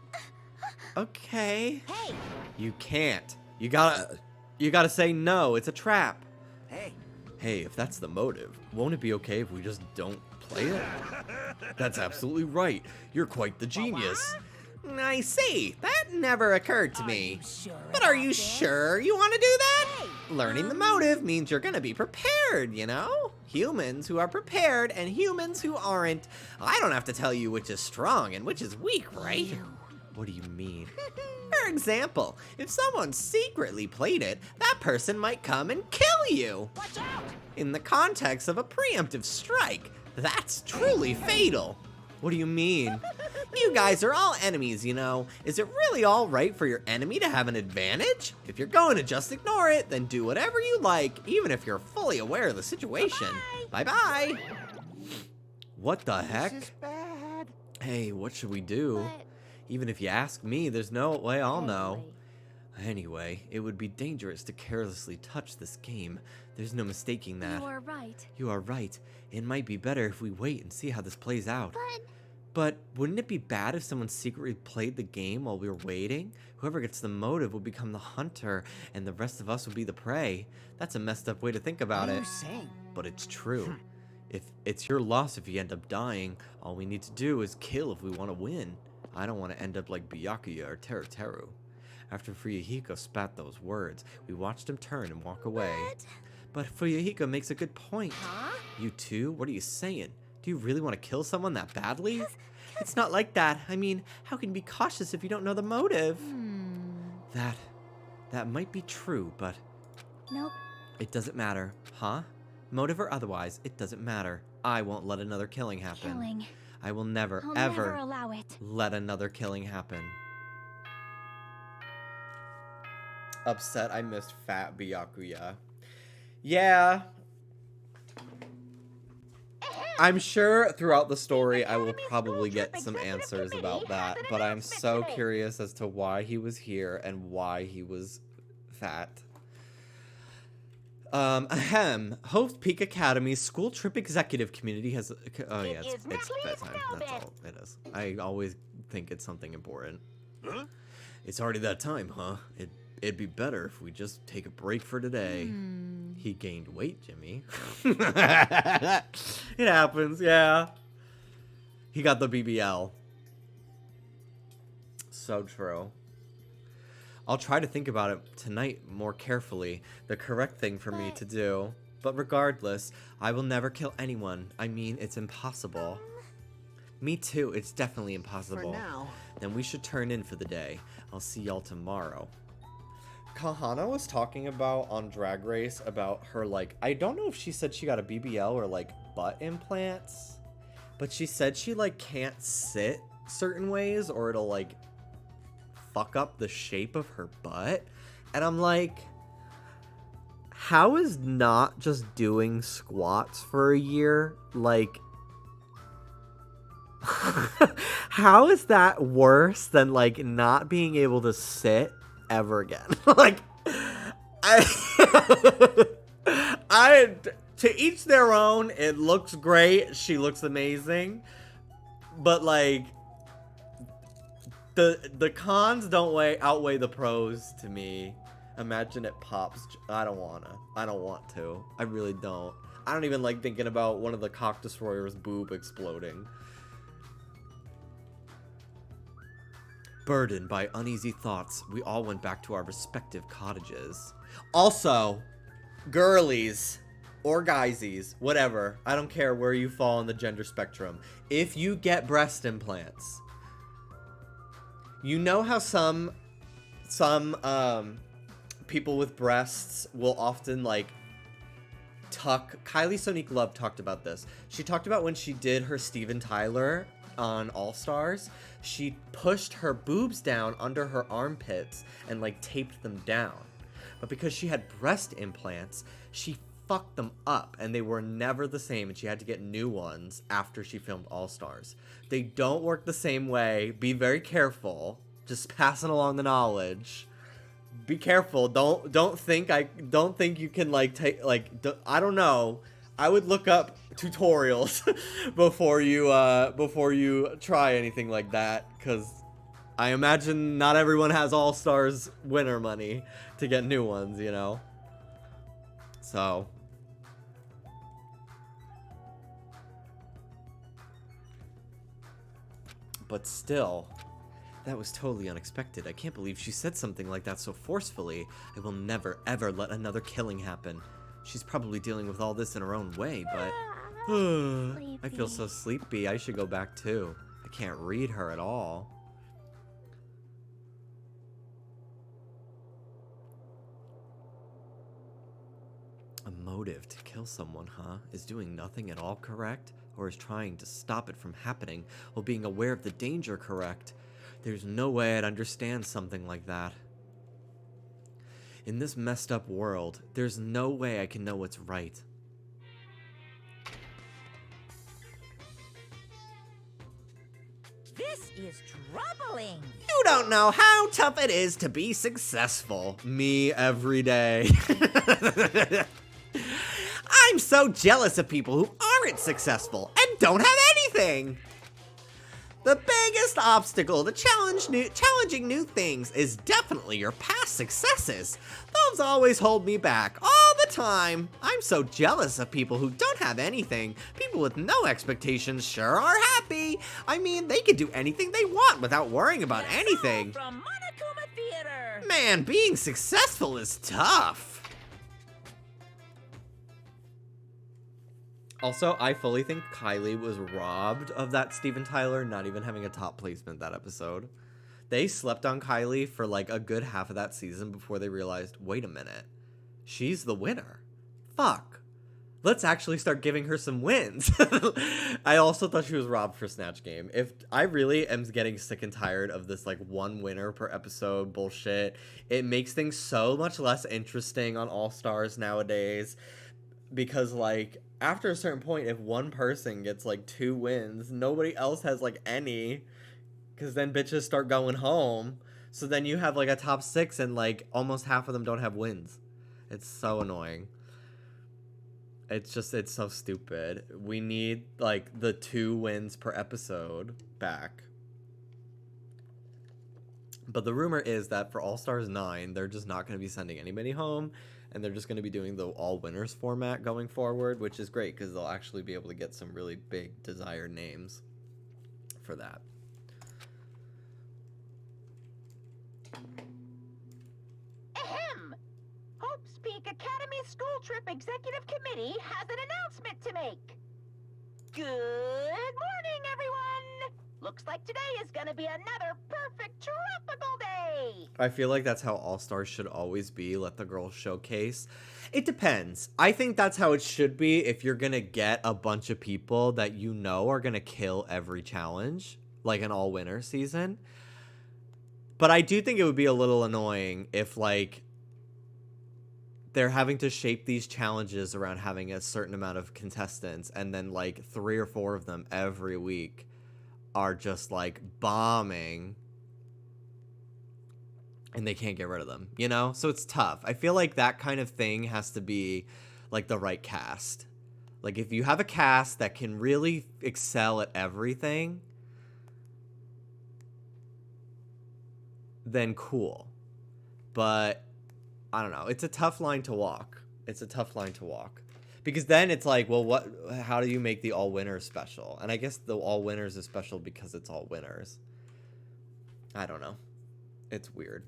Okay. Hey, You can't. You gotta say no, it's a trap. Hey, Hey, if that's the motive, won't it be okay if we just don't play it? That's absolutely right. You're quite the genius. I see. That never occurred to me. But are you sure you want to do that? Learning the motive means you're gonna be prepared, you know? Humans who are prepared and humans who aren't. I don't have to tell you which is strong and which is weak, right? What do you mean? For example, if someone secretly played it, that person might come and kill you. watch out! In the context of a preemptive strike, that's truly fatal. What do you mean? You guys are all enemies, you know. Is it really all right for your enemy to have an advantage? If you're going to just ignore it, then do whatever you like, even if you're fully aware of the situation. Bye-bye. What the heck? this is bad. Hey, what should we do? But Even if you ask me, there's no way I'll know. Anyway, it would be dangerous to carelessly touch this game. There's no mistaking that. you are right. You are right. It might be better if we wait and see how this plays out. But But wouldn't it be bad if someone secretly played the game while we were waiting? Whoever gets the motive will become the hunter, and the rest of us will be the prey. That's a messed up way to think about What are it. you saying? But it's true. If it's your loss if you end up dying, all we need to do is kill if we want to win. I don't want to end up like Byakuya or Teruteru. After Fuyuhiko spat those words, we watched him turn and walk away. But Fuyuhiko makes a good point. Huh? You too? What are you saying? Do you really want to kill someone that badly? It's not like that. I mean, how can you be cautious if you don't know the motive? That might be true, but Nope. it doesn't matter, huh? Motive or otherwise, it doesn't matter. I won't let another killing happen. Killing. I will never, I'll ever never allow it. let another killing happen. Upset I missed Fat Byakuya. Yeah. I'm sure throughout the story I will Academy probably School get Trip some Executive answers Committee about has that, an but I'm announcement so to make. curious as to why he was here and why he was fat. Hope's Peak Academy's School Trip Executive Community has... Oh, yeah, It it's is Natalie's bedtime. That's Snowbit. all it is. I always think it's something important. Huh? It's already that time, huh? It'd be better if we just take a break for today. He gained weight, Jimmy. It happens, yeah. He got the BBL. So true. I'll try to think about it tonight more carefully. The correct thing for me to do. But regardless, I will never kill anyone. I mean, it's impossible. Me too. It's definitely impossible. For now. Then we should turn in for the day. I'll see y'all tomorrow. Kahana was talking about on Drag Race about her, like, I don't know if she said she got a BBL or, like, butt implants. But she said she, like, can't sit certain ways or it'll, like, fuck up the shape of her butt. And I'm like, how is not just doing squats for a year, like, how is that worse than, like, not being able to sit ever again? Like, I to each their own. It looks great. She looks amazing. But, like, the cons don't outweigh the pros to me. Imagine it pops. I don't want to. I really don't. I don't even like thinking about one of the cock destroyers' boob exploding. Burdened by uneasy thoughts, we all went back to our respective cottages. Also, girlies or guysies, whatever, I don't care where you fall on the gender spectrum. If you get breast implants, you know how some people with breasts will often, like, tuck. Kylie Sonique Love talked about this. She talked about when she did her Steven Tyler on All Stars, she pushed her boobs down under her armpits and, like, taped them down. But because she had breast implants, she fucked them up and they were never the same, and she had to get new ones after she filmed All Stars. They don't work the same way. Be very careful. Just passing along the knowledge. Be careful. Don't think you can, like, take, like, I don't know. I would look up tutorials before you try anything like that, because I imagine not everyone has All Stars winner money to get new ones, you know? So. But still, that was totally unexpected. I can't believe she said something like that so forcefully. I will never, ever let another killing happen. She's probably dealing with all this in her own way, but... I feel so sleepy. I should go back too. I can't read her at all. A motive to kill someone, huh? Is doing nothing at all correct? Or is trying to stop it from happening while being aware of the danger correct? There's no way I'd understand something like that. In this messed up world, there's no way I can know what's right. This is troubling. You don't know how tough it is to be successful. Me every day. I'm so jealous of people who aren't successful and don't have anything. The biggest obstacle to challenging new things is definitely your past successes. Those always hold me back all the time. I'm so jealous of people who don't have anything. People with no expectations sure are happy. I mean, they can do anything they want without worrying about anything. From Monokuma Theater. Man, being successful is tough. Also, I fully think Kylie was robbed of that Steven Tyler not even having a top placement that episode. They slept on Kylie for like a good half of that season before they realized, wait a minute, she's the winner. Fuck. Let's actually start giving her some wins. I also thought she was robbed for Snatch Game. If I really am getting sick and tired of this like one winner per episode bullshit, it makes things so much less interesting on All Stars nowadays. because like after a certain point, if one person gets like 2 wins, nobody else has like any, because then bitches start going home. So then you have like a top 6 and like almost half of them don't have wins. It's so annoying. It's so stupid. We need like the 2 wins per episode back. But the rumor is that for All Stars 9, they're just not going to be sending anybody home, and they're just going to be doing the all winners format going forward, which is great because they'll actually be able to get some really big desired names for that. Ahem! Hope's Peak Academy School Trip Executive Committee has an announcement to make. Good morning, everyone! Looks like today is gonna be another perfect tropical day! I feel like that's how All Stars should always be. Let the girls showcase. It depends. I think that's how it should be if you're gonna get a bunch of people that you know are gonna kill every challenge, like an all-winner season. But I do think it would be a little annoying if, like, they're having to shape these challenges around having a certain amount of contestants, and then, like, 3 or 4 of them every week are just, like, bombing, and they can't get rid of them, you know? So it's tough. I feel like that kind of thing has to be, like, the right cast. Like, if you have a cast that can really excel at everything, then cool. But I don't know. It's a tough line to walk. It's a tough line to walk. Because then it's like, well, how do you make the all winners special? And I guess the all winners is special because it's all winners. I don't know. It's weird.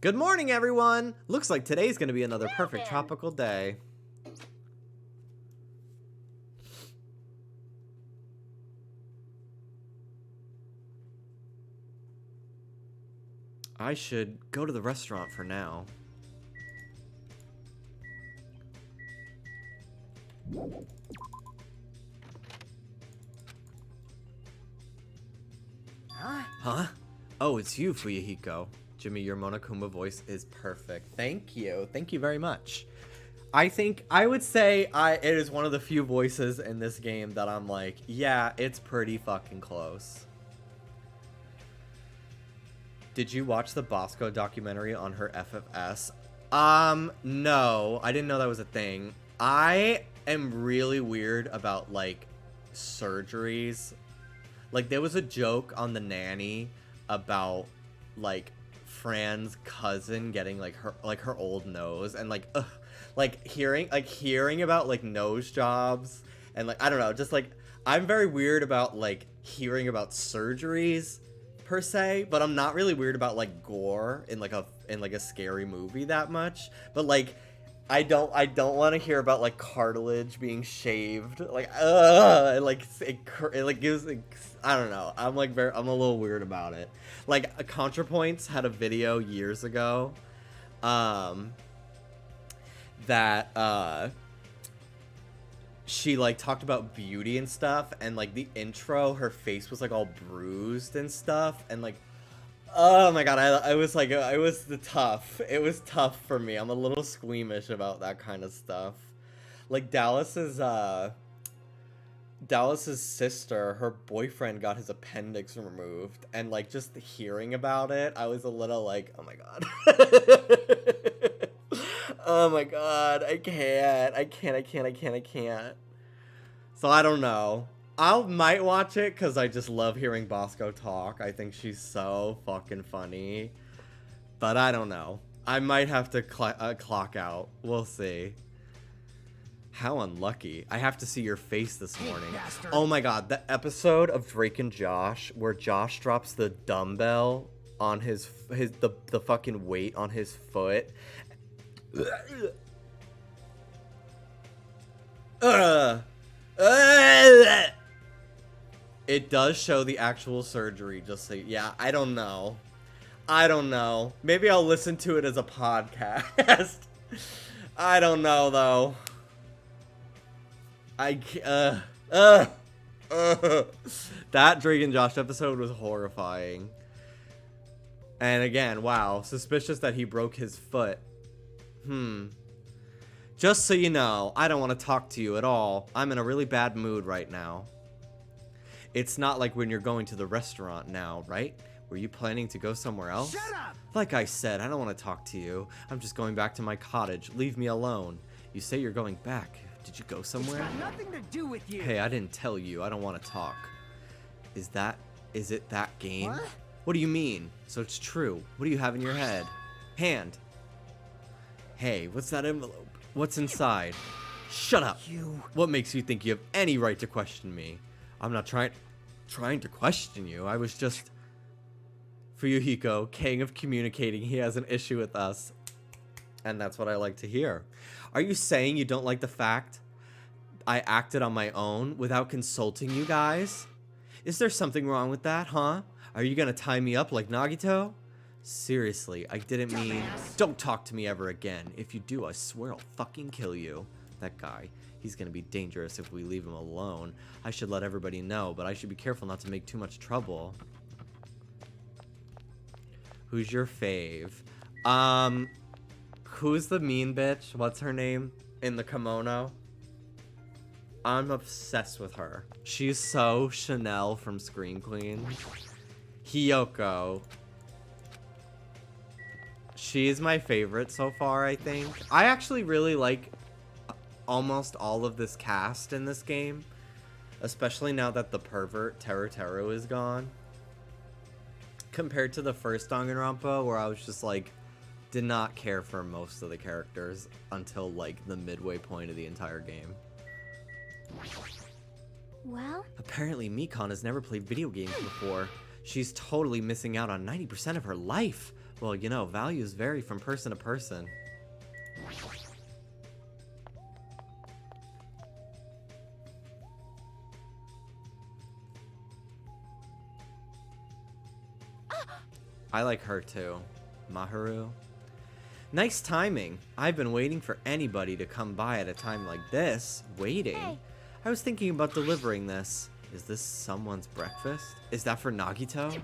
Good morning, everyone. Looks like today's going to be another perfect tropical day. I should go to the restaurant for now. Huh? Oh, it's you, Fuyahiko. Jimmy, your Monokuma voice is perfect. Thank you. Thank you very much. I would say it is one of the few voices in this game that I'm like, yeah, it's pretty fucking close. Did you watch the Bosco documentary on her FFS? No. I didn't know that was a thing. I am really weird about, like, surgeries. Like, there was a joke on The Nanny about, like, Fran's cousin getting, like, her old nose. And, like, hearing about, like, nose jobs. And, like, I don't know. Just, like, I'm very weird about, like, hearing about surgeries per se, but I'm not really weird about like gore in like a scary movie that much. But like I don't want to hear about like cartilage being shaved, like it like gives, I don't know. I'm a little weird about it. Like ContraPoints had a video years ago that she like talked about beauty and stuff, and like the intro, her face was like all bruised and stuff, and like, oh my god, I was like, it was tough for me. I'm a little squeamish about that kind of stuff. Like Dallas's sister, her boyfriend got his appendix removed, and like just hearing about it, I was a little like, oh my god. Oh my god, I can't. So I don't know. I might watch it because I just love hearing Bosco talk. I think she's so fucking funny. But I don't know. I might have to clock out. We'll see. How unlucky. I have to see your face this morning. Oh my god, the episode of Drake and Josh where Josh drops the dumbbell on the fucking weight on his foot. It does show the actual surgery, just so, yeah, I don't know. Maybe I'll listen to it as a podcast. I don't know, though. That Drake and Josh episode was horrifying. And again, wow, suspicious that he broke his foot. Just so you know, I don't want to talk to you at all. I'm in a really bad mood right now. It's not like when you're going to the restaurant now, right? Were you planning to go somewhere else? Shut up! Like I said, I don't want to talk to you. I'm just going back to my cottage. Leave me alone. You say you're going back. Did you go somewhere? It's got nothing to do with you. Hey, I didn't tell you. I don't want to talk. Is it that game? What? What do you mean? So it's true. What do you have in your head? Hand. Hey, what's that envelope? What's inside? Shut up. You. What makes you think you have any right to question me? I'm not trying to question you. I was just... Fuyuhiko, king of communicating, he has an issue with us. And that's what I like to hear. Are you saying you don't like the fact I acted on my own without consulting you guys? Is there something wrong with that, huh? Are you gonna tie me up like Nagito? Seriously, I didn't mean... Don't talk to me ever again. If you do, I swear I'll fucking kill you. That guy, he's gonna be dangerous if we leave him alone. I should let everybody know, but I should be careful not to make too much trouble. Who's your fave? Who's the mean bitch? What's her name? In the kimono? I'm obsessed with her. She's so Chanel from Scream Queen. Hiyoko. She's my favorite so far, I think. I actually really like almost all of this cast in this game. Especially now that the pervert Teru is gone. Compared to the first Danganronpa, where I was just like, did not care for most of the characters until like the midway point of the entire game. Well, Apparently Mikon has never played video games before. She's totally missing out on 90% of her life. Well, you know, values vary from person to person. I like her too. Maharu. Nice timing. I've been waiting for anybody to come by at a time like this. Waiting? Hey. I was thinking about delivering this. Is this someone's breakfast? Is that for Nagito?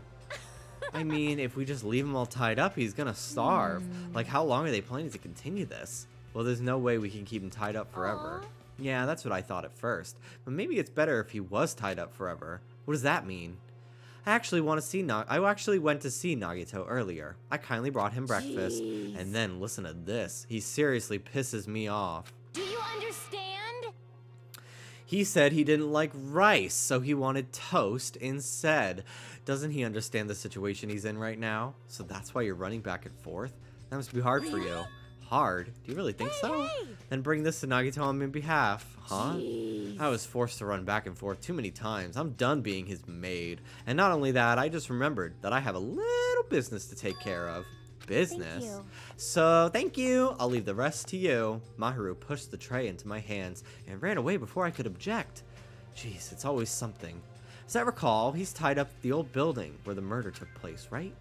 I mean, if we just leave him all tied up, he's gonna starve. Like, how long are they planning to continue this? Well, there's no way we can keep him tied up forever. Aw. Yeah, that's what I thought at first. But maybe it's better if he was tied up forever. What does that mean? I actually went to see Nagito earlier. I kindly brought him breakfast. Jeez. And then, listen to this. He seriously pisses me off. do you understand? He said he didn't like rice, so he wanted toast instead. Doesn't he understand the situation he's in right now? So that's why you're running back and forth? That must be hard for you. Hard? Do you really think so? Hey. Then bring this to Nagito on my behalf, huh? Jeez. I was forced to run back and forth too many times. I'm done being his maid. And not only that, I just remembered that I have a little business to take care of. Business? you. So, thank you. I'll leave the rest to you. Maharu pushed the tray into my hands and ran away before I could object. Jeez, it's always something. As I recall, he's tied up at the old building where the murder took place, right?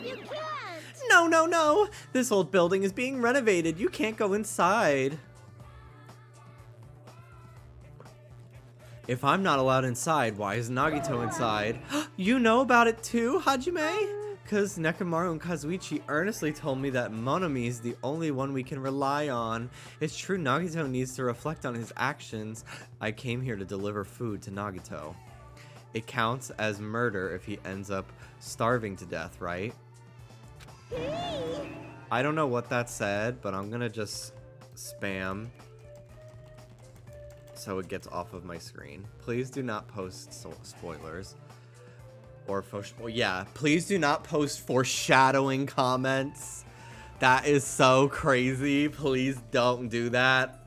You can't! No, no, no! This old building is being renovated. You can't go inside. If I'm not allowed inside, why is Nagito inside? You know about it too, Hajime? Because Nekomaru and Kazuichi earnestly told me that Monomi is the only one we can rely on. It's true Nagito needs to reflect on his actions. I came here to deliver food to Nagito. It counts as murder if he ends up starving to death, right? I don't know what that said, but I'm gonna just spam so it gets off of my screen. Please do not post spoilers. Or yeah, please do not post foreshadowing comments. That is so crazy. Please don't do that.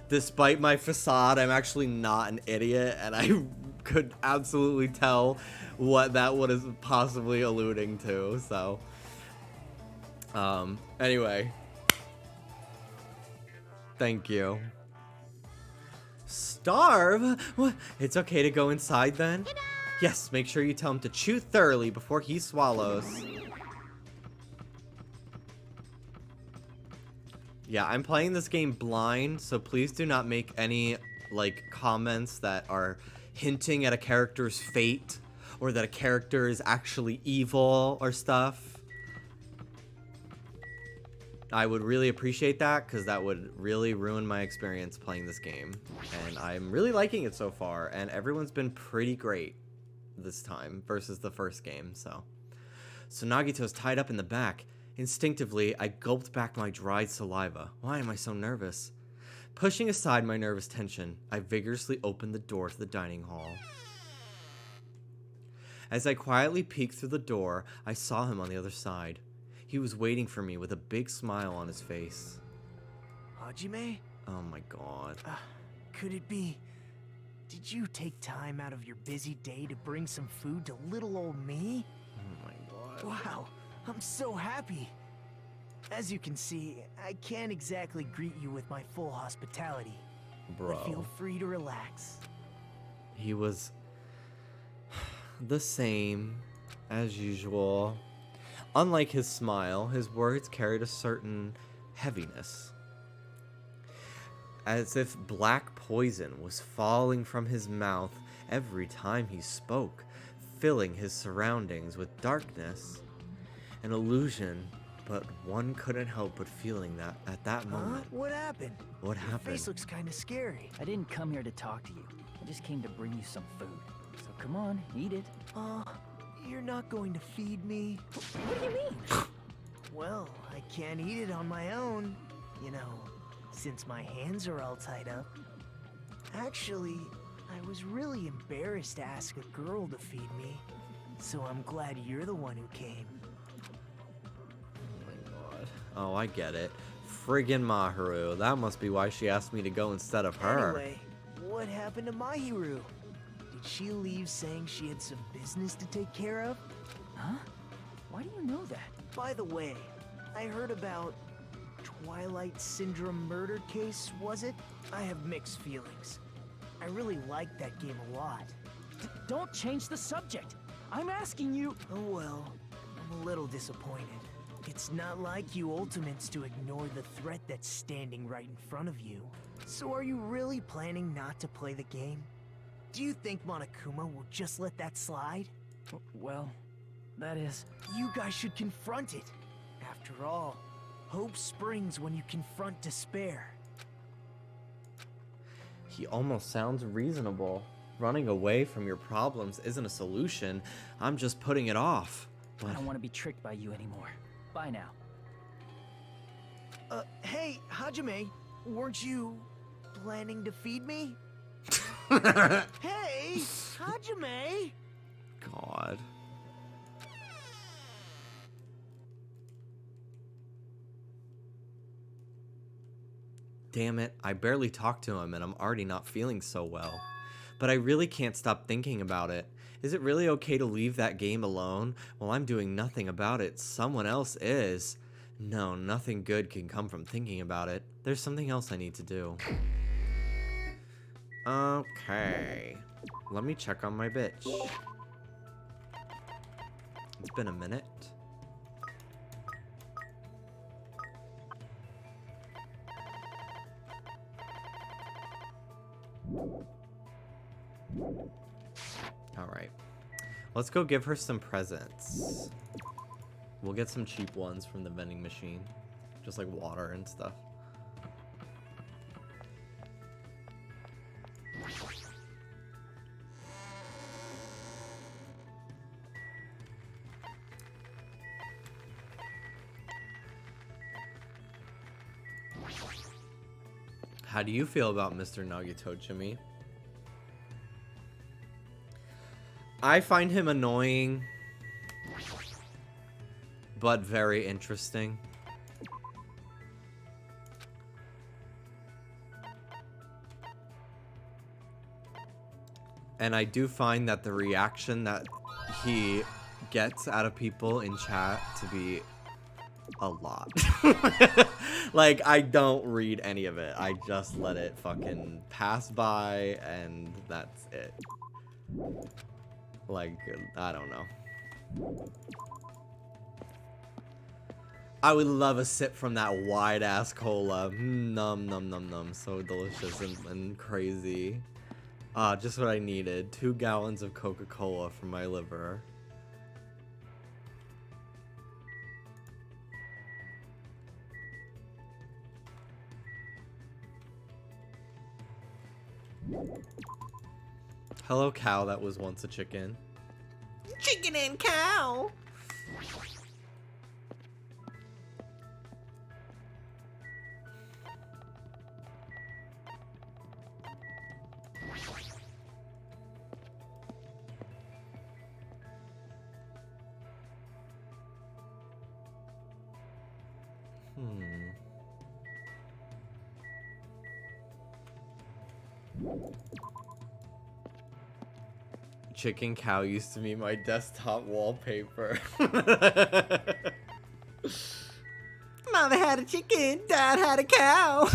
Despite my facade, I'm actually not an idiot, and I could absolutely tell what that was possibly alluding to. So, anyway, thank you. Starve? What? It's okay to go inside then? Yes, make sure you tell him to chew thoroughly before he swallows. Yeah, I'm playing this game blind, so please do not make any, like, comments that are hinting at a character's fate, or that a character is actually evil or stuff. I would really appreciate that, because that would really ruin my experience playing this game. And I'm really liking it so far, and everyone's been pretty great this time versus the first game, so. So Nagito's tied up in the back. Instinctively, I gulped back my dried saliva. Why am I so nervous? Pushing aside my nervous tension, I vigorously opened the door to the dining hall. As I quietly peeked through the door, I saw him on the other side. He was waiting for me with a big smile on his face. Hajime? Oh my god. Could it be... Did you take time out of your busy day to bring some food to little old me? Oh my god. Wow, I'm so happy. As you can see, I can't exactly greet you with my full hospitality. Bro. But feel free to relax. He was the same as usual. Unlike his smile, his words carried a certain heaviness. As if black poison was falling from his mouth every time he spoke, filling his surroundings with darkness. An illusion, but one couldn't help but feeling that at that moment. What happened? What Your happened? face looks kind of scary. I didn't come here to talk to you. I just came to bring you some food. So come on, eat it. You're not going to feed me? What do you mean? Well, I can't eat it on my own, you know, since my hands are all tied up. Actually, I was really embarrassed to ask a girl to feed me, so I'm glad you're the one who came. Oh my god. Oh, I get it. Friggin' Maharu. That must be why she asked me to go instead of her. Anyway, what happened to Mahiru? Did she leave saying she had some business to take care of? Huh? Why do you know that? By the way, I heard about Twilight Syndrome murder case, was it? I have mixed feelings. I really liked that game a lot. Don't change the subject. I'm asking you. Oh well, I'm a little disappointed. It's not like you Ultimates to ignore the threat that's standing right in front of you. So are you really planning not to play the game? Do you think Monokuma will just let that slide? Well, that is... You guys should confront it. After all, hope springs when you confront despair. He almost sounds reasonable. Running away from your problems isn't a solution. I'm just putting it off. I don't want to be tricked by you anymore. Bye now. Hey, Hajime, weren't you planning to feed me? Hey, Hajime! God. Damn it, I barely talked to him and I'm already not feeling so well. But I really can't stop thinking about it. Is it really okay to leave that game alone? Well, I'm doing nothing about it. Someone else is. No, nothing good can come from thinking about it. There's something else I need to do. Okay. Let me check on my bitch. It's been a minute. Alright. Let's go give her some presents. We'll get some cheap ones from the vending machine. Just like water and stuff. How do you feel about Mr. Nagito, Jimmy? I find him annoying, but very interesting. And I do find that the reaction that he gets out of people in chat to be a lot. Like, I don't read any of it. I just let it fucking pass by, and that's it. Like, I don't know. I would love a sip from that wide ass cola. Num num num num. So delicious and crazy. Ah, just what I needed. 2 gallons of Coca-Cola for my liver. Hello, cow that was once a chicken. Chicken and cow! Chicken cow used to be my desktop wallpaper. Mama had a chicken, Dad had a cow.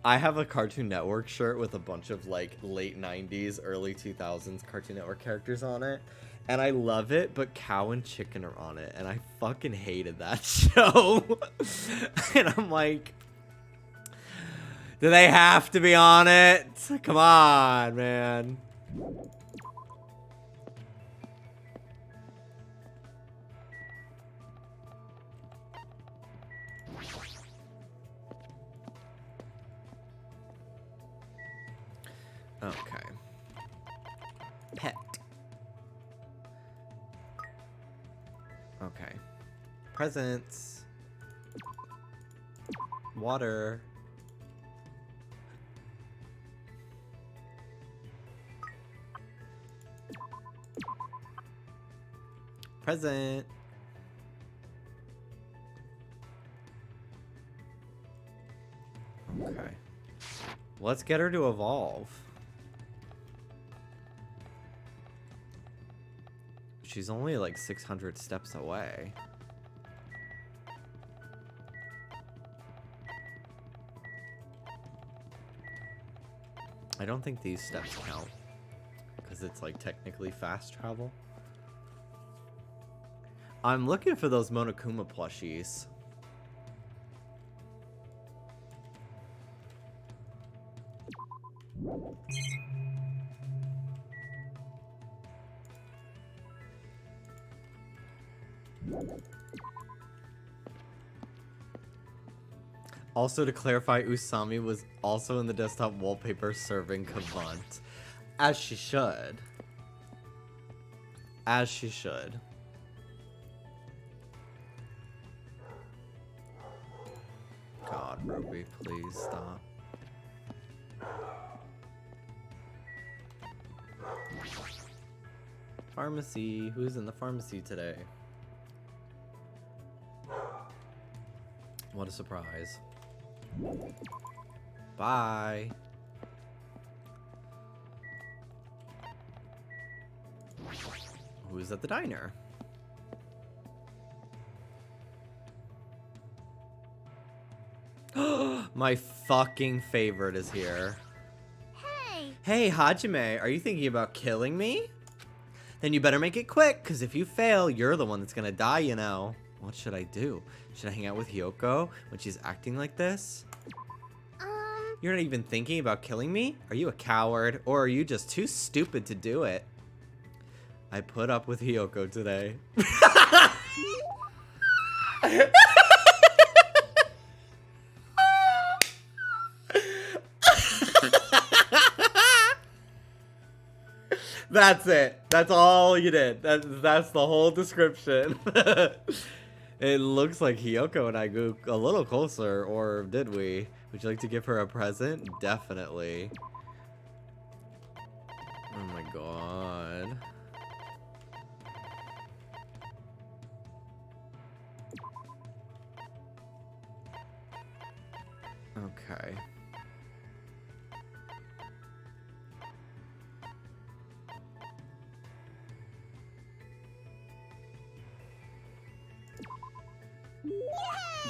I have a Cartoon Network shirt with a bunch of like late 90s, early 2000s Cartoon Network characters on it. And I love it, but cow and chicken are on it. And I fucking hated that show. And I'm like, do they have to be on it? Come on, man. Okay. Pet. Okay. Presents. Water. Present. Okay. Let's get her to evolve. She's only like 600 steps away. I don't think these steps count because it's like technically fast travel. I'm looking for those Monokuma plushies. Also, to clarify, Usami was also in the desktop wallpaper serving Kavant. As she should. As she should. God, Ruby, please stop. Pharmacy. Who's in the pharmacy today? What a surprise. Bye. Who's at the diner? My fucking favorite is here. Hey! Hey, Hajime, are you thinking about killing me? Then you better make it quick, because if you fail, you're the one that's gonna die, you know. What should I do? Should I hang out with Hyoko when she's acting like this? You're not even thinking about killing me? Are you a coward, or are you just too stupid to do it? I put up with Hyoko today. That's it. That's all you did. That's the whole description. It looks like Hyoko and I grew a little closer, or did we? Would you like to give her a present? Definitely. Oh my god. Okay.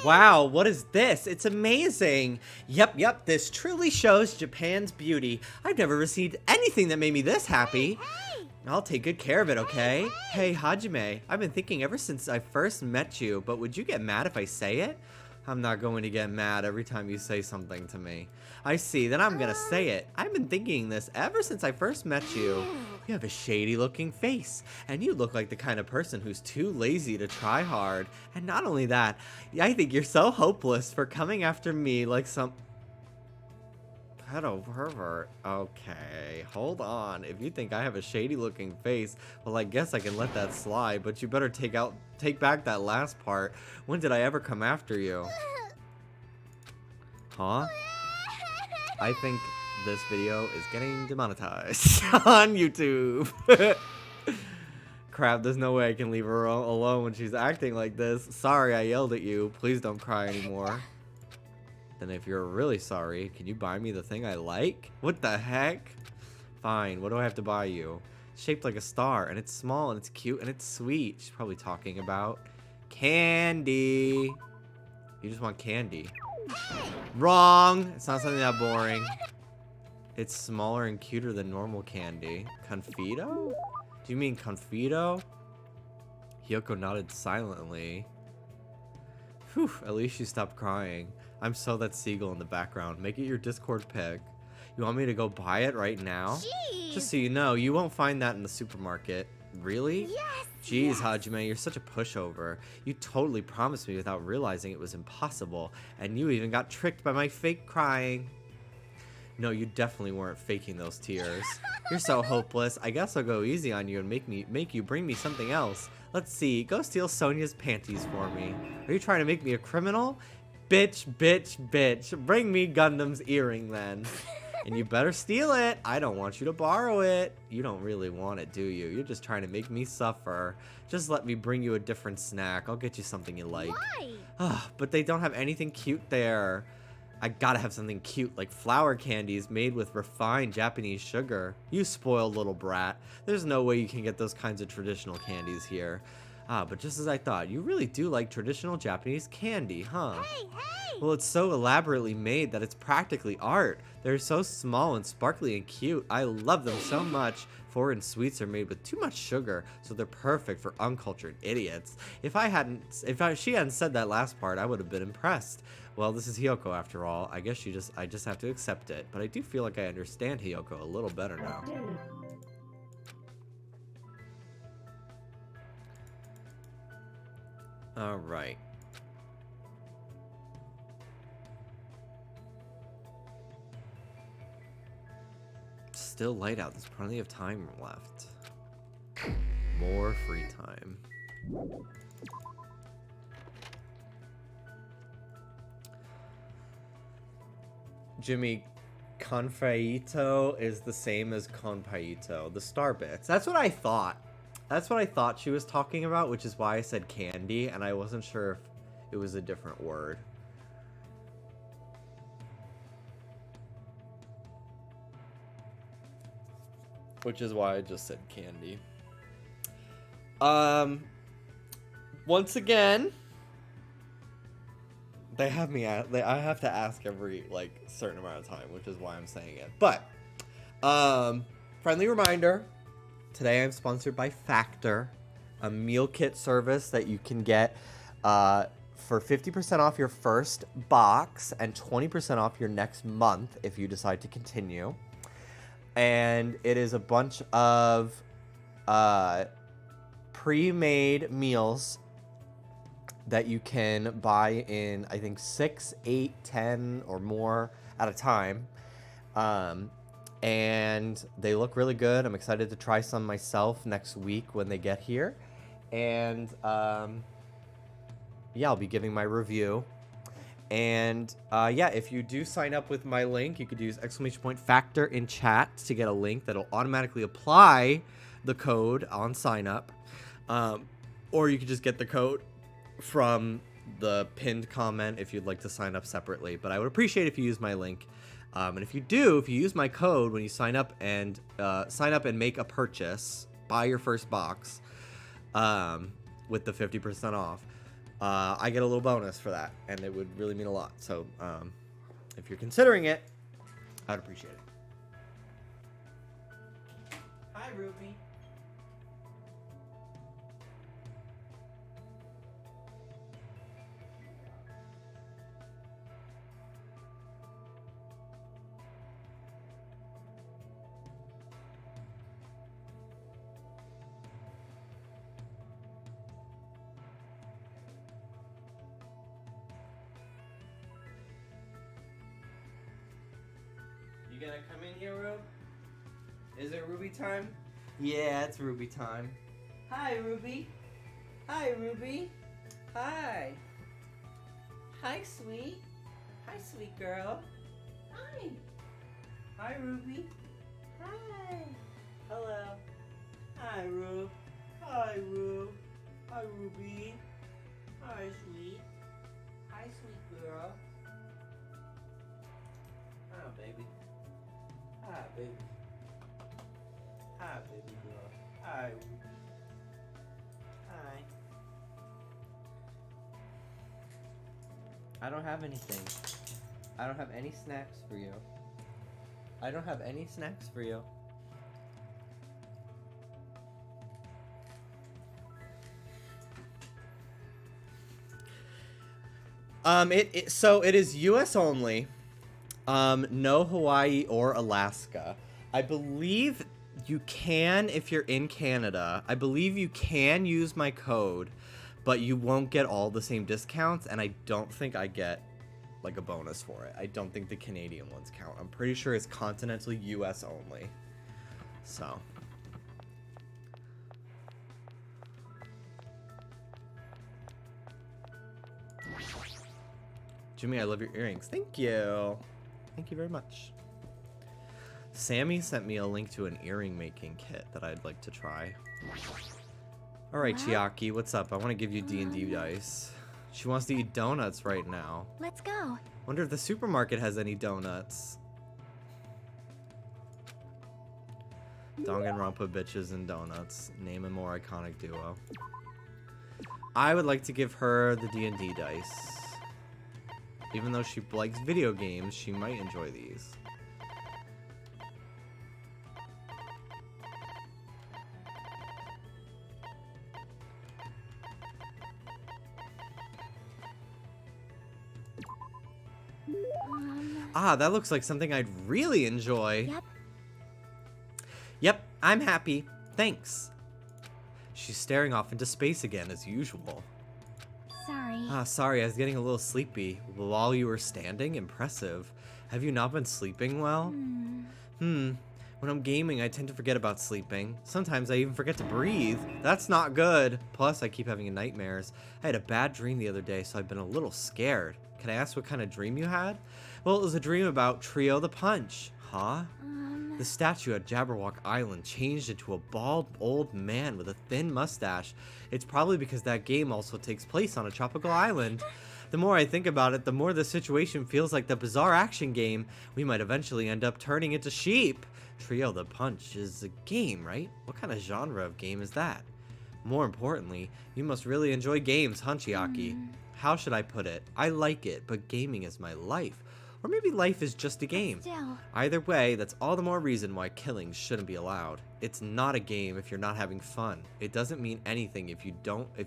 Wow, what is this? It's amazing. Yep, this truly shows Japan's beauty. I've never received anything that made me this happy. I'll take good care of it, okay? Hey, Hajime, I've been thinking ever since I first met you, but would you get mad if I say it? I'm not going to get mad every time you say something to me. I see, then I'm gonna say it. I've been thinking this ever since I first met you. You have a shady looking face, and you look like the kind of person who's too lazy to try hard. And not only that, I think you're so hopeless for coming after me like some pedo pervert. Okay, hold on. If you think I have a shady looking face, well, I guess I can let that slide, but you better take back that last part. When did I ever come after you? Huh? I think this video is getting demonetized on YouTube. Crap, there's no way I can leave her alone when she's acting like this. Sorry, I yelled at you. Please don't cry anymore. Then if you're really sorry, can you buy me the thing I like? What the heck? Fine, what do I have to buy you? It's shaped like a star, and it's small, and it's cute, and it's sweet. She's probably talking about candy. You just want candy. Wrong! It's not something that boring. It's smaller and cuter than normal candy. Confito? Do you mean confito? Hiyoko nodded silently. Whew, at least she stopped crying. I'm so that seagull in the background. Make it your Discord pic. You want me to go buy it right now? Jeez. Just so you know, you won't find that in the supermarket. Really? Yes. Jeez, Hajime, you're such a pushover. You totally promised me without realizing it was impossible, and you even got tricked by my fake crying. No, you definitely weren't faking those tears. You're so hopeless. I guess I'll go easy on you and make you bring me something else. Let's see. Go steal Sonia's panties for me. Are you trying to make me a criminal? Bitch, bitch, bitch. Bring me Gundam's earring then. And you better steal it. I don't want you to borrow it. You don't really want it, do you? You're just trying to make me suffer. Just let me bring you a different snack. I'll get you something you like. Why? But they don't have anything cute there. I gotta have something cute like flower candies made with refined Japanese sugar. You spoiled little brat. There's no way you can get those kinds of traditional candies here. But just as I thought, you really do like traditional Japanese candy, huh? Hey! Well, it's so elaborately made that it's practically art. They're so small and sparkly and cute. I love them so much. Foreign sweets are made with too much sugar, so they're perfect for uncultured idiots. If she hadn't said that last part, I would have been impressed. Well, this is Hiyoko after all. I guess I just have to accept it. But I do feel like I understand Hiyoko a little better now. All right. Still light out. There's plenty of time left. More free time. Jimmy, confeito is the same as conpaito, the star bits. That's what I thought. That's what I thought she was talking about, which is why I said candy, and I wasn't sure if it was a different word. Which is why I just said candy. Once again, they have me at, I have to ask every certain amount of time, which is why I'm saying it. But friendly reminder, today I'm sponsored by Factor, a meal kit service that you can get for 50% off your first box and 20% off your next month if you decide to continue. And it is a bunch of pre-made meals that you can buy in, I think, 6, 8, 10, or more at a time. And they look really good. I'm excited to try some myself next week when they get here. And yeah, I'll be giving my review. And yeah, if you do sign up with my link, you could use !Factor in chat to get a link that'll automatically apply the code on sign up. Or you could just get the code from the pinned comment if you'd like to sign up separately. But I would appreciate if you use my link. And if you use my code when you sign up and make a purchase, buy your first box with the 50% off, I get a little bonus for that, and it would really mean a lot. So if you're considering it, I'd appreciate it. Hi, Ruby. You gonna come in here, Rube? Is it Ruby time? Yeah, it's Ruby time. Hi, Ruby. Hi, Ruby. Hi. Hi, sweet. Hi, sweet girl. Hi. Hi, Ruby. Hi. Hello. Hi, Rube. Hi, Rube. Hi, Ruby. Hi, sweet. Hi, sweet girl. Hi, baby. Hi, baby. Hi, baby girl. Hi, Ruby. Hi. I don't have anything. I don't have any snacks for you. I don't have any snacks for you. So it is US only. No Hawaii or Alaska. I believe you can if you're in Canada. I believe you can use my code, but you won't get all the same discounts, and I don't think I get like a bonus for it. I don't think the Canadian ones count. I'm pretty sure it's continental US only. So. Jimmy, I love your earrings. Thank you. Thank you very much. Sammy sent me a link to an earring making kit that I'd like to try. All right, Chiaki, what's up? I want to give you D&D dice. She wants to eat donuts right now. Let's go. Wonder if the supermarket has any donuts. Danganronpa bitches and donuts. Name a more iconic duo. I would like to give her the D&D dice. Even though she likes video games, she might enjoy these. Ah, that looks like something I'd really enjoy. Yep. Yep, I'm happy. Thanks. She's staring off into space again, as usual. Sorry. Ah, sorry, I was getting a little sleepy. While you were standing? Impressive. Have you not been sleeping well? When I'm gaming, I tend to forget about sleeping. Sometimes I even forget to breathe. That's not good. Plus, I keep having nightmares. I had a bad dream the other day, so I've been a little scared. Can I ask what kind of dream you had? Well, it was a dream about Trio the Punch. Huh? The statue at Jabberwock Island changed into a bald old man with a thin mustache. It's probably because that game also takes place on a tropical island. The more I think about it, the more the situation feels like the bizarre action game. We might eventually end up turning into sheep. Trio the Punch is a game, right? What kind of genre of game is that? More importantly, you must really enjoy games, huh, Chiaki? How should I put it? I like it, but gaming is my life. Or maybe life is just a game. Still. Either way, that's all the more reason why killing shouldn't be allowed. It's not a game if you're not having fun. It doesn't mean anything if you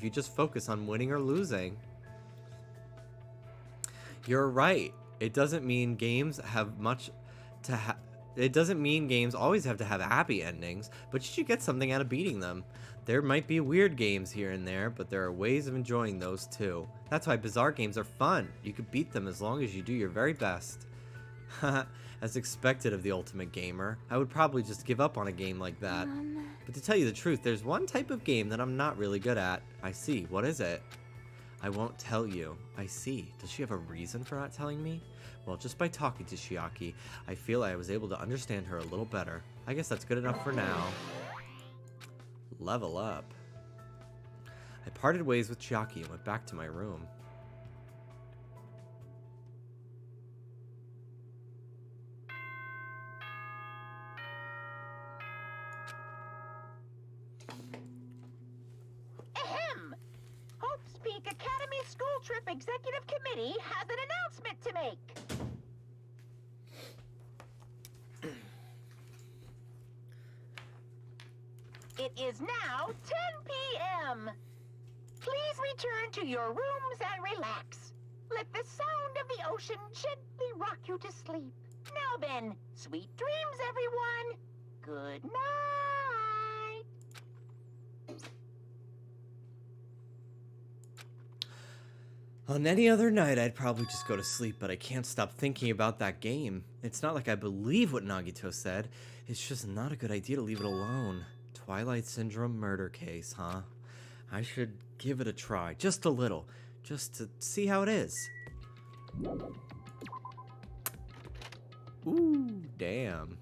just focus on winning or losing. You're right. It doesn't mean games always have to have happy endings, but you should get something out of beating them. There might be weird games here and there, but there are ways of enjoying those too. That's why bizarre games are fun. You can beat them as long as you do your very best. As expected of the ultimate gamer, I would probably just give up on a game like that. But to tell you the truth, there's one type of game that I'm not really good at. I see. What is it? I won't tell you. I see. Does she have a reason for not telling me? Well, just by talking to Chiaki, I feel I was able to understand her a little better. I guess that's good enough for now. Level up. I parted ways with Chiaki and went back to my room. Ahem! Hope's Peak Academy School Trip Executive Committee has an announcement to make. It is now 10 p.m. Please return to your rooms and relax. Let the sound of the ocean gently rock you to sleep. Now then, sweet dreams, everyone. Good night. On any other night, I'd probably just go to sleep, but I can't stop thinking about that game. It's not like I believe what Nagito said. It's just not a good idea to leave it alone. Twilight Syndrome murder case, huh? I should give it a try, just a little, just to see how it is. Ooh, damn.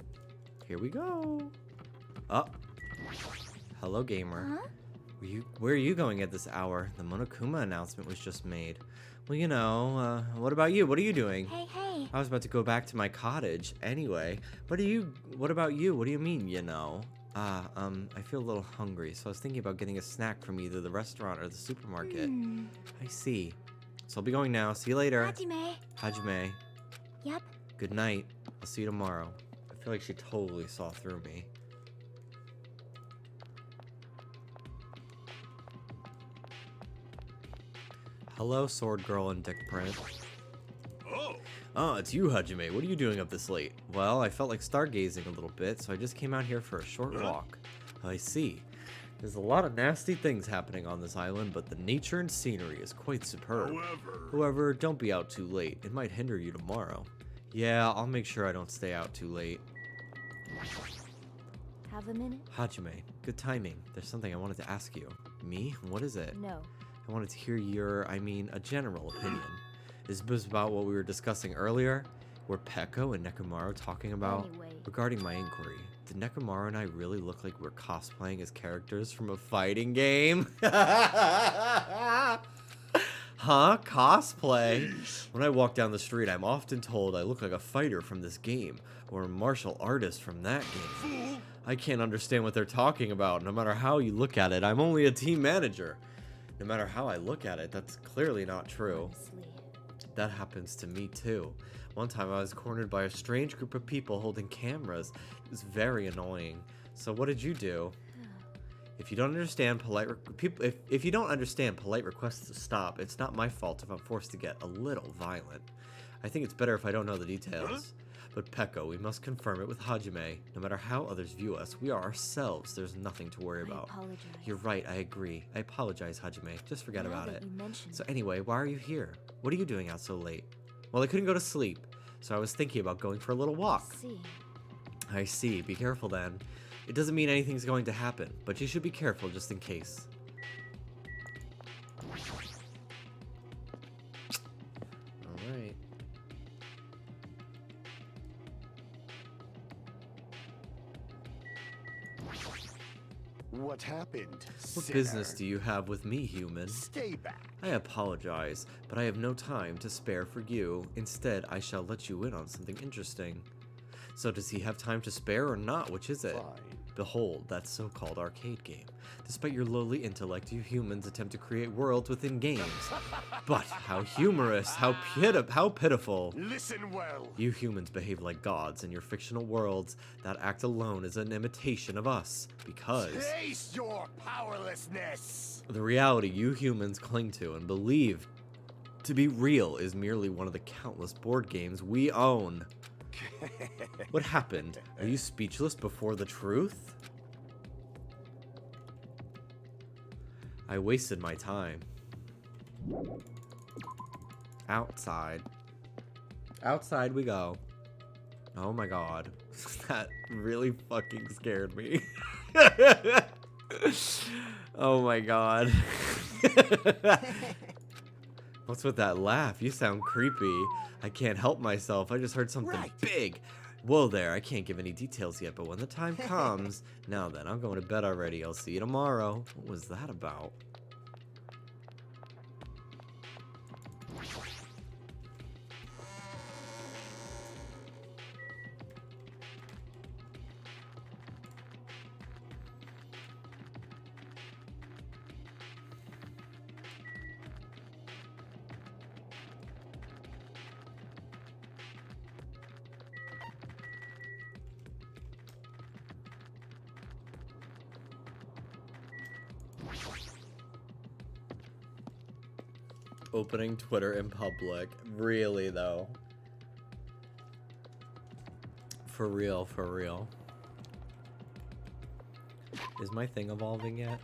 Here we go. Oh. Hello, gamer. Huh? Where are you going at this hour? The Monokuma announcement was just made. Well, you know, what about you? What are you doing? Hey, hey. I was about to go back to my cottage. Anyway, what about you? What do you mean, you know? I feel a little hungry, so I was thinking about getting a snack from either the restaurant or the supermarket. I see. So I'll be going now. See you later. Hajime. Yep. Good night. I'll see you tomorrow. I feel like she totally saw through me. Hello, Sword Girl and Dick Print. Oh, Oh, it's you, Hajime. What are you doing up this late? Well, I felt like stargazing a little bit, so I just came out here for a short walk. I see. There's a lot of nasty things happening on this island, but the nature and scenery is quite superb. However, don't be out too late. It might hinder you tomorrow. Yeah, I'll make sure I don't stay out too late. Have a minute? Hajime, good timing. There's something I wanted to ask you. Me? What is it? No. I wanted to hear a general opinion. Is this about what we were discussing earlier? Were Peko and Nekomaru talking about? Anyway. Regarding my inquiry, did Nekomaru and I really look like we're cosplaying as characters from a fighting game? Huh? Cosplay? When I walk down the street, I'm often told I look like a fighter from this game, or a martial artist from that game. I can't understand what they're talking about. No matter how you look at it, I'm only a team manager. No matter how I look at it, that's clearly not true. Honestly. That happens to me too. One time I was cornered by a strange group of people holding cameras. It was very annoying. So what did you do? If you don't understand if you don't understand polite requests to stop, it's not my fault if I'm forced to get a little violent. I think it's better if I don't know the details. But Peko, we must confirm it with Hajime. No matter how others view us, we are ourselves. There's nothing to worry about. I apologize. You're right, I agree. I apologize, Hajime. Just forget Now about that it. you mention So anyway, why are you here? What are you doing out so late? Well, I couldn't go to sleep, so I was thinking about going for a little walk. See. I see. Be careful then. It doesn't mean anything's going to happen, but you should be careful just in case. Alright. What happened? What business do you have with me, human? Stay back. I apologize, but I have no time to spare for you. Instead, I shall let you in on something interesting. So does he have time to spare or not? Which is it? Fine. Behold, that so-called arcade game. Despite your lowly intellect, you humans attempt to create worlds within games. But how humorous, how pitiful. Listen well. You humans behave like gods in your fictional worlds. That act alone is an imitation of us, because Taste your powerlessness. the reality you humans cling to and believe to be real is merely one of the countless board games we own. What happened? Are you speechless before the truth? I wasted my time. Outside. Outside we go. Oh my god. That really fucking scared me. Oh my god. What's with that laugh? You sound creepy. I can't help myself. I just heard something big. Whoa there, I can't give any details yet, but when the time comes... Now then, I'm going to bed already. I'll see you tomorrow. What was that about? opening Twitter in public. Really, though. For real, for real. Is my thing evolving yet?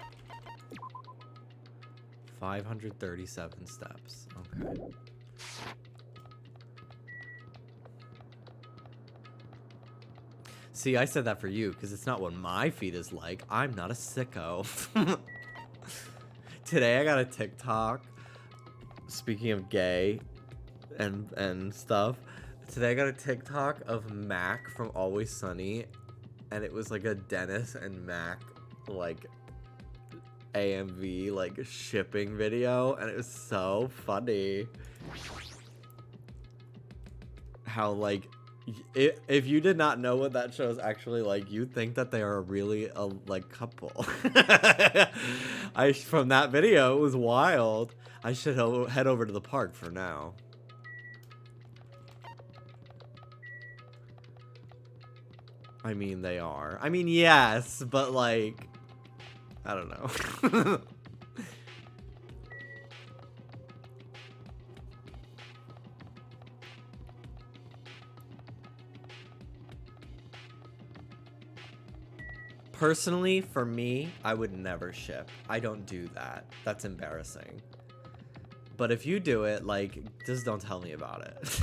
537 steps. Okay. See, I said that for you because it's not what my feed is like. I'm not a sicko. Today I got a TikTok. Speaking of gay and stuff. Today I got a TikTok of Mac from Always Sunny. And it was like a Dennis and Mac like AMV like shipping video. And it was so funny. How like if you did not know what that show is actually like, you'd think that they are really a like couple. From that video, it was wild. I should head over to the park for now. I mean, they are. I mean, yes, but like, I don't know. Personally, for me, I would never ship. I don't do that. That's embarrassing. But if you do it, like, just don't tell me about it.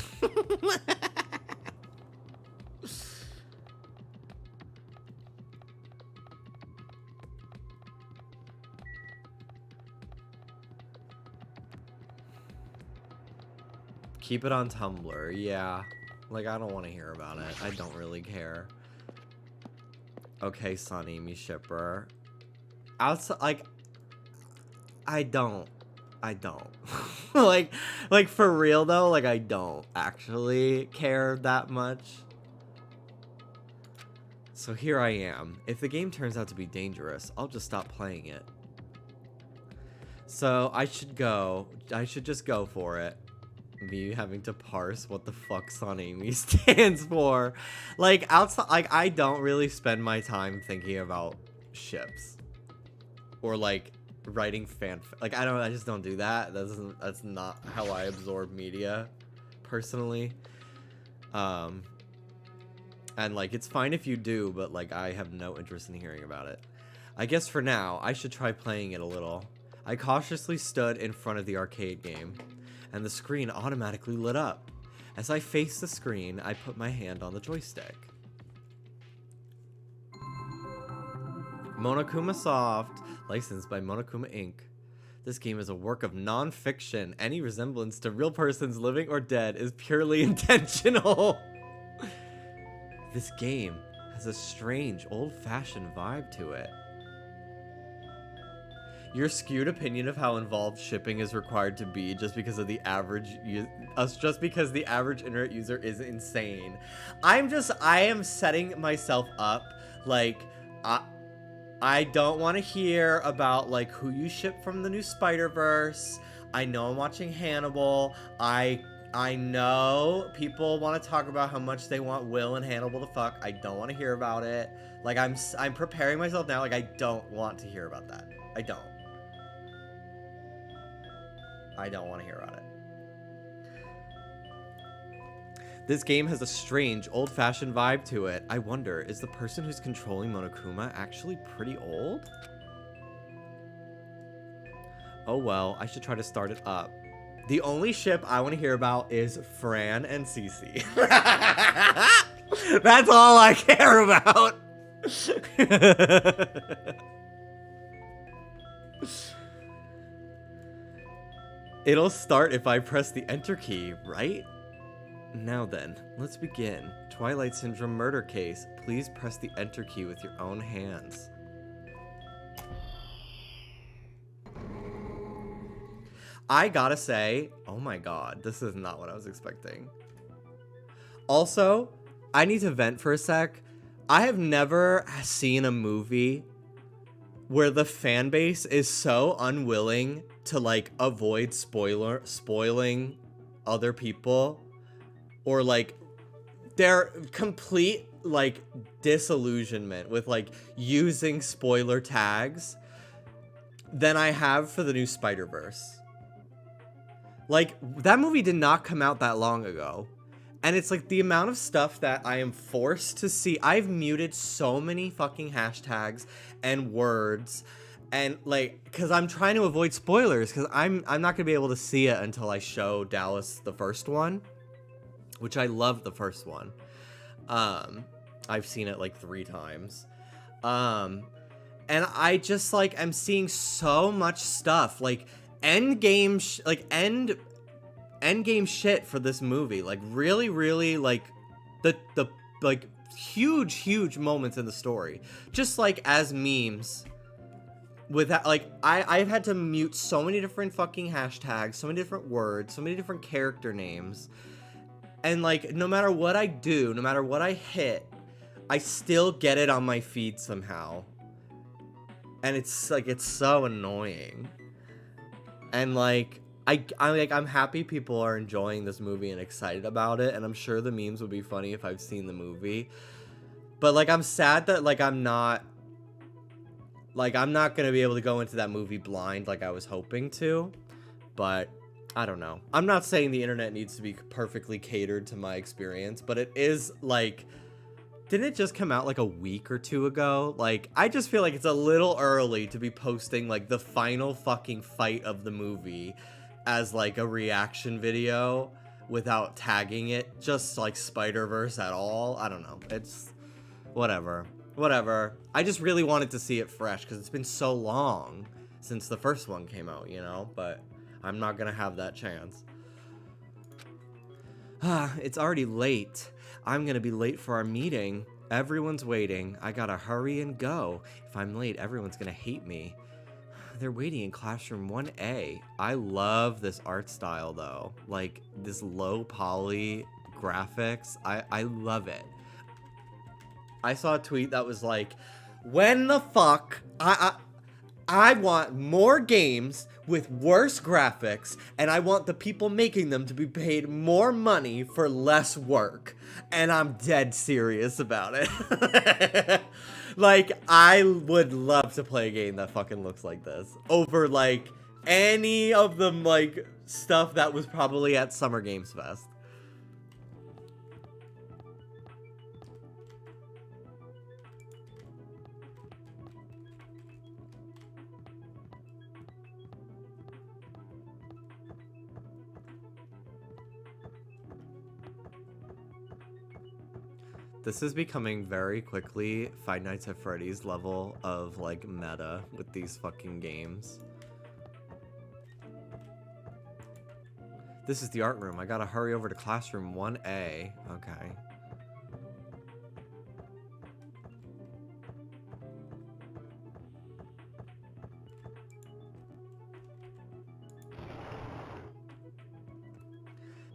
Keep it on Tumblr. Yeah. Like, I don't want to hear about it. I don't really care. Okay, Sunny, me shipper. Outside, like, I don't. like for real though, like I don't actually care that much. So here I am. If the game turns out to be dangerous, I'll just stop playing it. So I should just go for it. Me having to parse what the fuck Sonami stands for. Like outside, like I don't really spend my time thinking about ships or like writing like I just don't do that. That's not how I absorb media personally. And like it's fine if you do, but like I have no interest in hearing about it. I guess for now I should try playing it a little. I cautiously stood in front of the arcade game, and the screen automatically lit up. As I faced the screen, I put my hand on the joystick. Monokuma Soft, licensed by Monokuma Inc. This game is a work of non-fiction. Any resemblance to real persons living or dead is purely intentional. This game has a strange, old-fashioned vibe to it. Your skewed opinion of how involved shipping is required to be just because of the average the average internet user is insane. I am setting myself up like I don't want to hear about like who you ship from the new Spider-Verse. I know I'm watching Hannibal. I know people want to talk about how much they want Will and Hannibal to fuck. I don't want to hear about it. Like I'm preparing myself now. Like I don't want to hear about that. I don't want to hear about it. This game has a strange, old-fashioned vibe to it. I wonder, is the person who's controlling Monokuma actually pretty old? Oh well, I should try to start it up. The only ship I want to hear about is Fran and Cece. That's all I care about. It'll start if I press the enter key, right? Now then, let's begin. Twilight Syndrome murder case. Please press the enter key with your own hands. I gotta say, oh my god, this is not what I was expecting. Also, I need to vent for a sec. I have never seen a movie where the fan base is so unwilling to like avoid spoiling other people, or like their complete like disillusionment with like using spoiler tags than I have for the new Spider-Verse. Like, that movie did not come out that long ago. And it's like the amount of stuff that I am forced to see. I've muted so many fucking hashtags and words. And like, because I'm trying to avoid spoilers. Because I'm not going to be able to see it until I show Dallas the first one. Which I love the first one. I've seen it like 3 times. And I just like am seeing so much stuff. Like, endgame shit for this movie. Like, really like the like huge moments in the story, just like as memes. With that, like, I've had to mute so many different fucking hashtags, so many different words, so many different character names, and like no matter what I do, no matter what I hit, I still get it on my feed somehow. And it's like, it's so annoying. And like, I'm happy people are enjoying this movie and excited about it, and I'm sure the memes would be funny if I've seen the movie. But like, I'm sad that like I'm not gonna be able to go into that movie blind like I was hoping to. But I don't know. I'm not saying the internet needs to be perfectly catered to my experience, but it is like, didn't it just come out like a week or 2 ago? Like, I just feel like it's a little early to be posting like the final fucking fight of the movie as like a reaction video without tagging it, just like Spider-Verse at all. I don't know. It's whatever. I just really wanted to see it fresh because it's been so long since the first one came out, you know? But I'm not gonna have that chance. It's already late. I'm gonna be late for our meeting. Everyone's waiting. I gotta hurry and go. If I'm late, everyone's gonna hate me. They're waiting in classroom 1A. I love this art style though. Like, this low poly graphics. I love it. I saw a tweet that was like, when the fuck, I want more games with worse graphics, and I want the people making them to be paid more money for less work. And I'm dead serious about it. Like, I would love to play a game that fucking looks like this over like any of the like stuff that was probably at Summer Games Fest. This is becoming very quickly Five Nights at Freddy's level of like meta with these fucking games. This is the art room. I gotta hurry over to classroom 1A. Okay.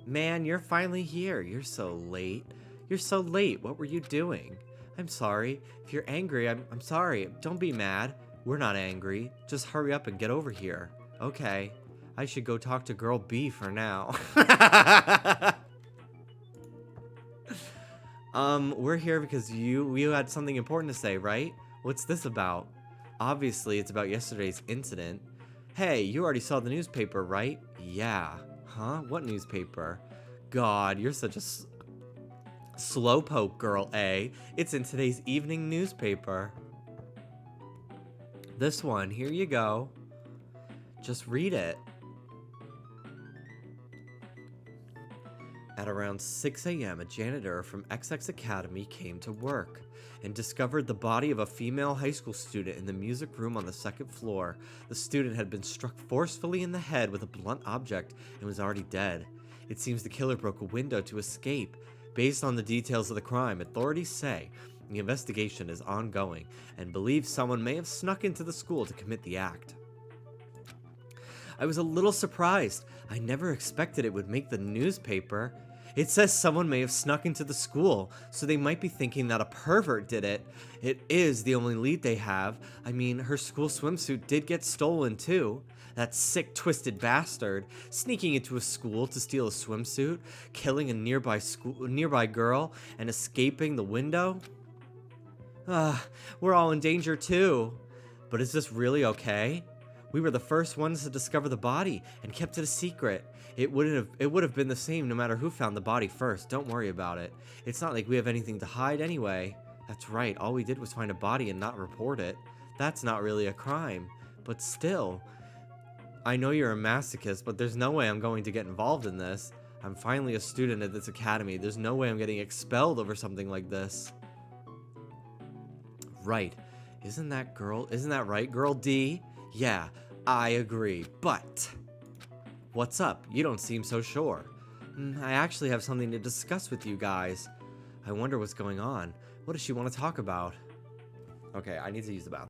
Man, you're finally here. You're so late. You're so late. What were you doing? I'm sorry. If you're angry, I'm sorry. Don't be mad. We're not angry. Just hurry up and get over here. Okay. I should go talk to girl B for now. We're here because you had something important to say, right? What's this about? Obviously, it's about yesterday's incident. Hey, you already saw the newspaper, right? Yeah. Huh? What newspaper? God, you're such a slowpoke, girl A. It's in today's evening newspaper. This one, here you go. Just read it. At around 6 a.m., a janitor from XX Academy came to work and discovered the body of a female high school student in the music room on the 2nd floor. The student had been struck forcefully in the head with a blunt object and was already dead. It seems the killer broke a window to escape. Based on the details of the crime, authorities say the investigation is ongoing and believe someone may have snuck into the school to commit the act. I was a little surprised. I never expected it would make the newspaper. It says someone may have snuck into the school, so they might be thinking that a pervert did it. It is the only lead they have. I mean, her school swimsuit did get stolen too. That sick, twisted bastard, sneaking into a school to steal a swimsuit, killing a nearby girl, and escaping the window? We're all in danger too. But is this really okay? We were the first ones to discover the body and kept it a secret. It would have been the same no matter who found the body first. Don't worry about it. It's not like we have anything to hide anyway. That's right, all we did was find a body and not report it. That's not really a crime. But still, I know you're a masochist, but there's no way I'm going to get involved in this. I'm finally a student at this academy. There's no way I'm getting expelled over something like this. Right. Isn't that right, Girl D? Yeah, I agree, but... What's up? You don't seem so sure. I actually have something to discuss with you guys. I wonder what's going on. What does she want to talk about? Okay, I need to use the bathroom.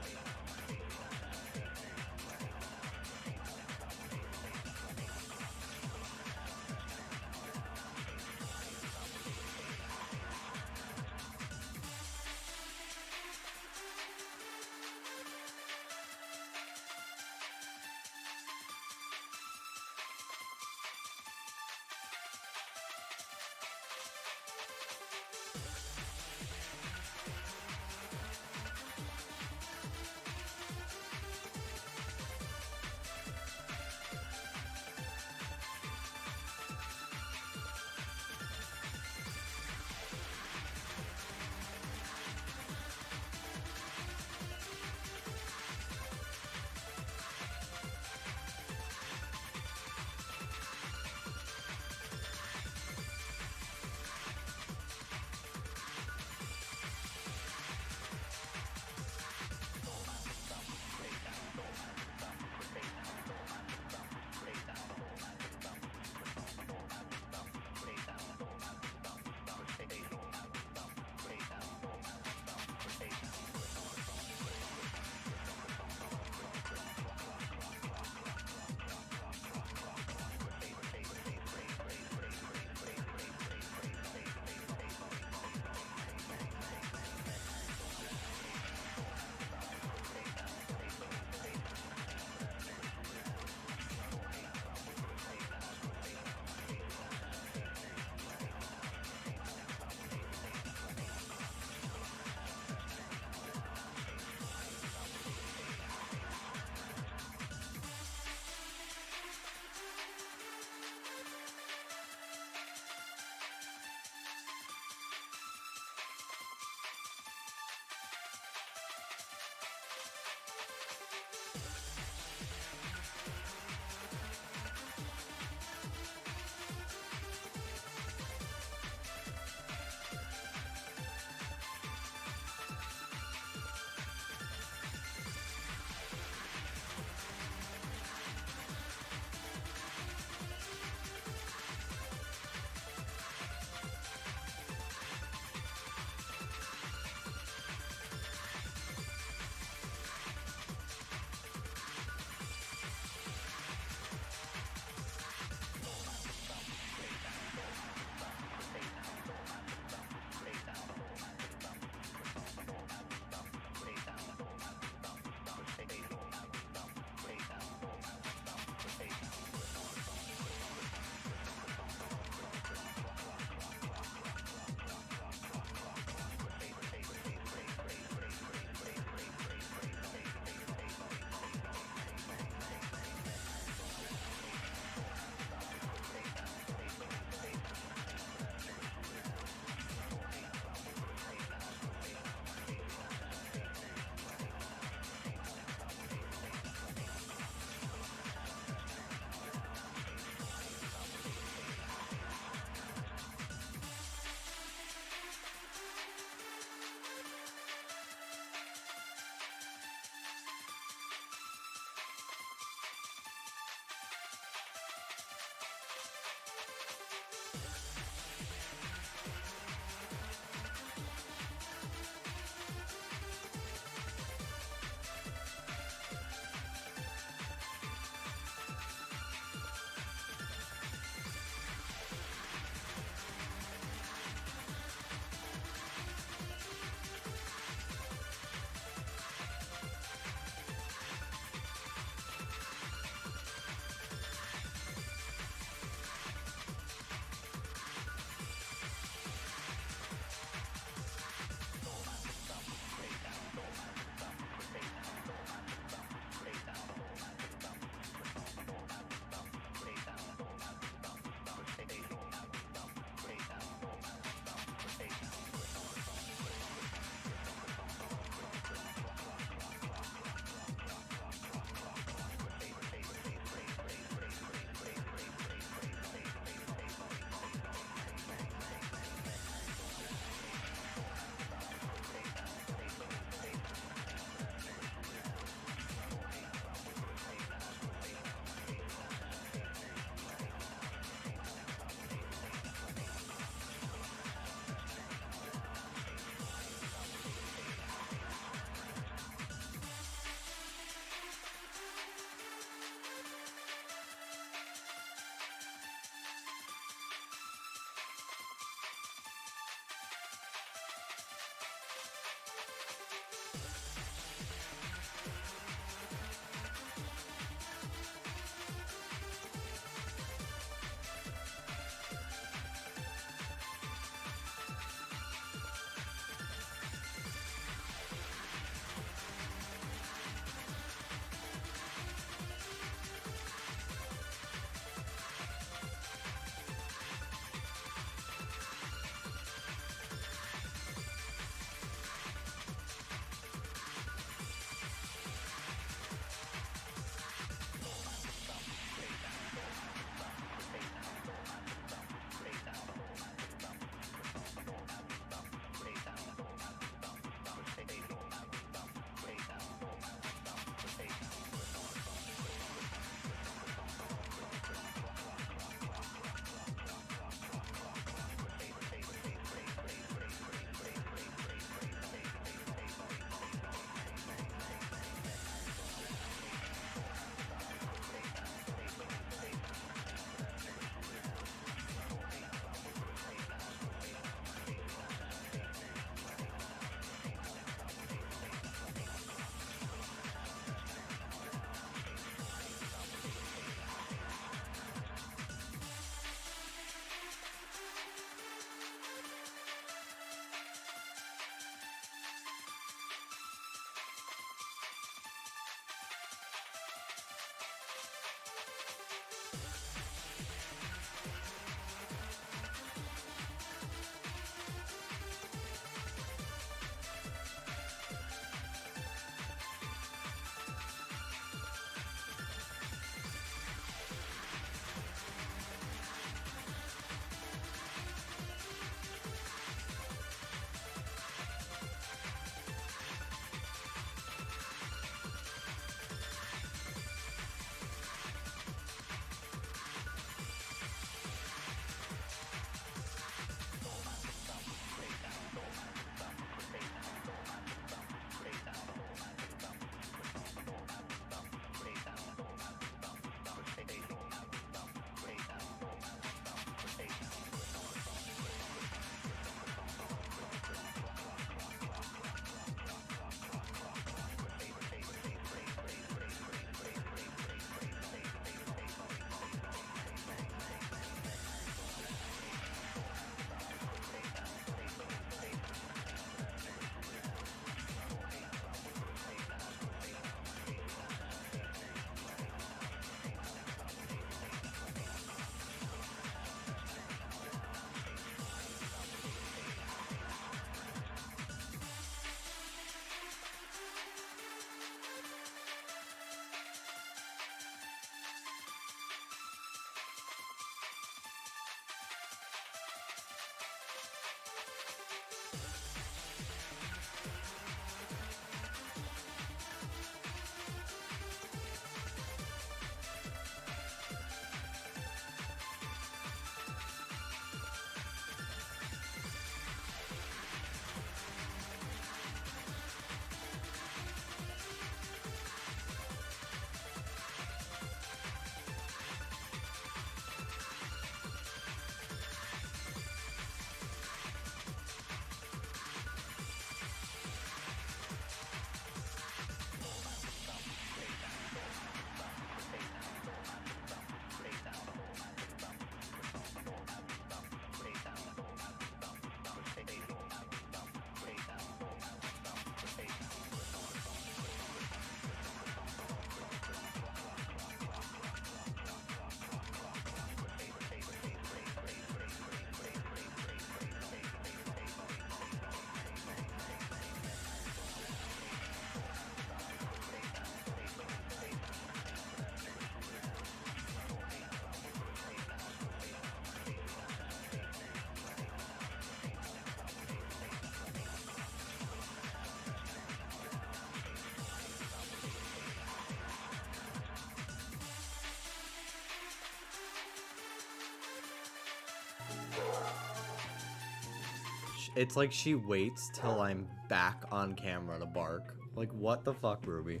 it's like she waits till I'm back on camera to bark. Like, what the fuck, Ruby?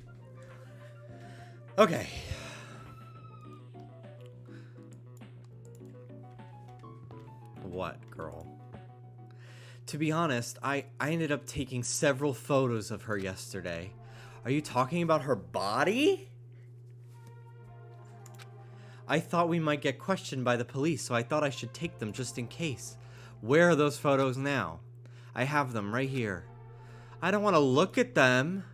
Okay. What, girl? To be honest, I ended up taking several photos of her yesterday. Are you talking about her body? I thought we might get questioned by the police, so I thought I should take them just in case. Where are those photos now? I have them right here. I don't want to look at them.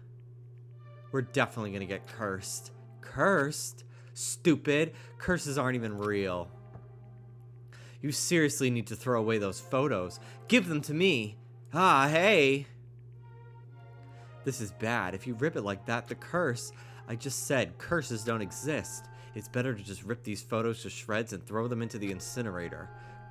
We're definitely gonna get cursed. Cursed? Stupid. Curses aren't even real. You seriously need to throw away those photos. Give them to me. Ah, hey. This is bad. If you rip it like that, the curse. I just said curses don't exist. It's better to just rip these photos to shreds and throw them into the incinerator.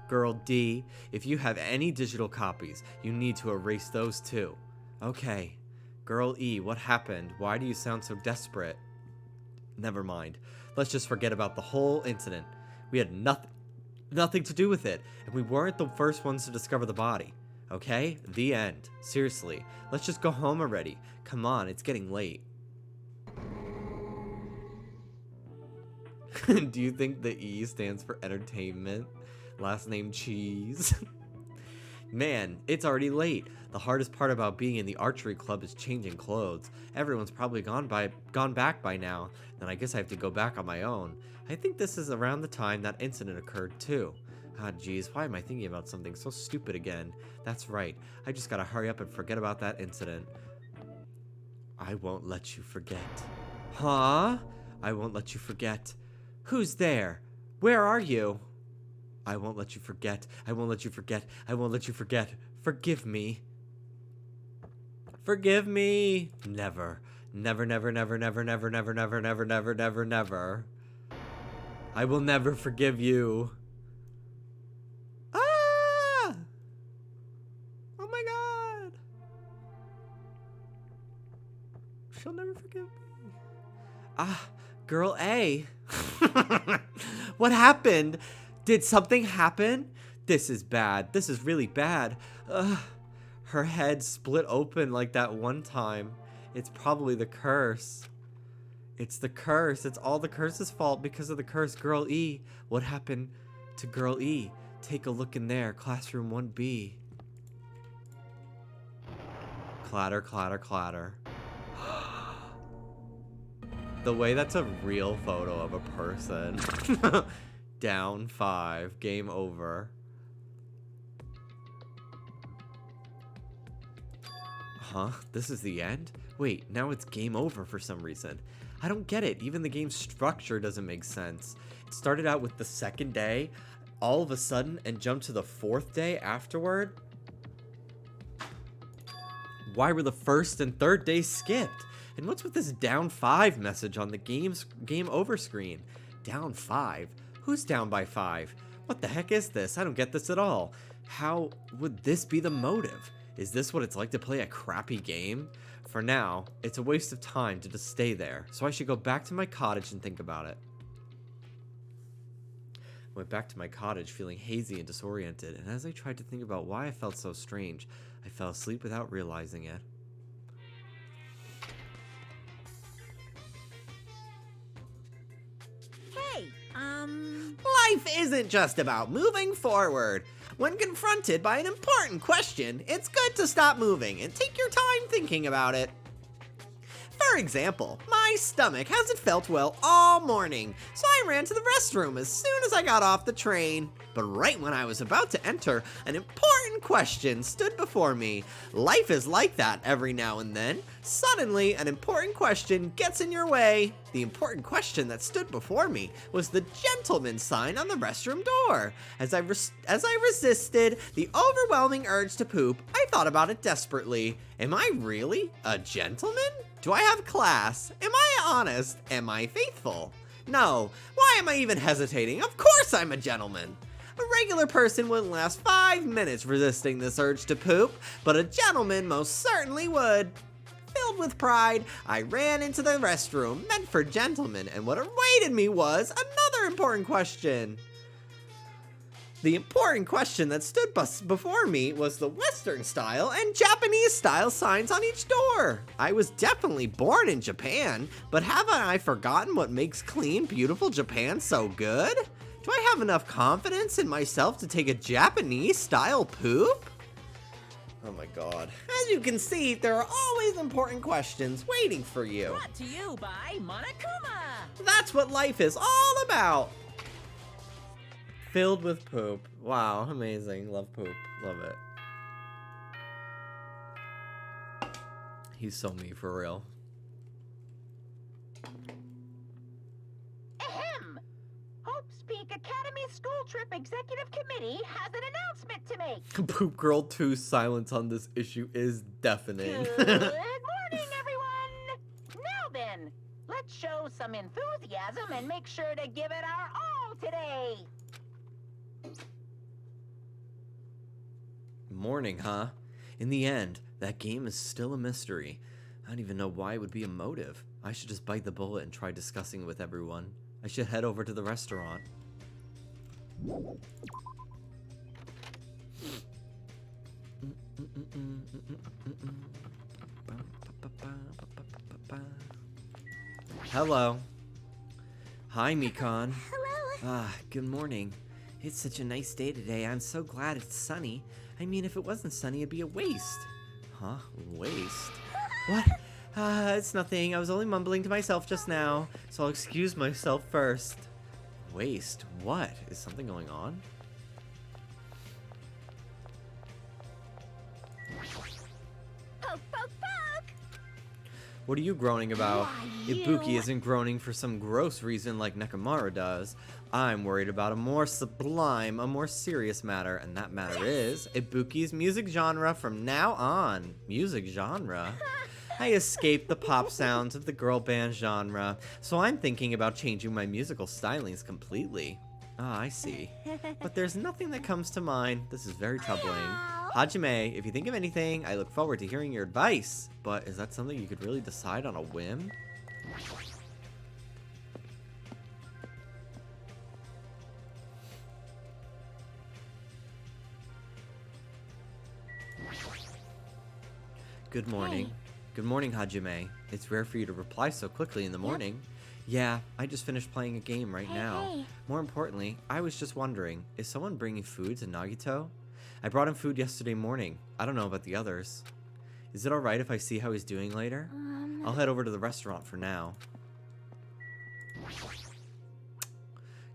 Girl D, if you have any digital copies, you need to erase those too. Okay. Girl E, what happened? Why do you sound so desperate? Never mind. Let's just forget about the whole incident. We had nothing to do with it, and we weren't the first ones to discover the body. Okay? The end. Seriously. Let's just go home already. Come on, it's getting late. Do you think the E stands for entertainment? Last name Cheese? Man, it's already late. The hardest part about being in the archery club is changing clothes. Everyone's probably gone back by now, and I guess I have to go back on my own. I think this is around the time that incident occurred too. Ah, geez, why am I thinking about something so stupid again? That's right, I just gotta hurry up and forget about that incident. I won't let you forget. Huh? I won't let you forget. Who's there? Where are you? I won't let you forget. I won't let you forget. I won't let you forget. Forgive me. Forgive me. Never. Never, never, never, never, never, never, never, never, never, never, never. I will never forgive you. Ah! Oh my god. She'll never forgive me. Ah, girl A. What happened? Did something happen? This is bad. This is really bad. Her head split open like that one time. It's probably the curse. It's the curse. It's all the curse's fault because of the curse. Girl E. What happened to Girl E? Take a look in there. Classroom 1B. Clatter, clatter, clatter. The way that's a real photo of a person. Down 5. Game over. Huh? This is the end? Wait, now it's game over for some reason. I don't get it. Even the game's structure doesn't make sense. It started out with the second day, all of a sudden, and jumped to the 4th day afterward. Why were the 1st and 3rd days skipped? And what's with this down 5 message on the game over screen? Down 5? Who's down by 5? What the heck is this? I don't get this at all. How would this be the motive? Is this what it's like to play a crappy game? For now, it's a waste of time to just stay there, so I should go back to my cottage and think about it. I went back to my cottage feeling hazy and disoriented, and as I tried to think about why I felt so strange, I fell asleep without realizing it. Hey, Life isn't just about moving forward. When confronted by an important question, it's good to stop moving and take your time thinking about it. For example, my stomach hasn't felt well all morning, so I ran to the restroom as soon as I got off the train. But right when I was about to enter, an important question stood before me. Life is like that every now and then. Suddenly, an important question gets in your way. The important question that stood before me was the gentleman sign on the restroom door. As I resisted the overwhelming urge to poop, I thought about it desperately. Am I really a gentleman? Do I have class? Am I honest? Am I faithful? No. Why am I even hesitating? Of course I'm a gentleman. A regular person wouldn't last 5 minutes resisting this urge to poop, but a gentleman most certainly would. Filled with pride, I ran into the restroom meant for gentlemen, and what awaited me was another important question. The important question that stood before me was the Western style and Japanese style signs on each door. I was definitely born in Japan, but haven't I forgotten what makes clean, beautiful Japan so good? Do I have enough confidence in myself to take a Japanese style poop? Oh my god. As you can see, there are always important questions waiting for you. Brought to you by Monokuma. That's what life is all about. Filled with poop. Wow, amazing. Love poop. Love it. He's so me for real. Ahem! Hope's Peak Academy School Trip Executive Committee has an announcement to make. Poop Girl 2's silence on this issue is deafening. Good morning, everyone! Now then, let's show some enthusiasm and make sure to give it our all today. Morning, huh? In the end, that game is still a mystery. I don't even know why it would be a motive. I should just bite the bullet and try discussing it with everyone. I should head over to the restaurant. Hello. Hi, Mikan. Hello. Good morning. It's such a nice day today. I'm so glad it's sunny. I mean, if it wasn't sunny, it'd be a waste. Huh? Waste? What? It's nothing. I was only mumbling to myself just now, so I'll excuse myself first. Waste? What? Is something going on? Poke, poke, poke. What are you groaning about? Ibuki isn't groaning for some gross reason like Nekomaru does. I'm worried about a more sublime, a more serious matter, and that matter is Ibuki's music genre from now on. Music genre? I escaped the pop sounds of the girl band genre, so I'm thinking about changing my musical stylings completely. Ah, I see. But there's nothing that comes to mind. This is very troubling. Hajime, if you think of anything, I look forward to hearing your advice. But is that something you could really decide on a whim? Good morning. Hey. Good morning, Hajime. It's rare for you to reply so quickly in the morning. Yeah, I just finished playing a game right now. Hey. More importantly, I was just wondering, is someone bringing food to Nagito? I brought him food yesterday morning. I don't know about the others. Is it alright if I see how he's doing later? I'll head over to the restaurant for now.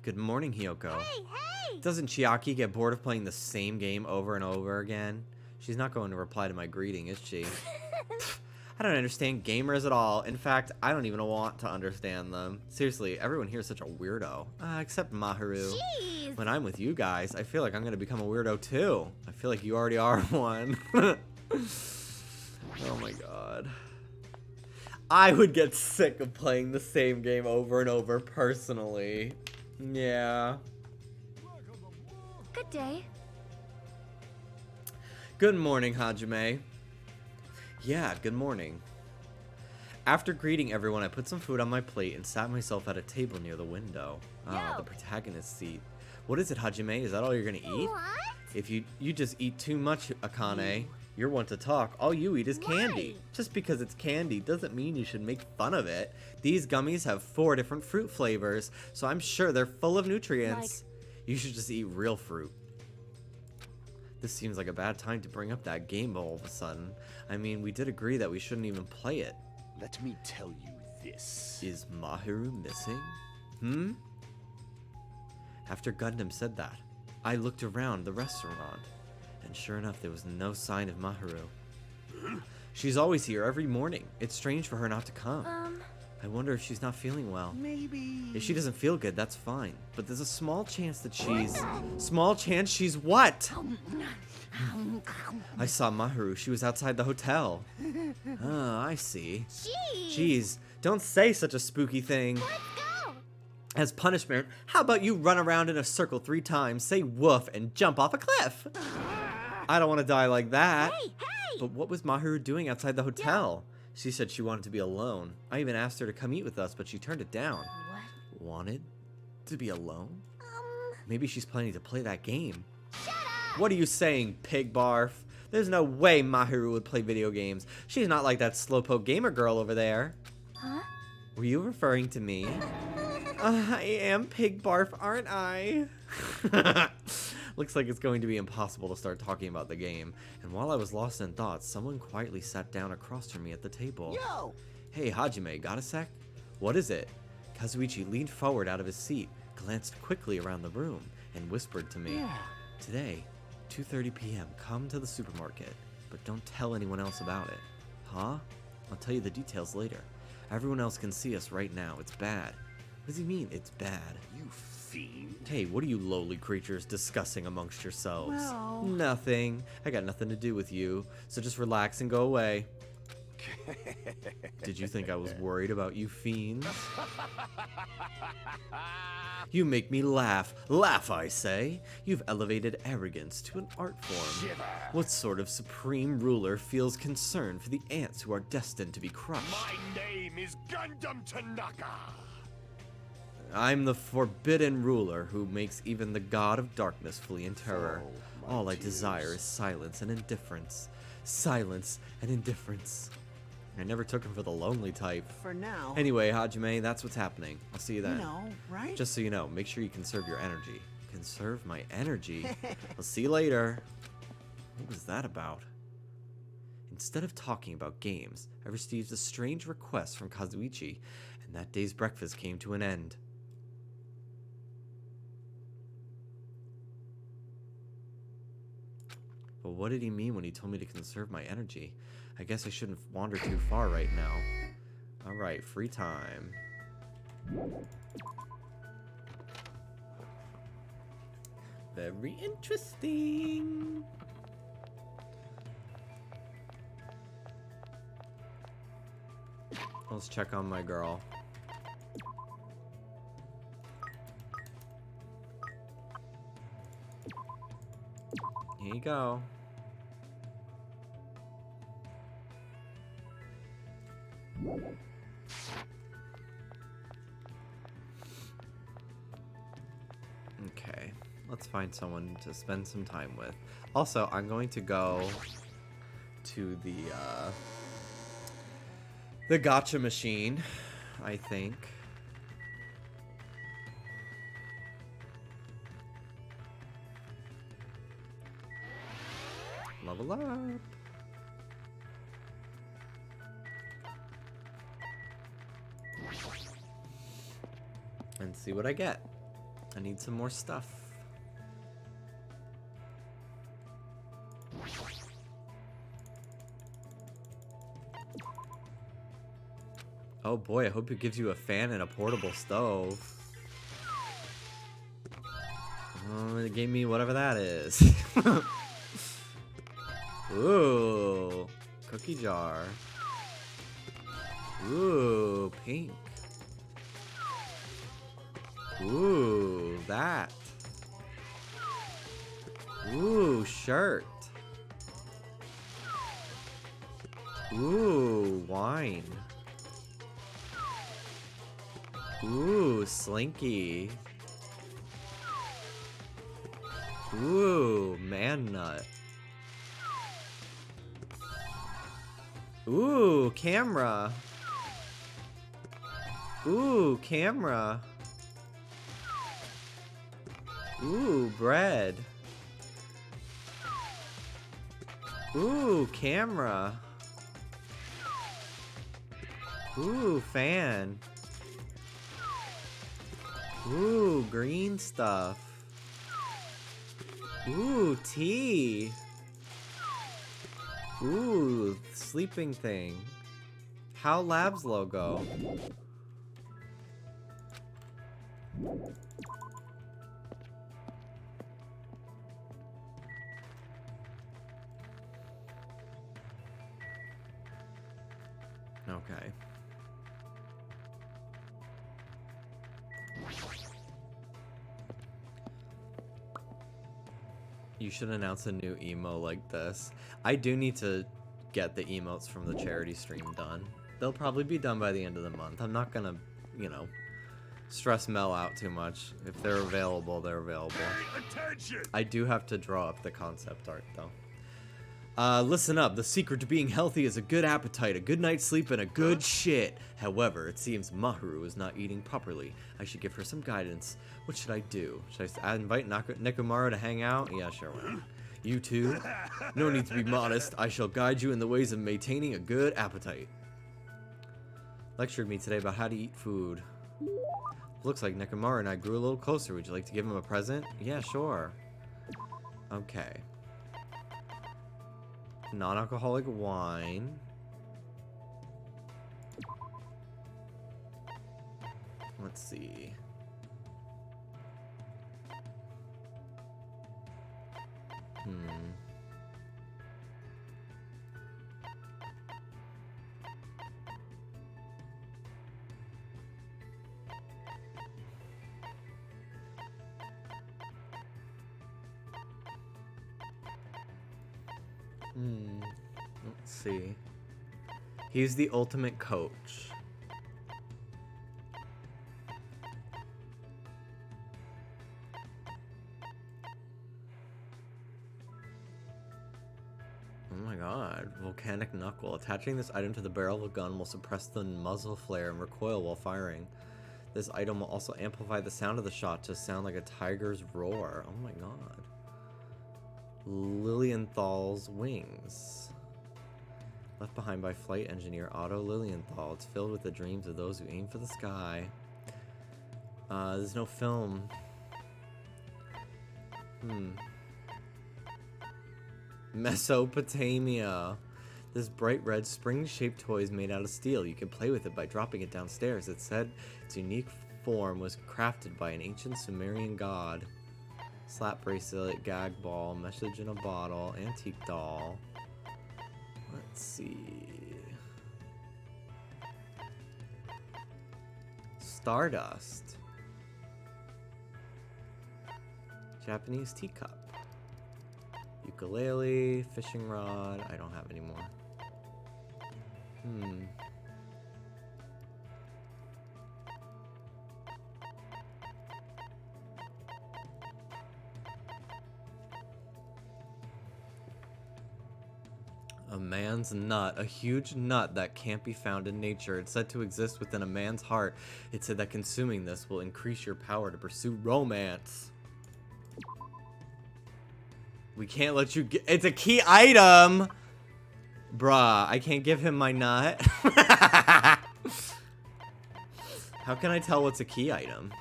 Good morning, Hiyoko. Hey. Doesn't Chiaki get bored of playing the same game over and over again? She's not going to reply to my greeting, is she? I don't understand gamers at all. In fact, I don't even want to understand them. Seriously, everyone here is such a weirdo. Except Maharu. Jeez. When I'm with you guys, I feel like I'm going to become a weirdo too. I feel like you already are one. Oh my god. I would get sick of playing the same game over and over personally. Yeah. Good day. Good morning, Hajime. Yeah, good morning. After greeting everyone, I put some food on my plate and sat myself at a table near the window. Ah, the protagonist's seat. What is it, Hajime? Is that all you're gonna eat? What? If you just eat too much, Akane, you're one to talk. All you eat is candy. Right. Just because it's candy doesn't mean you should make fun of it. These gummies have 4 different fruit flavors, so I'm sure they're full of nutrients. You should just eat real fruit. This seems like a bad time to bring up that game all of a sudden. I mean, we did agree that we shouldn't even play it. Let me tell you this. Is Mahiru missing? After Gundam said that, I looked around the restaurant, and sure enough, there was no sign of Mahiru. She's always here every morning. It's strange for her not to come. I wonder if she's not feeling well. Maybe. If she doesn't feel good, that's fine. But there's a small chance that she's... Small chance she's what? I saw Mahiru. She was outside the hotel. Oh, I see. Jeez, don't say such a spooky thing. Let's go. As punishment, how about you run around in a circle 3 times, say woof, and jump off a cliff? I don't want to die like that. Hey. But what was Mahiru doing outside the hotel? She said she wanted to be alone. I even asked her to come eat with us, but she turned it down. What? Wanted to be alone? Maybe she's planning to play that game. What are you saying, pig barf? There's no way Mahiru would play video games. She's not like that slowpoke gamer girl over there. Huh? Were you referring to me? I am pig barf, aren't I? Looks like it's going to be impossible to start talking about the game. And while I was lost in thought, someone quietly sat down across from me at the table. Yo! Hey, Hajime, got a sec? What is it? Kazuichi leaned forward out of his seat, glanced quickly around the room, and whispered to me. Yeah. Today, 2:30 p.m., come to the supermarket, but don't tell anyone else about it. Huh? I'll tell you the details later. Everyone else can see us right now. It's bad. What does he mean, it's bad? You fiend. Hey, what are you lowly creatures discussing amongst yourselves? Well... Nothing. I got nothing to do with you, so just relax and go away. Did you think I was worried about you fiends? You make me laugh. Laugh, I say. You've elevated arrogance to an art form. Shiver. What sort of supreme ruler feels concern for the ants who are destined to be crushed? My name is Gundam Tanaka. I'm the forbidden ruler who makes even the god of darkness flee in terror. Oh, my All I tears. desire is silence and indifference. Silence and indifference. I never took him for the lonely type. For now... Anyway, Hajime, that's what's happening. I'll see you then. You know, right? Just so you know, make sure you conserve your energy. Conserve my energy? I'll see you later. What was that about? Instead of talking about games, I received a strange request from Kazuichi, and that day's breakfast came to an end. But what did he mean when he told me to conserve my energy? I guess I shouldn't wander too far right now. Alright, free time. Very interesting. Let's check on my girl. Here you go. Okay, let's find someone to spend some time with. Also, I'm going to go to the gacha machine, I think. Level up. And see what I get. I need some more stuff. Oh boy, I hope it gives you a fan and a portable stove. It gave me whatever that is. Ooh, cookie jar. Ooh, pink. Ooh, that. Ooh, shirt. Ooh, wine. Ooh, slinky. Ooh, man nut. Ooh, camera. Ooh, camera. Ooh, bread. Ooh, camera. Ooh, fan. Ooh, green stuff. Ooh, tea. Ooh, sleeping thing. How Labs logo. Okay. You should announce a new emo like this. I do need to get the emotes from the charity stream done. They'll probably be done by the end of the month. I'm not gonna, you know, stress Mel out too much. If they're available, they're available. Attention! I do have to draw up the concept art, though. Listen up. The secret to being healthy is a good appetite, a good night's sleep, and a good shit. However, it seems Maharu is not eating properly. I should give her some guidance. What should I do? Should I invite Nekomaru to hang out? Yeah, sure. Why not? You too? No need to be modest. I shall guide you in the ways of maintaining a good appetite. Lectured me today about how to eat food. Looks like Nekomaru and I grew a little closer. Would you like to give him a present? Yeah, sure. Okay. Non-alcoholic wine. Let's see. Let's see. He's the ultimate coach. Oh my god. Volcanic knuckle. Attaching this item to the barrel of a gun will suppress the muzzle flare and recoil while firing. This item will also amplify the sound of the shot to sound like a tiger's roar. Oh my god. Lilienthal's wings. Left behind by flight engineer Otto Lilienthal. It's filled with the dreams of those who aim for the sky. There's no film. Mesopotamia. This bright red spring-shaped toy is made out of steel. You can play with it by dropping it downstairs. It said its unique form was crafted by an ancient Sumerian god. Slap bracelet, gag ball, message in a bottle, antique doll. Let's see. Stardust. Japanese teacup. Ukulele, fishing rod. I don't have any more. A man's nut. A huge nut that can't be found in nature. It's said to exist within a man's heart. It's said that consuming this will increase your power to pursue romance. We can't let you get... It's a key item! Bruh, I can't give him my nut. How can I tell what's a key item?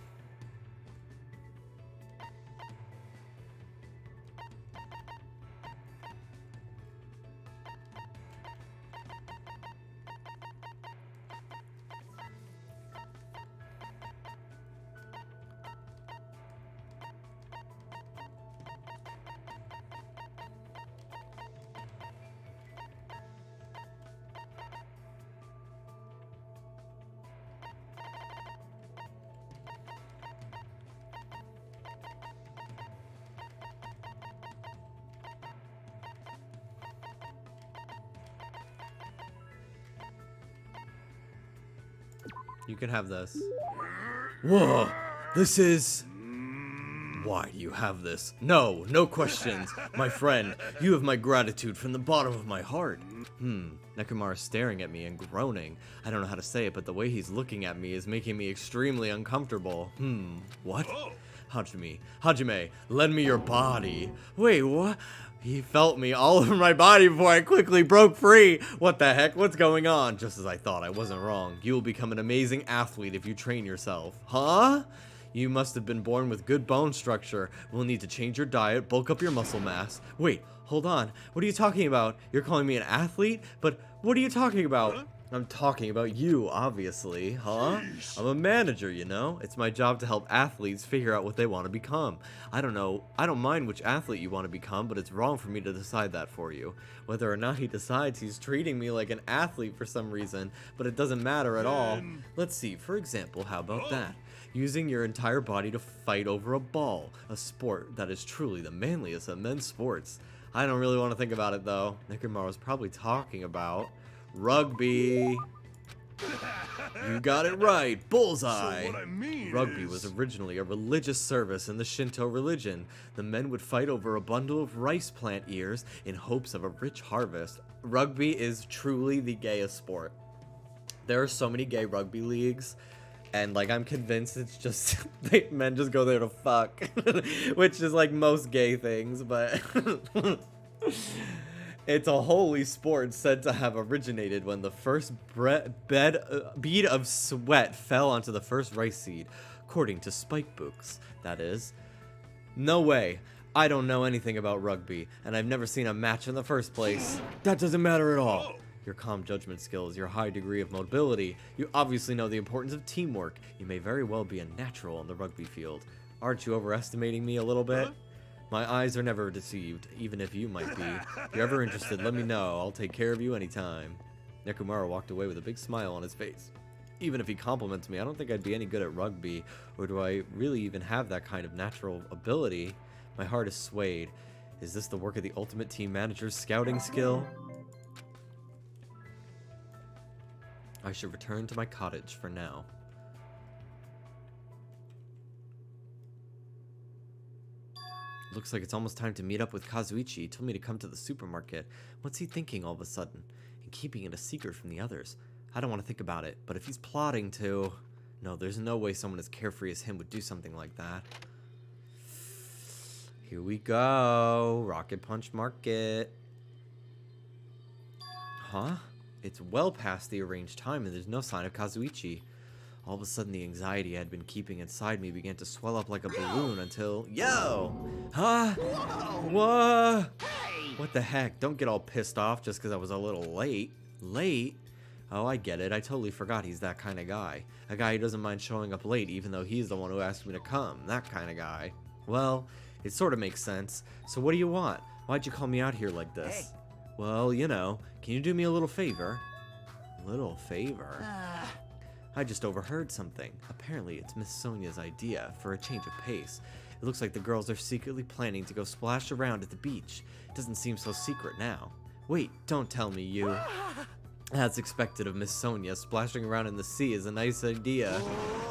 You can have this. Whoa, this is... Why do you have this? No, no questions. My friend, you have my gratitude from the bottom of my heart. Nekomaru's staring at me and groaning. I don't know how to say it, but the way he's looking at me is making me extremely uncomfortable. What? Hajime, lend me your body. Wait, what? He felt me all over my body before I quickly broke free. What the heck? What's going on? Just as I thought, I wasn't wrong. You will become an amazing athlete if you train yourself. Huh? You must have been born with good bone structure. We'll need to change your diet, bulk up your muscle mass. Wait, hold on. What are you talking about? You're calling me an athlete? But what are you talking about? Huh? I'm talking about you, obviously, huh? Jeez. I'm a manager, you know? It's my job to help athletes figure out what they want to become. I don't mind which athlete you want to become, but it's wrong for me to decide that for you. Whether or not he decides he's treating me like an athlete for some reason, but it doesn't matter at all. Let's see, for example, how about that? Using your entire body to fight over a ball, a sport that is truly the manliest of men's sports. I don't really want to think about it, though. Nekomaru's probably talking about rugby. You got it right, bullseye. So what I mean Rugby is... was originally a religious service in the Shinto religion. The men would fight over a bundle of rice plant ears in hopes of a rich harvest. Rugby is truly the gayest sport. There are so many gay rugby leagues, and like I'm convinced it's just men just go there to fuck, which is like most gay things, but it's a holy sport said to have originated when the first bead of sweat fell onto the first rice seed, according to spike books, that is. No way. I don't know anything about rugby, and I've never seen a match in the first place. That doesn't matter at all. Your calm judgment skills, your high degree of mobility, you obviously know the importance of teamwork. You may very well be a natural on the rugby field. Aren't you overestimating me a little bit? My eyes are never deceived, even if you might be. If you're ever interested, let me know. I'll take care of you anytime. Nekumaro walked away with a big smile on his face. Even if he compliments me, I don't think I'd be any good at rugby, or do I really even have that kind of natural ability? My heart is swayed. Is this the work of the ultimate team manager's scouting skill? I should return to my cottage for now. Looks like it's almost time to meet up with Kazuichi. He told me to come to the supermarket. What's he thinking all of a sudden? And keeping it a secret from the others. I don't want to think about it, but if he's plotting to... No, there's no way someone as carefree as him would do something like that. Here we go. Rocket Punch Market. Huh? It's well past the arranged time and there's no sign of Kazuichi. All of a sudden, the anxiety I had been keeping inside me began to swell up like a balloon until... Yo! Huh? Whoa! What the heck? Don't get all pissed off just because I was a little late. Late? Oh, I get it. I totally forgot he's that kind of guy. A guy who doesn't mind showing up late even though he's the one who asked me to come. That kind of guy. Well, it sort of makes sense. So what do you want? Why'd you call me out here like this? Hey. Well, you know, can you do me a little favor? Little favor? I just overheard something. Apparently, it's Miss Sonia's idea for a change of pace. It looks like the girls are secretly planning to go splash around at the beach. It doesn't seem so secret now. Wait, don't tell me you... As expected of Miss Sonia, splashing around in the sea is a nice idea.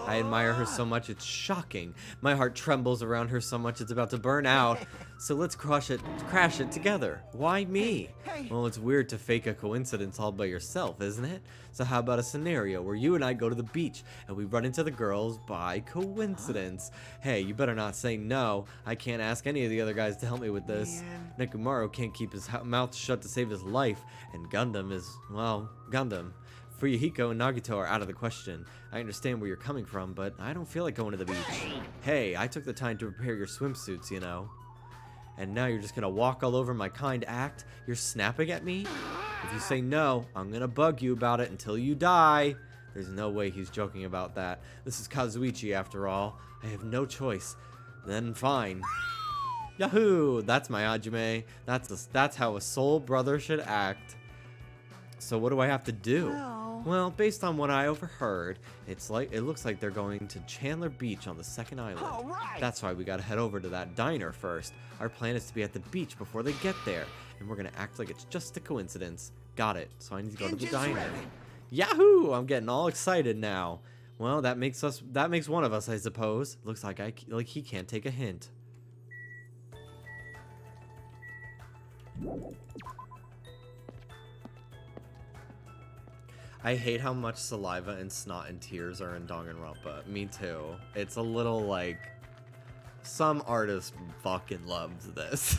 I admire her so much it's shocking. My heart trembles around her so much it's about to burn out. So let's crash it together. Why me? Well, it's weird to fake a coincidence all by yourself, isn't it? So how about a scenario where you and I go to the beach and we run into the girls by coincidence? Hey, you better not say no. I can't ask any of the other guys to help me with this. Nekumaro can't keep his mouth shut to save his life, and Gundam is, well, Gundam. Fuyuhiko and Nagito are out of the question. I understand where you're coming from, but I don't feel like going to the beach. Hey, I took the time to prepare your swimsuits, you know. And now you're just gonna walk all over my kind act? You're snapping at me? If you say no, I'm gonna bug you about it until you die. There's no way he's joking about that. This is Kazuichi after all. I have no choice. Then fine. Yahoo! That's my Hajime. That's how a soul brother should act. So what do I have to do? Well, based on what I overheard, it looks like they're going to Chandler Beach on the second island. That's why we gotta head over to that diner first. Our plan is to be at the beach before they get there, and we're gonna act like it's just a coincidence. Got it. So I need to go to the diner. Yahoo! I'm getting all excited now. Well, that makes one of us, I suppose. Looks like he can't take a hint. I hate how much saliva and snot and tears are in Danganronpa. Me too. It's a little like... Some artist fucking loves this.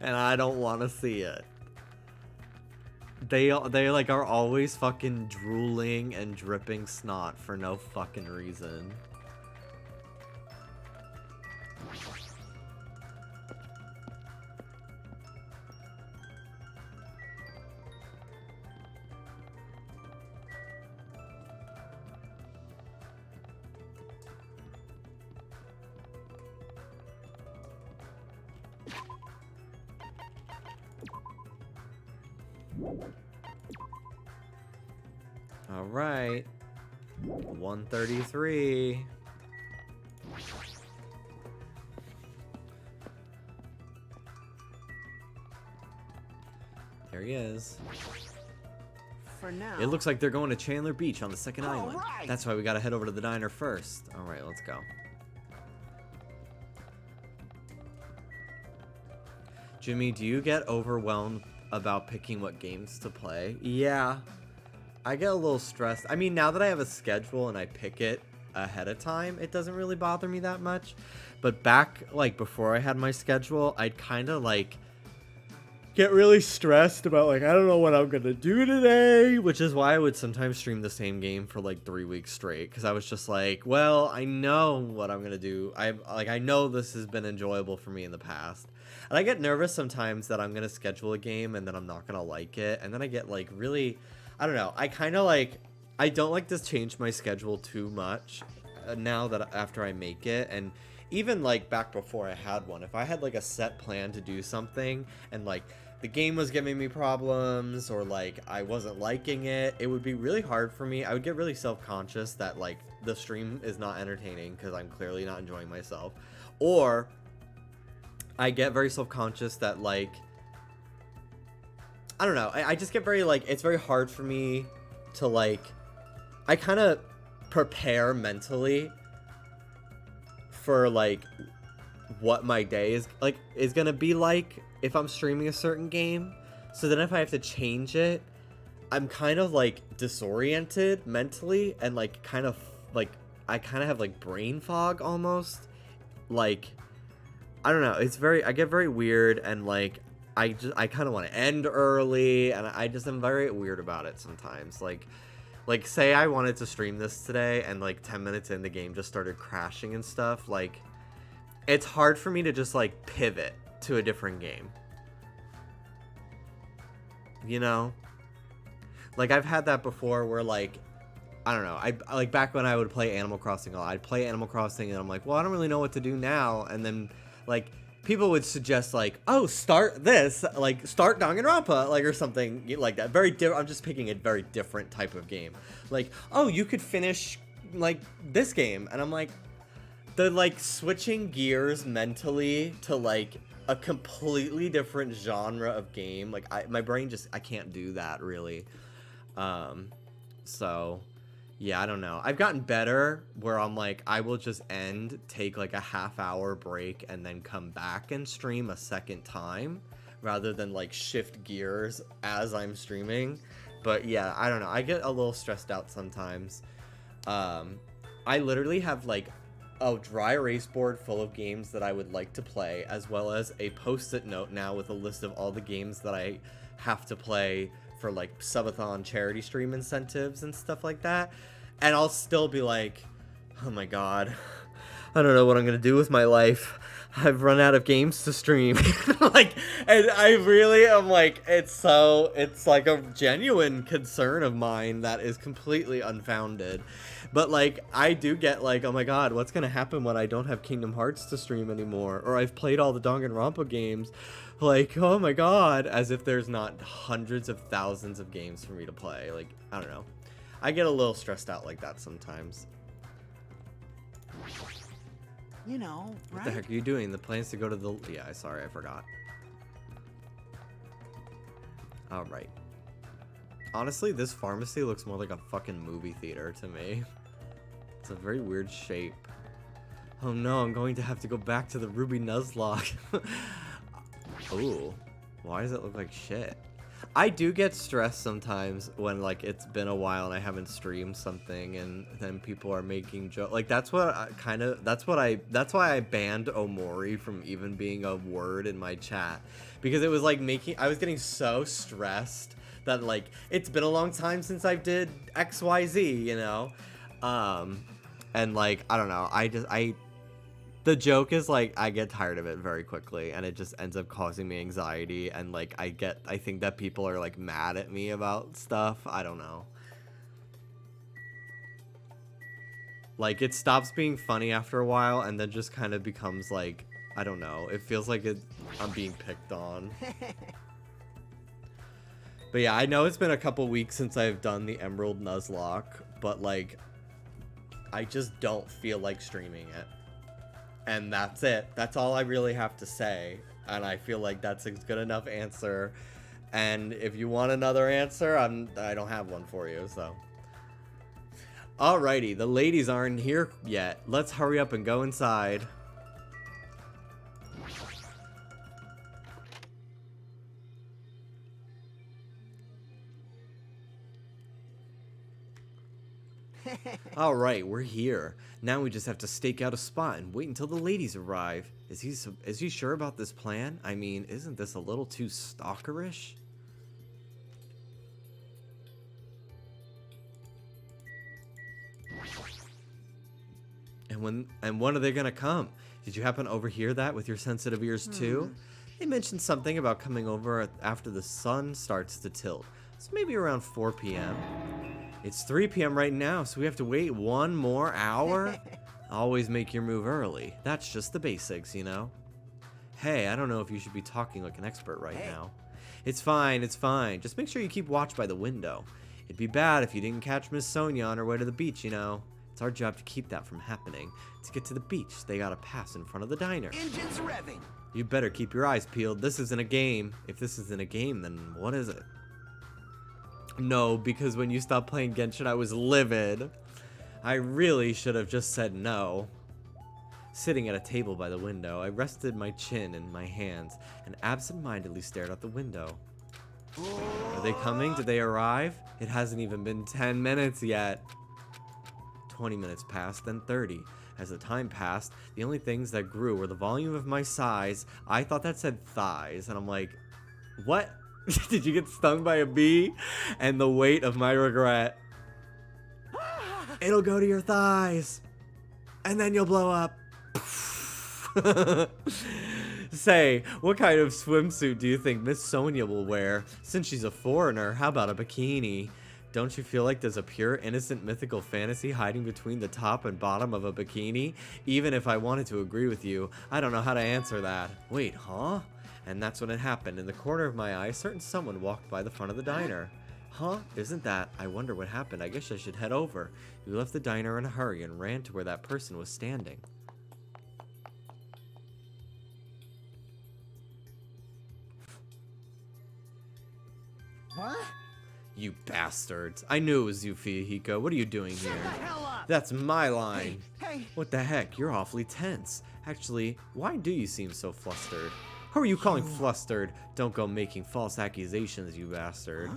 And I don't want to see it. They like are always fucking drooling and dripping snot for no fucking reason. All right, 133. There he is. for now. It looks like they're going to Chandler Beach on the second All island. right. That's why we gotta head over to the diner first. All right, let's go. Jimmy, do you get overwhelmed about picking what games to play? Yeah, I get a little stressed. I mean, now that I have a schedule and I pick it ahead of time, it doesn't really bother me that much. But back, like, before I had my schedule, I'd kind of, like, get really stressed about, like, I don't know what I'm gonna do today, which is why I would sometimes stream the same game for, like, 3 weeks straight, because I was just like, well, I know what I'm gonna do. I know this has been enjoyable for me in the past. And I get nervous sometimes that I'm gonna schedule a game and then I'm not gonna like it, and then I get, like, really, I don't know, I kind of, like, I don't like to change my schedule too much now that after I make it. And even, like, back before I had one, if I had, like, a set plan to do something and, like, the game was giving me problems or, like, I wasn't liking it, it would be really hard for me. I would get really self-conscious that, like, the stream is not entertaining because I'm clearly not enjoying myself. Or I get very self-conscious that, like, I don't know, I just get very, like, it's very hard for me to, like, I kind of prepare mentally for, like, what my day is gonna be like if I'm streaming a certain game, so then if I have to change it, I'm kind of, like, disoriented mentally, and, like, kind of, like, I kind of have, like, brain fog almost. Like, I don't know, it's very, I get very weird, and, like, I kind of want to end early, and I just am very weird about it sometimes. Like, say I wanted to stream this today, and, like, 10 minutes in, the game just started crashing and stuff, like, it's hard for me to just, like, pivot to a different game. You know? Like, I've had that before where, like, I don't know, like, back when I would play Animal Crossing a lot, I'd play Animal Crossing, and I'm like, well, I don't really know what to do now, and then, like, people would suggest, like, oh, start this, like, start Danganronpa, like, or something like that. Very different. I'm just picking a very different type of game. Like, oh, you could finish, like, this game. And I'm like, the, like, switching gears mentally to, like, a completely different genre of game. Like, my brain just, I can't do that, really. So, yeah, I don't know. I've gotten better where I'm like, I will just take like a half-hour break and then come back and stream a second time rather than, like, shift gears as I'm streaming. But yeah, I don't know. I get a little stressed out sometimes. I literally have, like, a dry erase board full of games that I would like to play, as well as a post-it note now with a list of all the games that I have to play for, like, subathon charity stream incentives and stuff like that. And I'll still be like, oh my god, I don't know what I'm gonna do with my life. I've run out of games to stream. Like, and I really am like, it's like a genuine concern of mine that is completely unfounded. But, like, I do get like, oh my god, what's gonna happen when I don't have Kingdom Hearts to stream anymore? Or I've played all the Danganronpa games. Like, oh my god, as if there's not hundreds of thousands of games for me to play. Like, I don't know. I get a little stressed out like that sometimes. You know, right? What the heck are you doing? The plans to go to the... Yeah, sorry, I forgot. Alright. Honestly, this pharmacy looks more like a fucking movie theater to me. It's a very weird shape. Oh no, I'm going to have to go back to the Ruby Nuzlocke. Ooh. Why does it look like shit? I do get stressed sometimes when, like, it's been a while and I haven't streamed something and then people are making jokes. Like, that's what I kind of, that's why I banned Omori from even being a word in my chat. Because it was, like, I was getting so stressed that, like, it's been a long time since I did XYZ, you know? And, like, I don't know, the joke is, like, I get tired of it very quickly, and it just ends up causing me anxiety, and, like, I think that people are, like, mad at me about stuff. I don't know. Like, it stops being funny after a while, and then just kind of becomes, like, I don't know. It feels like I'm being picked on. But yeah, I know it's been a couple weeks since I've done the Emerald Nuzlocke, but, like, I just don't feel like streaming it. And that's it. That's all I really have to say. And I feel like that's a good enough answer. And if you want another answer, I don't have one for you, so. Alrighty, the ladies aren't here yet. Let's hurry up and go inside. Alright, we're here. Now we just have to stake out a spot and wait until the ladies arrive. Is he sure about this plan? I mean, isn't this a little too stalkerish? And when are they gonna come? Did you happen to overhear that with your sensitive ears too? They mentioned something about coming over after the sun starts to tilt. So maybe around 4 p.m. It's 3 p.m. right now, so we have to wait 1 more hour? Always make your move early. That's just the basics, you know? Hey, I don't know if you should be talking like an expert right now. It's fine, it's fine. Just make sure you keep watch by the window. It'd be bad if you didn't catch Miss Sonia on her way to the beach, you know? It's our job to keep that from happening. To get to the beach, they gotta pass in front of the diner. Engines revving. You better keep your eyes peeled. This isn't a game. If this isn't a game, then what is it? No, because when you stopped playing Genshin, I was livid. I really should have just said no. Sitting at a table by the window, I rested my chin in my hands and absent-mindedly stared out the window. Are they coming? Did they arrive? It hasn't even been 10 minutes yet. 20 minutes passed, then 30. As the time passed, the only things that grew were the volume of my sighs. I thought that said thighs, and I'm like, what? Did you get stung by a bee? And the weight of my regret. It'll go to your thighs, and then you'll blow up. Say, what kind of swimsuit do you think Miss Sonia will wear? Since she's a foreigner, how about a bikini? Don't you feel like there's a pure, innocent, mythical fantasy hiding between the top and bottom of a bikini? Even if I wanted to agree with you, I don't know how to answer that. Wait, huh? And that's when it happened. In the corner of my eye, a certain someone walked by the front of the diner. Huh? Isn't that? I wonder what happened. I guess I should head over. We left the diner in a hurry and ran to where that person was standing. What? You bastards. I knew it was you, Fuyahiko. What are you doing here? Shut the hell up! That's my line. Hey! What the heck? You're awfully tense. Actually, why do you seem so flustered? Who are you calling flustered? Don't go making false accusations, you bastard. Huh?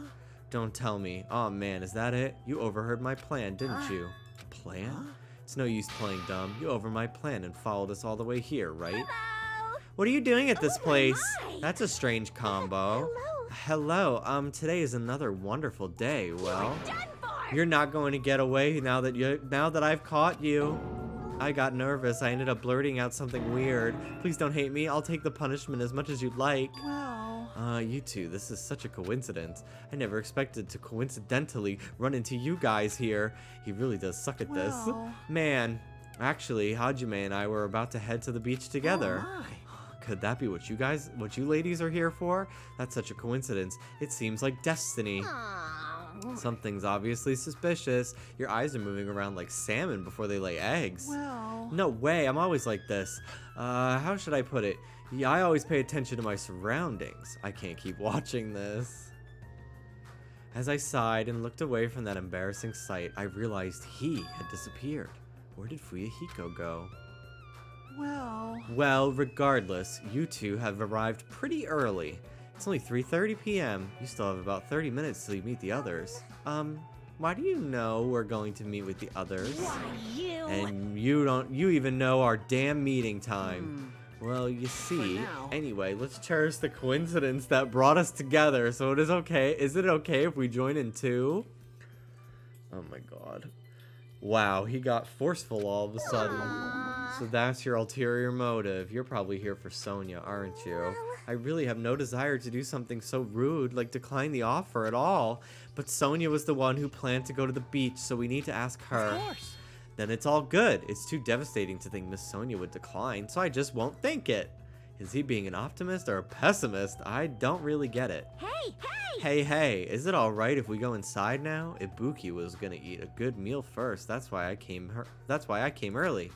Don't tell me. Aw, man, is that it? You overheard my plan, didn't you? Plan? Huh? It's no use playing dumb. You overheard my plan and followed us all the way here, right? Hello. What are you doing at this Oh, place? my. That's a strange combo. Hello. Hello, today is another wonderful day. Well, Done for. you're not going to get away now that I've caught you. I got nervous. I ended up blurting out something weird. Please don't hate me. I'll take the punishment as much as you'd like. Well... You two, this is such a coincidence. I never expected to coincidentally run into you guys here. He really does suck at this. Well... Man, actually, Hajime and I were about to head to the beach together. Oh my. Could that be what you ladies are here for? That's such a coincidence. It seems like destiny. Aw. Something's obviously suspicious. Your eyes are moving around like salmon before they lay eggs. Well... No way, I'm always like this. How should I put it? Yeah, I always pay attention to my surroundings. I can't keep watching this. As I sighed and looked away from that embarrassing sight, I realized he had disappeared. Where did Fuyahiko go? Well, regardless, you two have arrived pretty early. It's only 3:30 p.m. You still have about 30 minutes till you meet the others. Why do you know we're going to meet with the others? Why, you. And you even know our damn meeting time. Well, you see, now. anyway, let's cherish the coincidence that brought us together. So it is okay. Is it okay if we join in too? Oh my god. Wow, he got forceful all of a sudden. So that's your ulterior motive. You're probably here for Sonia, aren't you? I really have no desire to do something so rude, like decline the offer at all. But Sonia was the one who planned to go to the beach, so we need to ask her. Of course. Then it's all good. It's too devastating to think Miss Sonia would decline, so I just won't think it. Is he being an optimist or a pessimist? I don't really get it. Hey, Hey, is it alright if we go inside now? Ibuki was gonna eat a good meal first. That's why I came early.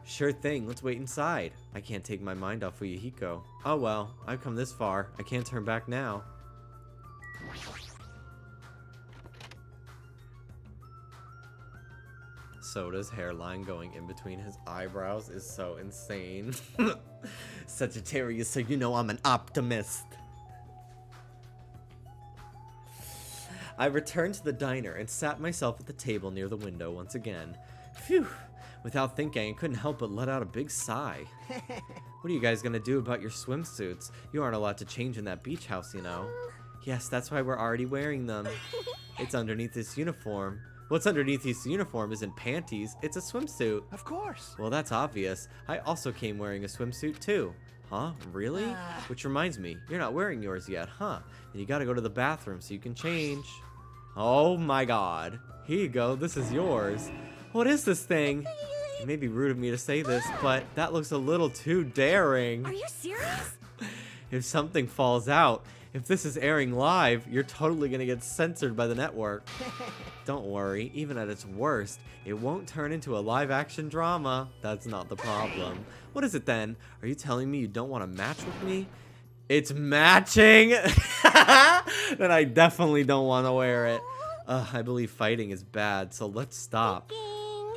Sure thing, let's wait inside. I can't take my mind off Fuyuhiko. Oh well, I've come this far. I can't turn back now. Soda's hairline going in between his eyebrows is so insane. Sagittarius, so you know I'm an optimist. I returned to the diner and sat myself at the table near the window once again. Phew! Without thinking, I couldn't help but let out a big sigh. What are you guys gonna do about your swimsuits? You aren't allowed to change in that beach house, you know. Yes, that's why we're already wearing them. It's underneath this uniform. What's underneath this uniform isn't panties, it's a swimsuit. Of course. Well, that's obvious. I also came wearing a swimsuit too. Huh? Really? Which reminds me, you're not wearing yours yet, huh? And you gotta go to the bathroom so you can change. Oh my god. Here you go, this is yours. What is this thing? It may be rude of me to say this, but that looks a little too daring. Are you serious? If something falls out, if this is airing live, you're totally gonna get censored by the network. Don't worry, even at its worst, it won't turn into a live-action drama. That's not the problem. What is it then? Are you telling me you don't want to match with me? It's matching? Then I definitely don't want to wear it. I believe fighting is bad, so let's stop.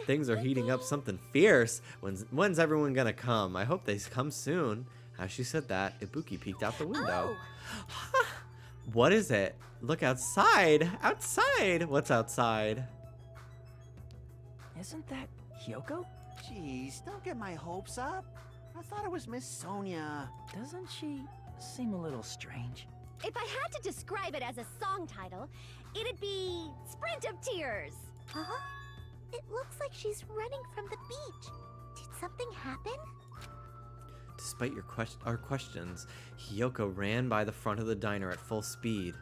Things are heating up something fierce. When's everyone gonna come? I hope they come soon. As she said that, Ibuki peeked out the window. What is it? Look outside! Outside! What's outside? Isn't that Hyoko? Jeez, don't get my hopes up. I thought it was Miss Sonia. Doesn't she seem a little strange? If I had to describe it as a song title, it'd be Sprint of Tears. Huh? It looks like she's running from the beach. Did something happen? Despite our questions, Hyoko ran by the front of the diner at full speed.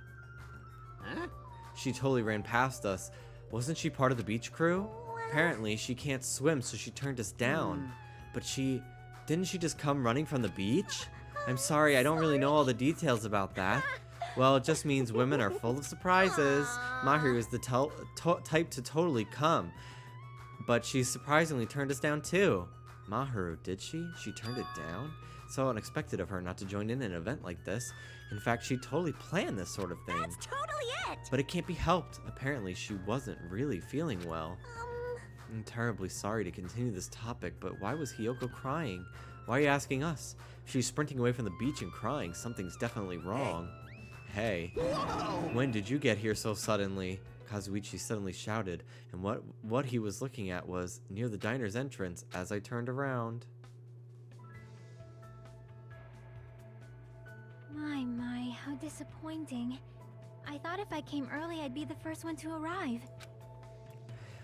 Huh? She totally ran past us. Wasn't she part of the beach crew? Apparently, she can't swim, so she turned us down. But didn't she just come running from the beach? I'm sorry, I don't really know all the details about that. Well, it just means women are full of surprises. Mahiru is the type to totally come. But she surprisingly turned us down too. Mahiru, did she? She turned it down? So unexpected of her not to join in an event like this. In fact, she totally planned this sort of thing. That's totally it! But it can't be helped. Apparently, she wasn't really feeling well. I'm terribly sorry to continue this topic, but why was Hyoko crying? Why are you asking us? If she's sprinting away from the beach and crying, something's definitely wrong. Hey. When did you get here so suddenly? Kazuichi suddenly shouted, and what he was looking at was near the diner's entrance as I turned around. My, how disappointing. I thought if I came early, I'd be the first one to arrive.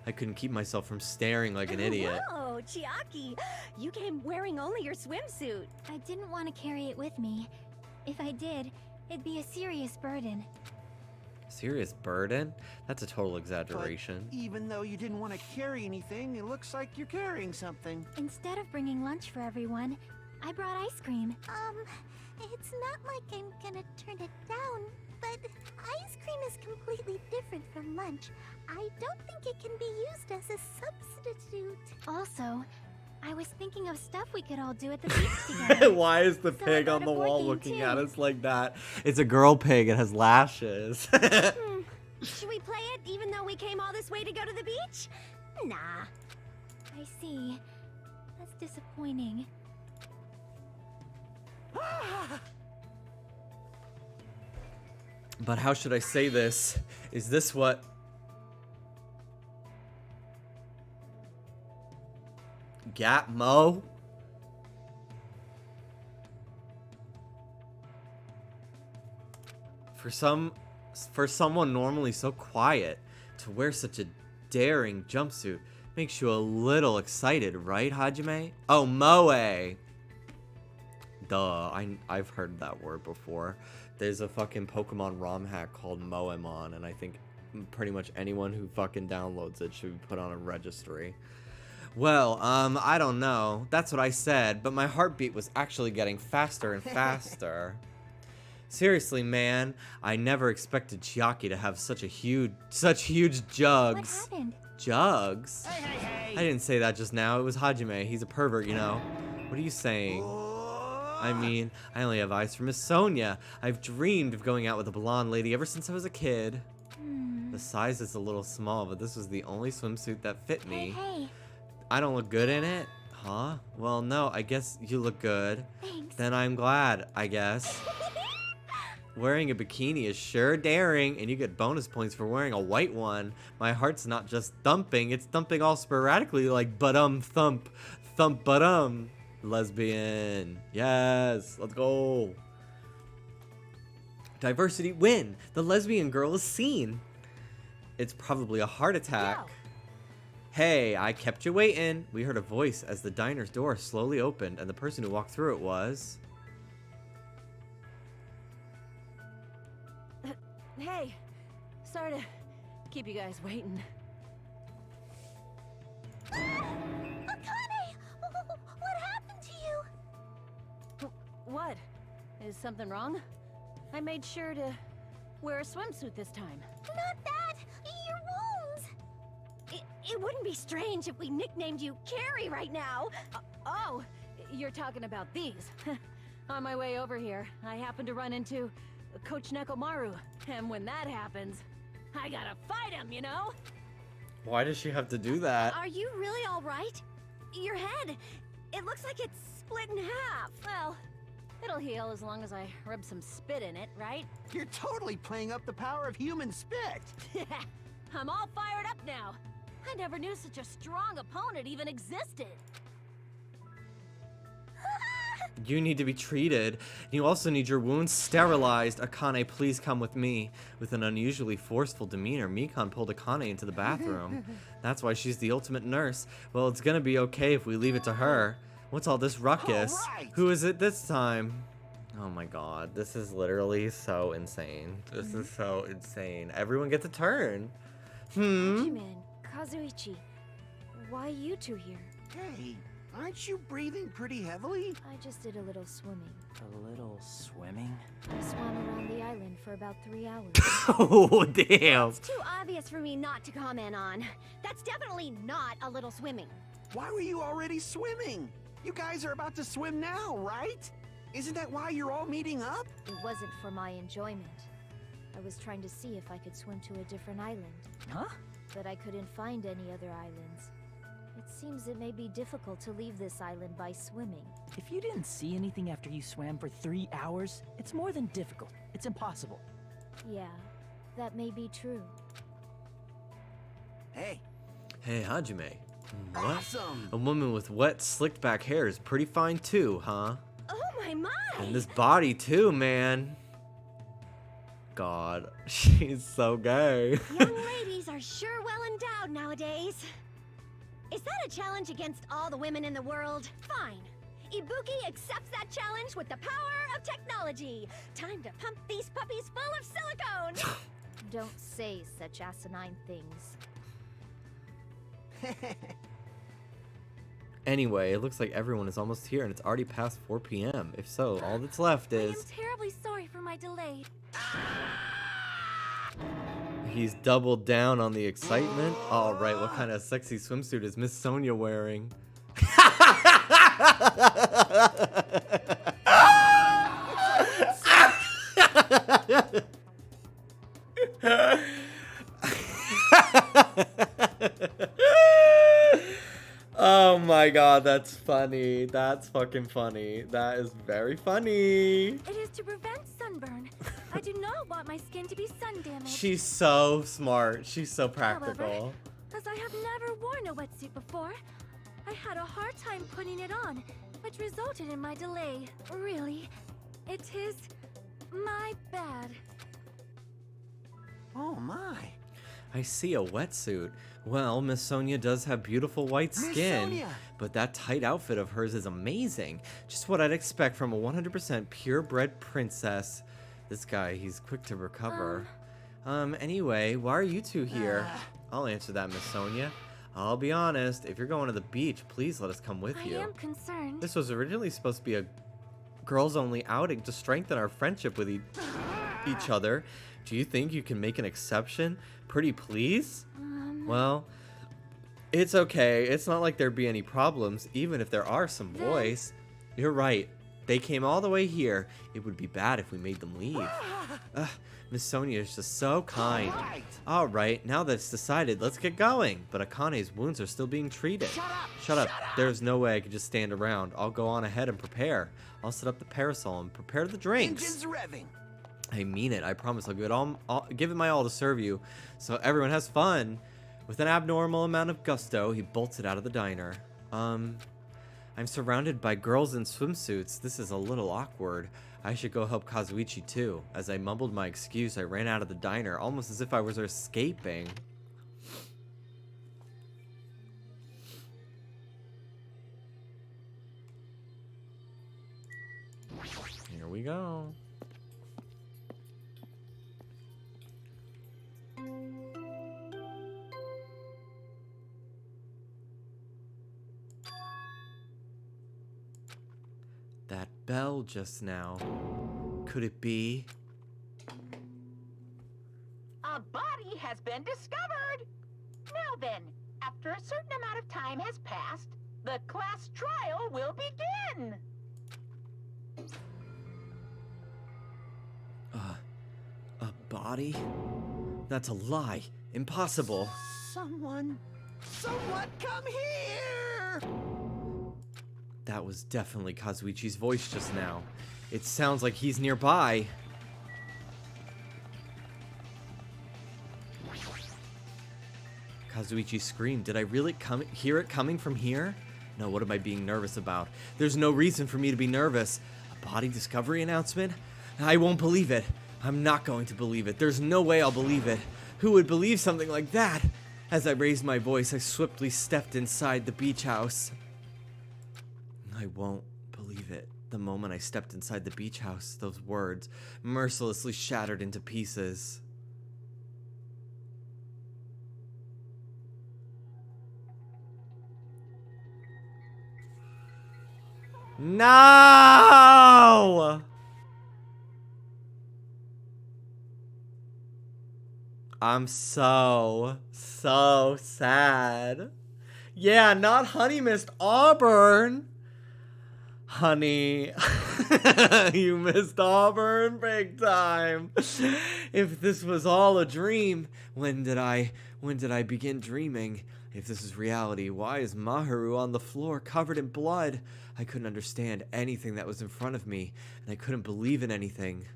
I couldn't keep myself from staring like an idiot. Whoa, Chiaki! You came wearing only your swimsuit. I didn't want to carry it with me. If I did, it'd be a serious burden. Serious burden? That's a total exaggeration. But even though you didn't want to carry anything, it looks like you're carrying something. Instead of bringing lunch for everyone, I brought ice cream. It's not like I'm gonna turn it down, but ice cream is completely different from lunch. I don't think it can be used as a substitute. Also, I was thinking of stuff we could all do at the beach together. Why is the pig on the wall looking at us like that? It's a girl pig. It has lashes. Should we play it even though we came all this way to go to the beach? Nah. I see. That's disappointing. But how should I say this? Is this what... Gatmo? For someone normally so quiet, to wear such a daring jumpsuit makes you a little excited, right, Hajime? Oh, moe! Duh, I've heard that word before. There's a fucking Pokemon ROM hack called Moemon, and I think pretty much anyone who fucking downloads it should be put on a registry. Well, I don't know. That's what I said, but my heartbeat was actually getting faster and faster. Seriously, man, I never expected Chiaki to have such huge jugs. What happened? jugs? Hey, hey, hey! I didn't say that just now. It was Hajime. He's a pervert, you know. What are you saying? I mean, I only have eyes for Miss Sonia. I've dreamed of going out with a blonde lady ever since I was a kid. The size is a little small, but this was the only swimsuit that fit me. Hey. I don't look good in it? Huh? Well, no, I guess you look good. Thanks. Then I'm glad, I guess. Wearing a bikini is sure daring, and you get bonus points for wearing a white one. My heart's not just thumping, it's thumping all sporadically like thump, thump Lesbian. Yes, let's go. Diversity win. The lesbian girl is seen. It's probably a heart attack. Yo. Hey, I kept you waiting. We heard a voice as the diner's door slowly opened, and the person who walked through it was... Hey, sorry to keep you guys waiting. Akane! What happened to you? What? Is something wrong? I made sure to wear a swimsuit this time. Not that! Your wounds! It wouldn't be strange if we nicknamed you Carrie right now. Oh, you're talking about these. On my way over here, I happened to run into Coach Nekomaru, and when that happens, I gotta fight him, you know? Why does she have to do that? Are you really all right? Your head, it looks like it's split in half. Well, it'll heal as long as I rub some spit in it, right? You're totally playing up the power of human spit. I'm all fired up now. I never knew such a strong opponent even existed. You need to be treated. You also need your wounds sterilized. Akane, please come with me. With an unusually forceful demeanor, Mikan pulled Akane into the bathroom. That's why she's the ultimate nurse. Well, it's gonna be okay if we leave it to her. What's all this ruckus? Right. Who is it this time? Oh my god, this is literally so insane. This is so insane. Everyone gets a turn. Hachiman, Kazuichi, why you two here? Hey, aren't you breathing pretty heavily? I just did a little swimming. A little swimming? I swam around the island for about 3 hours. Oh, damn. It's too obvious for me not to comment on. That's definitely not a little swimming. Why were you already swimming? You guys are about to swim now, right? Isn't that why you're all meeting up? It wasn't for my enjoyment. I was trying to see if I could swim to a different island. Huh? But I couldn't find any other islands. It seems it may be difficult to leave this island by swimming. If you didn't see anything after you swam for 3 hours, it's more than difficult. It's impossible. Yeah, that may be true. Hey, Hey, Hajime. What? awesome! A woman with wet, slicked back hair is pretty fine too, huh? Oh my! And this body too, man. God, she's so gay. Young ladies are sure well endowed nowadays. Is that a challenge against all the women in the world? Fine. Ibuki accepts that challenge with the power of technology. Time to pump these puppies full of silicone. Don't say such asinine things. Anyway, it looks like everyone is almost here and it's already past 4 p.m. If so, all that's left is... terribly sorry for my delay. He's doubled down on the excitement. All right, what kind of sexy swimsuit is Miss Sonia wearing? Oh my god, that's funny. That's fucking funny. That is very funny. It is to prevent sunburn. I do not want my skin to be sun damaged. She's so smart. She's so practical. However, as I have never worn a wetsuit before, I had a hard time putting it on, which resulted in my delay. Really, it is my bad. Oh my. I see a wetsuit. Well, Miss Sonia does have beautiful white Miss skin, Sonia! but that tight outfit of hers is amazing. Just what I'd expect from a 100% purebred princess. This guy, he's quick to recover. Anyway, why are you two here? I'll answer that, Miss Sonia. I'll be honest, if you're going to the beach, please let us come with you. I am concerned. This was originally supposed to be a girls-only outing to strengthen our friendship with each other. Do you think you can make an exception? Pretty please? Well, It's okay. It's not like there'd be any problems, even if there are some boys. You're right. They came all the way here. It would be bad if we made them leave. Miss Sonia is just so kind. All right, now that it's decided, let's get going. But Akane's wounds are still being treated. Shut up. There's no way I could just stand around. I'll go on ahead and prepare. I'll set up the parasol and prepare the drinks. Engines revving. I mean it. I promise I'll give it my all to serve you, so everyone has fun. With an abnormal amount of gusto, he bolted out of the diner. I'm surrounded by girls in swimsuits. This is a little awkward. I should go help Kazuichi too. As I mumbled my excuse, I ran out of the diner, almost as if I was escaping. Here we go. That bell just now. Could it be? A body has been discovered! Now then, after a certain amount of time has passed, the class trial will begin! A body? That's a lie. Impossible. Someone come here! That was definitely Kazuichi's voice just now. It sounds like he's nearby. Kazuichi screamed. Did I really hear it coming from here? No, what am I being nervous about? There's no reason for me to be nervous. A body discovery announcement? I won't believe it. I'm not going to believe it. There's no way I'll believe it. Who would believe something like that? As I raised my voice, I swiftly stepped inside the beach house. I won't believe it. The moment I stepped inside the beach house, those words mercilessly shattered into pieces. No! I'm so sad. Yeah, not Honey missed Auburn. Honey, you missed Auburn big time. If this was all a dream, when did I begin dreaming? If this is reality, why is Maharu on the floor covered in blood? I couldn't understand anything that was in front of me, and I couldn't believe in anything.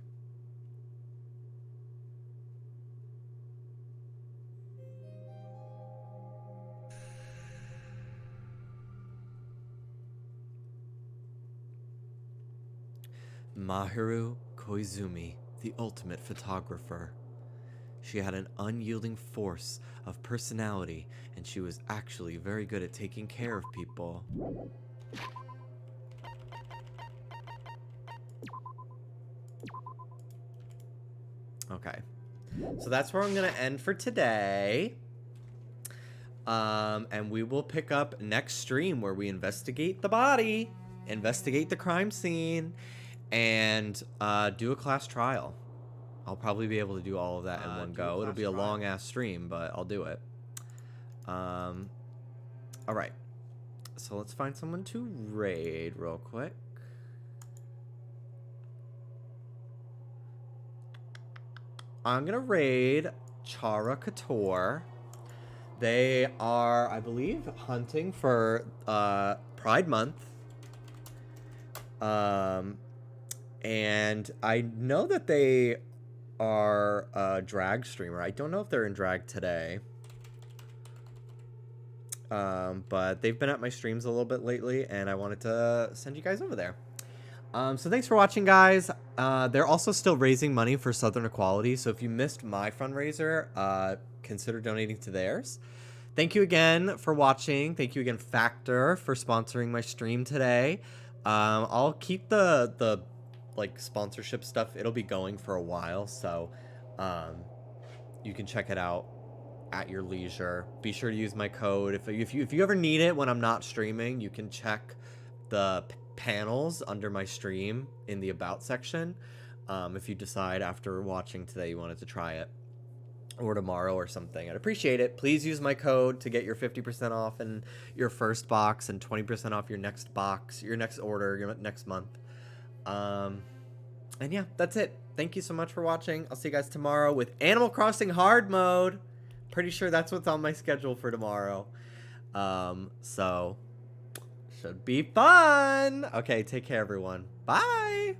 Maharu Koizumi, the ultimate photographer. She had an unyielding force of personality, and she was actually very good at taking care of people. Okay, so that's where I'm going to end for today. And we will pick up next stream where we investigate the body, investigate the crime scene, and do a class trial. I'll probably be able to do all of that in one go. It'll be a long-ass stream, but I'll do it. All right. So let's find someone to raid real quick. I'm going to raid Chara Couture. They are, I believe, hunting for Pride Month. And I know that they are a drag streamer. I don't know if they're in drag today. But they've been at my streams a little bit lately, and I wanted to send you guys over there. So thanks for watching, guys. They're also still raising money for Southern Equality, so if you missed my fundraiser, consider donating to theirs. Thank you again for watching. Thank you again, Factor, for sponsoring my stream today. I'll keep the like sponsorship stuff. It'll be going for a while, so you can check it out at your leisure. Be sure to use my code. If you ever need it when I'm not streaming, you can check the panels under my stream in the about section, if you decide after watching today you wanted to try it. or tomorrow or something. I'd appreciate it. Please use my code to get your 50% off in your first box and 20% off your next box, your next order, your next month. And yeah, that's it. Thank you so much for watching. I'll see you guys tomorrow with Animal Crossing Hard Mode. Pretty sure that's what's on my schedule for tomorrow. So should be fun. Okay, take care, everyone. Bye.